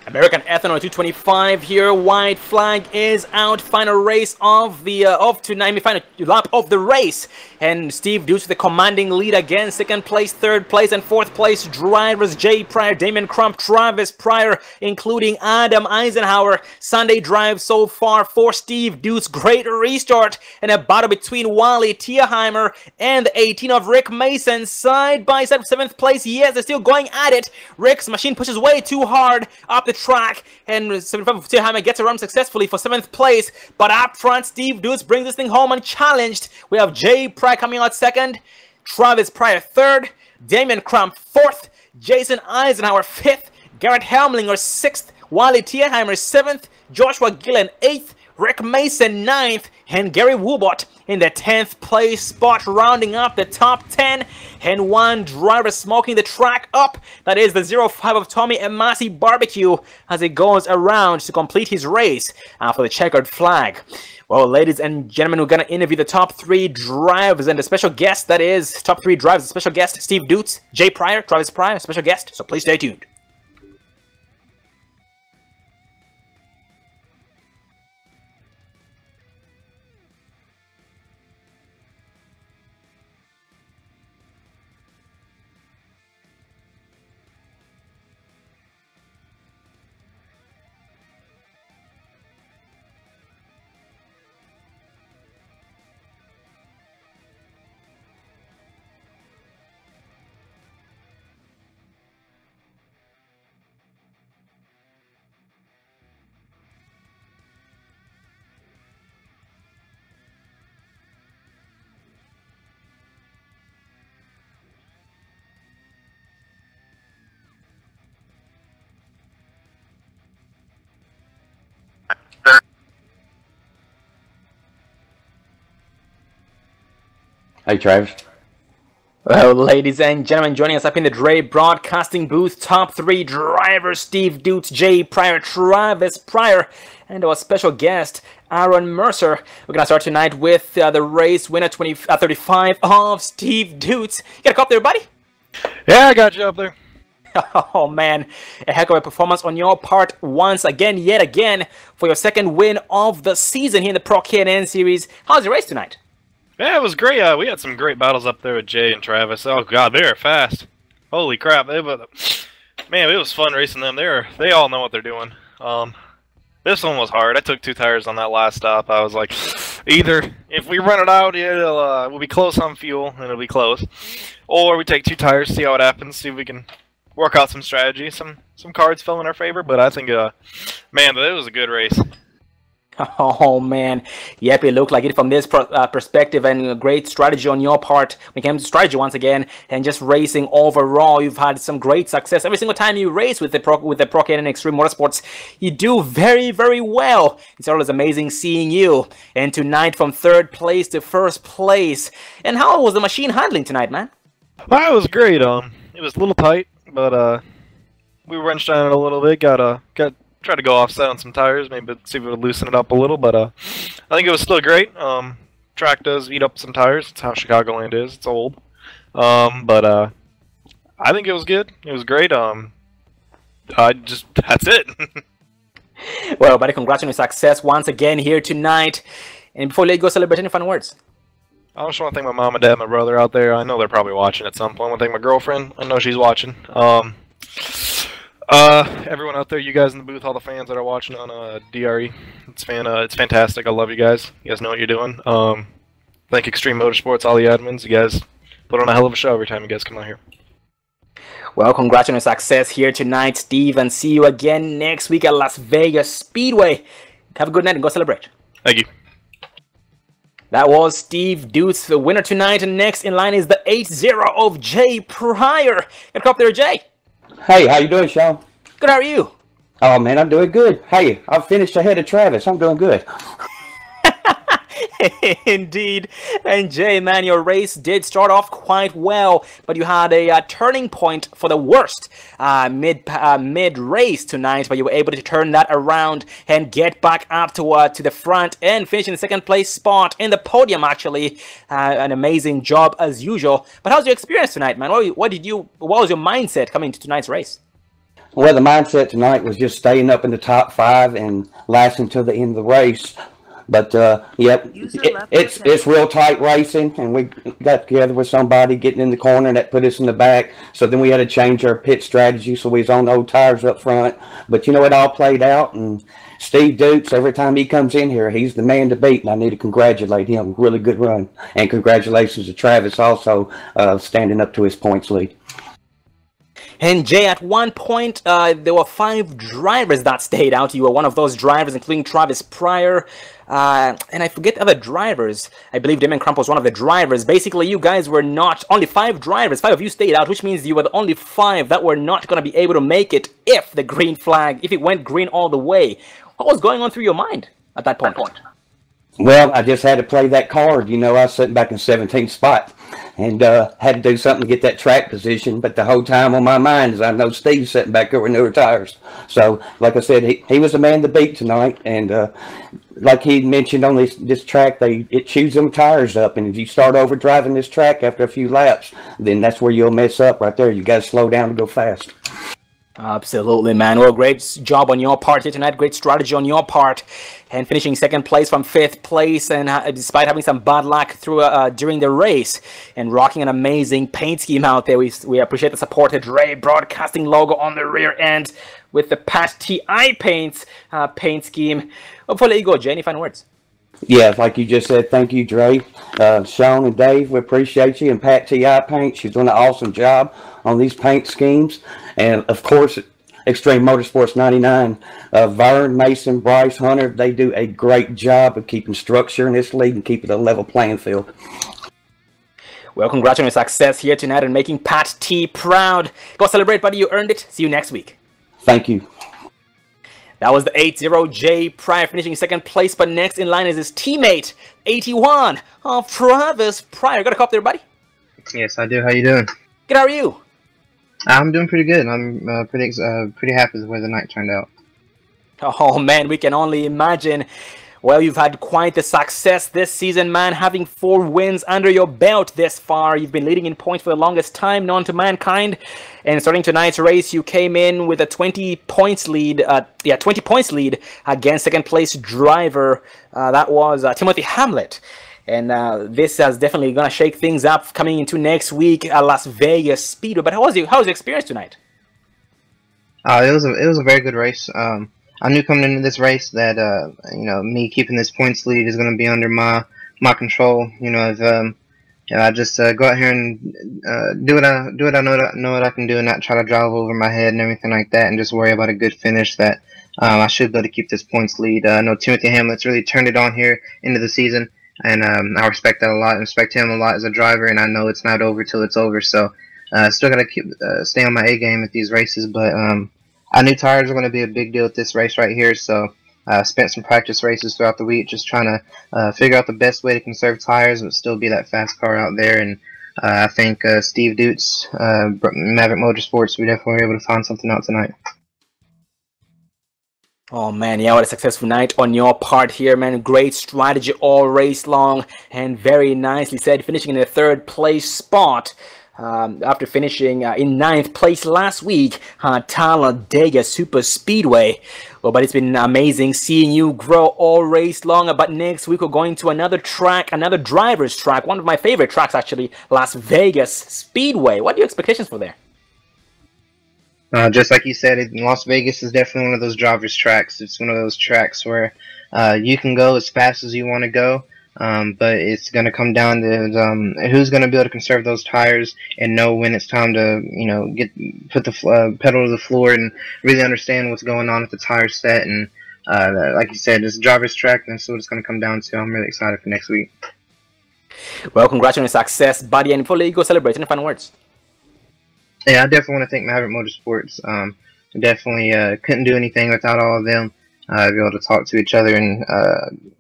American Ethanol 225 here. White flag is out. Final race of the final lap of the race. And Steve Dukes with the commanding lead again. 2nd place, 3rd place, and 4th place drivers Jay Pryor, Damon Crump, Travis Pryor, including Adam Eisenhower. Sunday drive so far for Steve Dukes. Great restart and a battle between Wally Tierheimer and the 18 of Rick Mason. Side by side, 7th place. Yes, they're still going at it. Rick's machine pushes way too hard up the track, and 75 of Tierheimer gets around successfully for 7th place. But up front, Steve Dukes brings this thing home unchallenged. We have Jay Pryor coming out 2nd, Travis Pryor 3rd, Damian Crump 4th, Jason Eisenhower 5th, Garrett Helmlinger 6th, Wally Tierheimer 7th, Joshua Gillen 8th, Rick Mason 9th, and Gary Woolbot in the 10th place spot, rounding up the top 10. And one driver smoking the track up. That is the 05 of Tommy Amasi Barbecue as he goes around to complete his race for the checkered flag. Well, ladies and gentlemen, we're going to interview the top 3 drivers and the special guest, that is, top 3 drivers, the special guest, Steve Dutz, Jay Pryor, Travis Pryor, special guest, so please stay tuned. Hey, Travis. Well, ladies and gentlemen, joining us up in the Dre Broadcasting booth, top 3 drivers, Steve Dutz, Jay Pryor, Travis Pryor, and our special guest, Aaron Mercer. We're going to start tonight with the race winner 35 of Steve Dutz. You got a cop there, buddy? Yeah, I got you up there. Oh man, a heck of a performance on your part once again, yet again, for your second win of the season here in the Pro K&N Series. How's your race tonight? Yeah, it was great. We had some great battles up there with Jay and Travis. Oh god, they were fast. Holy crap! Man, it was fun racing them. They all know what they're doing. This one was hard. I took 2 tires on that last stop. I was like, either if we run it out, we'll be close on fuel and it'll be close, or we take 2 tires, see how it happens, see if we can work out some strategy. Some cards fell in our favor, but I think, man, it was a good race. Oh man, yep, it looked like it from this perspective, and a great strategy on your part when it came to strategy once again, and just racing overall. You've had some great success every single time you race with the Pro K&N Extreme Motorsports. You do very, very well. It's always amazing seeing you. And tonight, from 3rd place to 1st place. And how was the machine handling tonight, man? Well, it was great. It was a little tight, but we wrenched on it a little bit. Tried to go offset on some tires, maybe see if we would loosen it up a little, but I think it was still great. Track does eat up some tires. It's how Chicagoland is. It's old. But I think it was good. It was great. That's it. Well, buddy, congrats on your success once again here tonight. And before we let you go celebrate, any final words? I just want to thank my mom and dad, my brother out there. I know they're probably watching at some point. I want to thank my girlfriend. I know she's watching. Everyone out there, you guys in the booth, all the fans that are watching on DRE, it's fantastic. I love you guys. You guys know what you're doing. Thank Extreme Motorsports, all the admins. You guys put on a hell of a show every time you guys come out here. Well, congrats on your success here tonight, Steve, and see you again next week at Las Vegas Speedway. Have a good night and go celebrate. Thank you. That was Steve Dutz, the winner tonight, and next in line is the 8-0 of Jay Pryor. Got a cop there, Jay. Hey, how you doing, Sean? Good, how are you? Oh, man, I'm doing good. Hey, I finished ahead of Travis. I'm doing good. Indeed. And Jay, man, your race did start off quite well, but you had a turning point for the worst mid-race tonight, but you were able to turn that around and get back up to the front and finish in the 2nd place spot in the podium, actually. An amazing job as usual. But how's your experience tonight, man? What was your mindset coming to tonight's race? Well, the mindset tonight was just staying up in the top 5 and lasting till the end of the race. But yep, it's real tight racing, and we got together with somebody getting in the corner, and that put us in the back. So then we had to change our pit strategy, so we was on old tires up front. But you know, it all played out, and Steve Dutz, every time he comes in here, he's the man to beat, and I need to congratulate him. Really good run, and congratulations to Travis also standing up to his points lead. And Jay, at one point, there were 5 drivers that stayed out. You were one of those drivers, including Travis Pryor, and I forget other drivers. I believe Damon Crump was one of the drivers. Basically, you guys were not, only 5 drivers, 5 of you stayed out, which means you were the only 5 that were not going to be able to make it if the green flag, if it went green all the way. What was going on through your mind? at that point? Well, I just had to play that card. You know, I was sitting back in 17th spot and had to do something to get that track position. But the whole time on my mind is I know Steve's sitting back there with newer tires. So, like I said, he was the man to beat tonight. And like he mentioned on this track, it chews them tires up. And if you start over driving this track after a few laps, then that's where you'll mess up right there. You got to slow down and go fast. Absolutely, man. Well, great job on your part here tonight. Great strategy on your part. And finishing second place from fifth place, and despite having some bad luck through during the race, and rocking an amazing paint scheme out there. We appreciate the support. Dre Broadcasting logo on the rear end with the Pat TI paints paint scheme. Before I let you go, Jay, any final words? Yeah, like you just said, thank you, Dre. Sean and Dave, we appreciate you. And Pat TI Paint, she's doing an awesome job on these paint schemes. And, of course, Extreme Motorsports 99, Vern, Mason, Bryce, Hunter, they do a great job of keeping structure in this league and keeping a level playing field. Well, congrats on your success here tonight and making Pat T proud. Go celebrate, buddy. You earned it. See you next week. Thank you. That was the 80 Jay Pryor finishing second place, but next in line is his teammate, 81 of Travis Pryor. Got a cup there, buddy? Yes, I do. How you doing? Good, how are you? I'm doing pretty good. I'm pretty happy with the way the night turned out. Oh, man, we can only imagine. Well, you've had quite the success this season, man, having 4 wins under your belt this far. You've been leading in points for the longest time known to mankind. And starting tonight's race, you came in with a 20 points lead, 20 points lead against second place driver. That was Timothy Hamlet. And this is definitely going to shake things up coming into next week at Las Vegas Speedway. But how was your experience tonight? It was a very good race. I knew coming into this race that me keeping this points lead is going to be under my control. I just go out here and do what I know what I can do, and not try to drive over my head and everything like that, and just worry about a good finish. That I should be able to keep this points lead. I know Timothy Hamlet's really turned it on here into the season, and I respect that a lot. I respect him a lot as a driver, and I know it's not over till it's over. So still got to keep stay on my A game at these races, but I knew tires were going to be a big deal at this race right here, so I spent some practice races throughout the week just trying to figure out the best way to conserve tires but still be that fast car out there. And I think Steve Dutz, Maverick Motorsports, we definitely were able to find something out tonight. Oh, man, yeah, what a successful night on your part here, man. Great strategy all race long, and very nicely said, finishing in the 3rd place spot. After finishing in 9th place last week at Talladega Super Speedway. Well, but it's been amazing seeing you grow all race long. But next week we're going to another track, another driver's track, one of my favorite tracks actually, Las Vegas Speedway. What are your expectations for there? Just like you said, Las Vegas is definitely one of those driver's tracks. It's one of those tracks where you can go as fast as you want to go. But it's going to come down to who's going to be able to conserve those tires and know when it's time to, put the pedal to the floor and really understand what's going on with the tire set. And like you said, it's a driver's track, and that's what it's going to come down to. I'm really excited for next week. Well, congrats on your success, buddy. And before you go celebrate, any final words? Yeah, I definitely want to thank Maverick Motorsports. Definitely couldn't do anything without all of them. Be able to talk to each other and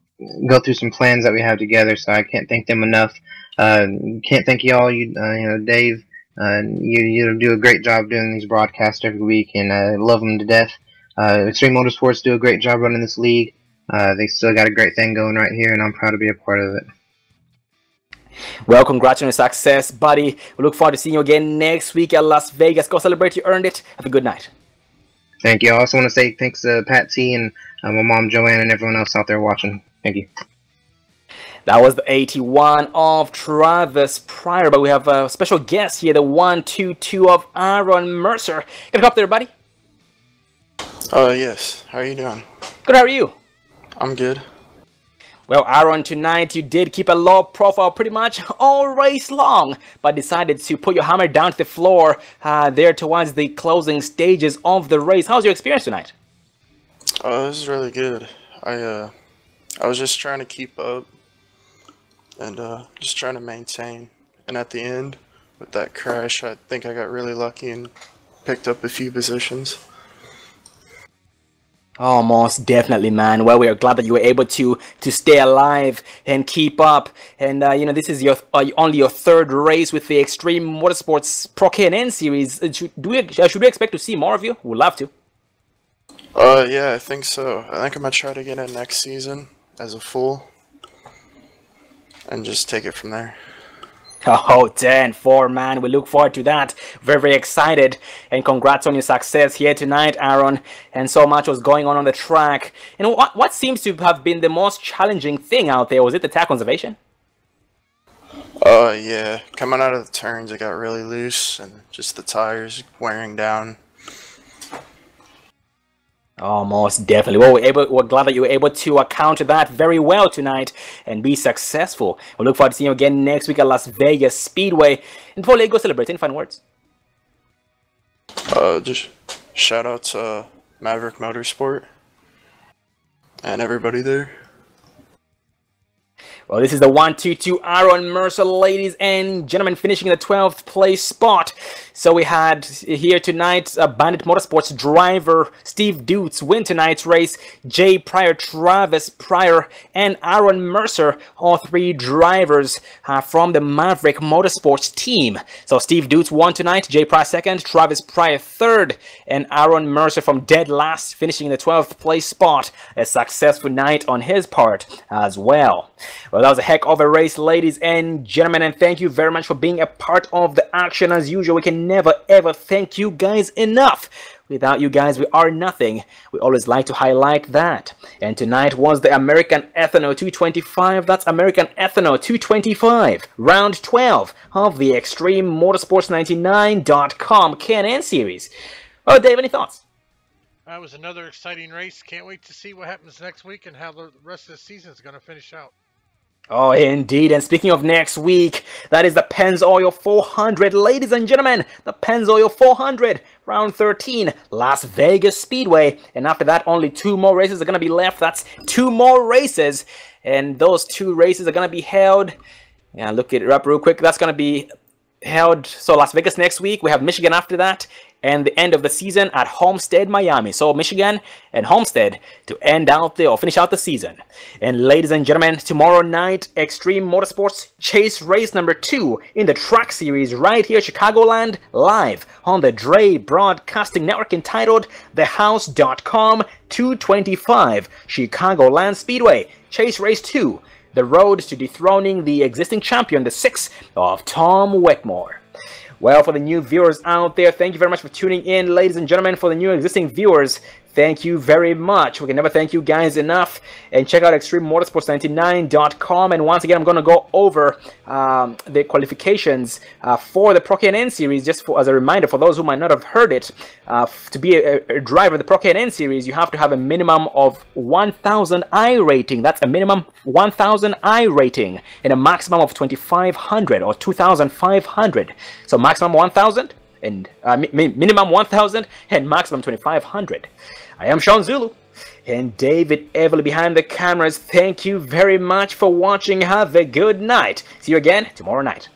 go through some plans that we have together, so I can't thank them enough. Can't thank you all, Dave. You do a great job doing these broadcasts every week, and I love them to death. Extreme Motorsports do a great job running this league. They still got a great thing going right here, and I'm proud to be a part of it. Well, congrats on your success, buddy. We look forward to seeing you again next week at Las Vegas. Go celebrate, you earned it. Have a good night. Thank you. I also want to say thanks to Pat T and my mom Joanne and everyone else out there watching. Thank you. That was the 81 of Travis Pryor, but we have a special guest here, the 122 of Aaron Mercer. Get up there, buddy. Yes. How are you doing? Good, how are you? I'm good. Well, Aaron, tonight you did keep a low profile pretty much all race long, but decided to put your hammer down to the floor there towards the closing stages of the race. How was your experience tonight? This is really good. I was just trying to keep up and just trying to maintain. And at the end, with that crash, I think I got really lucky and picked up a few positions. Oh, most definitely, man. Well, we are glad that you were able to stay alive and keep up. And you know, this is your only your third race with the Extreme Motorsports Pro K&N Series. Should we expect to see more of you? We'd love to. Yeah, I think so. I think I'm gonna try to get in next season as a full, and just take it from there. Oh, 10-4, man. We look forward to that. Very, very excited. And congrats on your success here tonight, Aaron. And so much was going on the track. And what seems to have been the most challenging thing out there? Was it the tire conservation? Yeah. Coming out of the turns, it got really loose, and just the tires wearing down. Oh, most definitely. Well, we're glad that you were able to counter that very well tonight and be successful. We look forward to seeing you again next week at Las Vegas Speedway. And before you go celebrate, any final words? Just shout out to Maverick Motorsport and everybody there. Well, this is the 1-2-2 Aaron Mercer, ladies and gentlemen, finishing in the 12th place spot. So we had here tonight Bandit Motorsports driver Steve Dutz win tonight's race. Jay Pryor, Travis Pryor, and Aaron Mercer, all three drivers from the Maverick Motorsports team. So Steve Dutz won tonight, Jay Pryor second, Travis Pryor third, and Aaron Mercer from dead last, finishing in the 12th place spot. A successful night on his part as well. Well, that was a heck of a race, ladies and gentlemen, and thank you very much for being a part of the action as usual. We can never ever thank you guys enough. Without you guys, we are nothing. We always like to highlight that. And tonight was the American Ethanol 225. That's American Ethanol 225, round 12 of the Extreme Motorsports 99.com K&N Series. Oh, Dave, any thoughts? That was another exciting race. Can't wait to see what happens next week and how the rest of the season is going to finish out. Oh, indeed. And speaking of next week, that is the Pennzoil 400. Ladies and gentlemen, the Pennzoil 400, round 13, Las Vegas Speedway. And after that, only two more races are going to be left. That's two more races. And those two races are going to be held. Yeah, look it up real quick. That's going to be held. So Las Vegas next week. We have Michigan after that. And the end of the season at Homestead, Miami. So Michigan and Homestead to end out or finish out the season. And ladies and gentlemen, tomorrow night, Extreme Motorsports Chase Race number 2 in the track series right here, Chicagoland, live on the Dre Broadcasting Network, entitled TheHouse.com 225 Chicagoland Speedway. Chase Race 2, the road to dethroning the existing champion, the 6th of Tom Wetmore. Well, for the new viewers out there, thank you very much for tuning in, ladies and gentlemen. For the new existing viewers, thank you very much. We can never thank you guys enough. And check out ExtremeMotorsports99.com. And once again, I'm going to go over the qualifications for the Pro K&N Series, just as a reminder for those who might not have heard it. To be a driver of the Pro K&N Series, you have to have a minimum of 1,000 I rating. That's a minimum 1,000 I rating and a maximum of 2,500 or 2,500. So maximum 1,000 and minimum 1,000 and maximum 2,500. I am Sean Zulu and David Everly behind the cameras. Thank you very much for watching. Have a good night. See you again tomorrow night.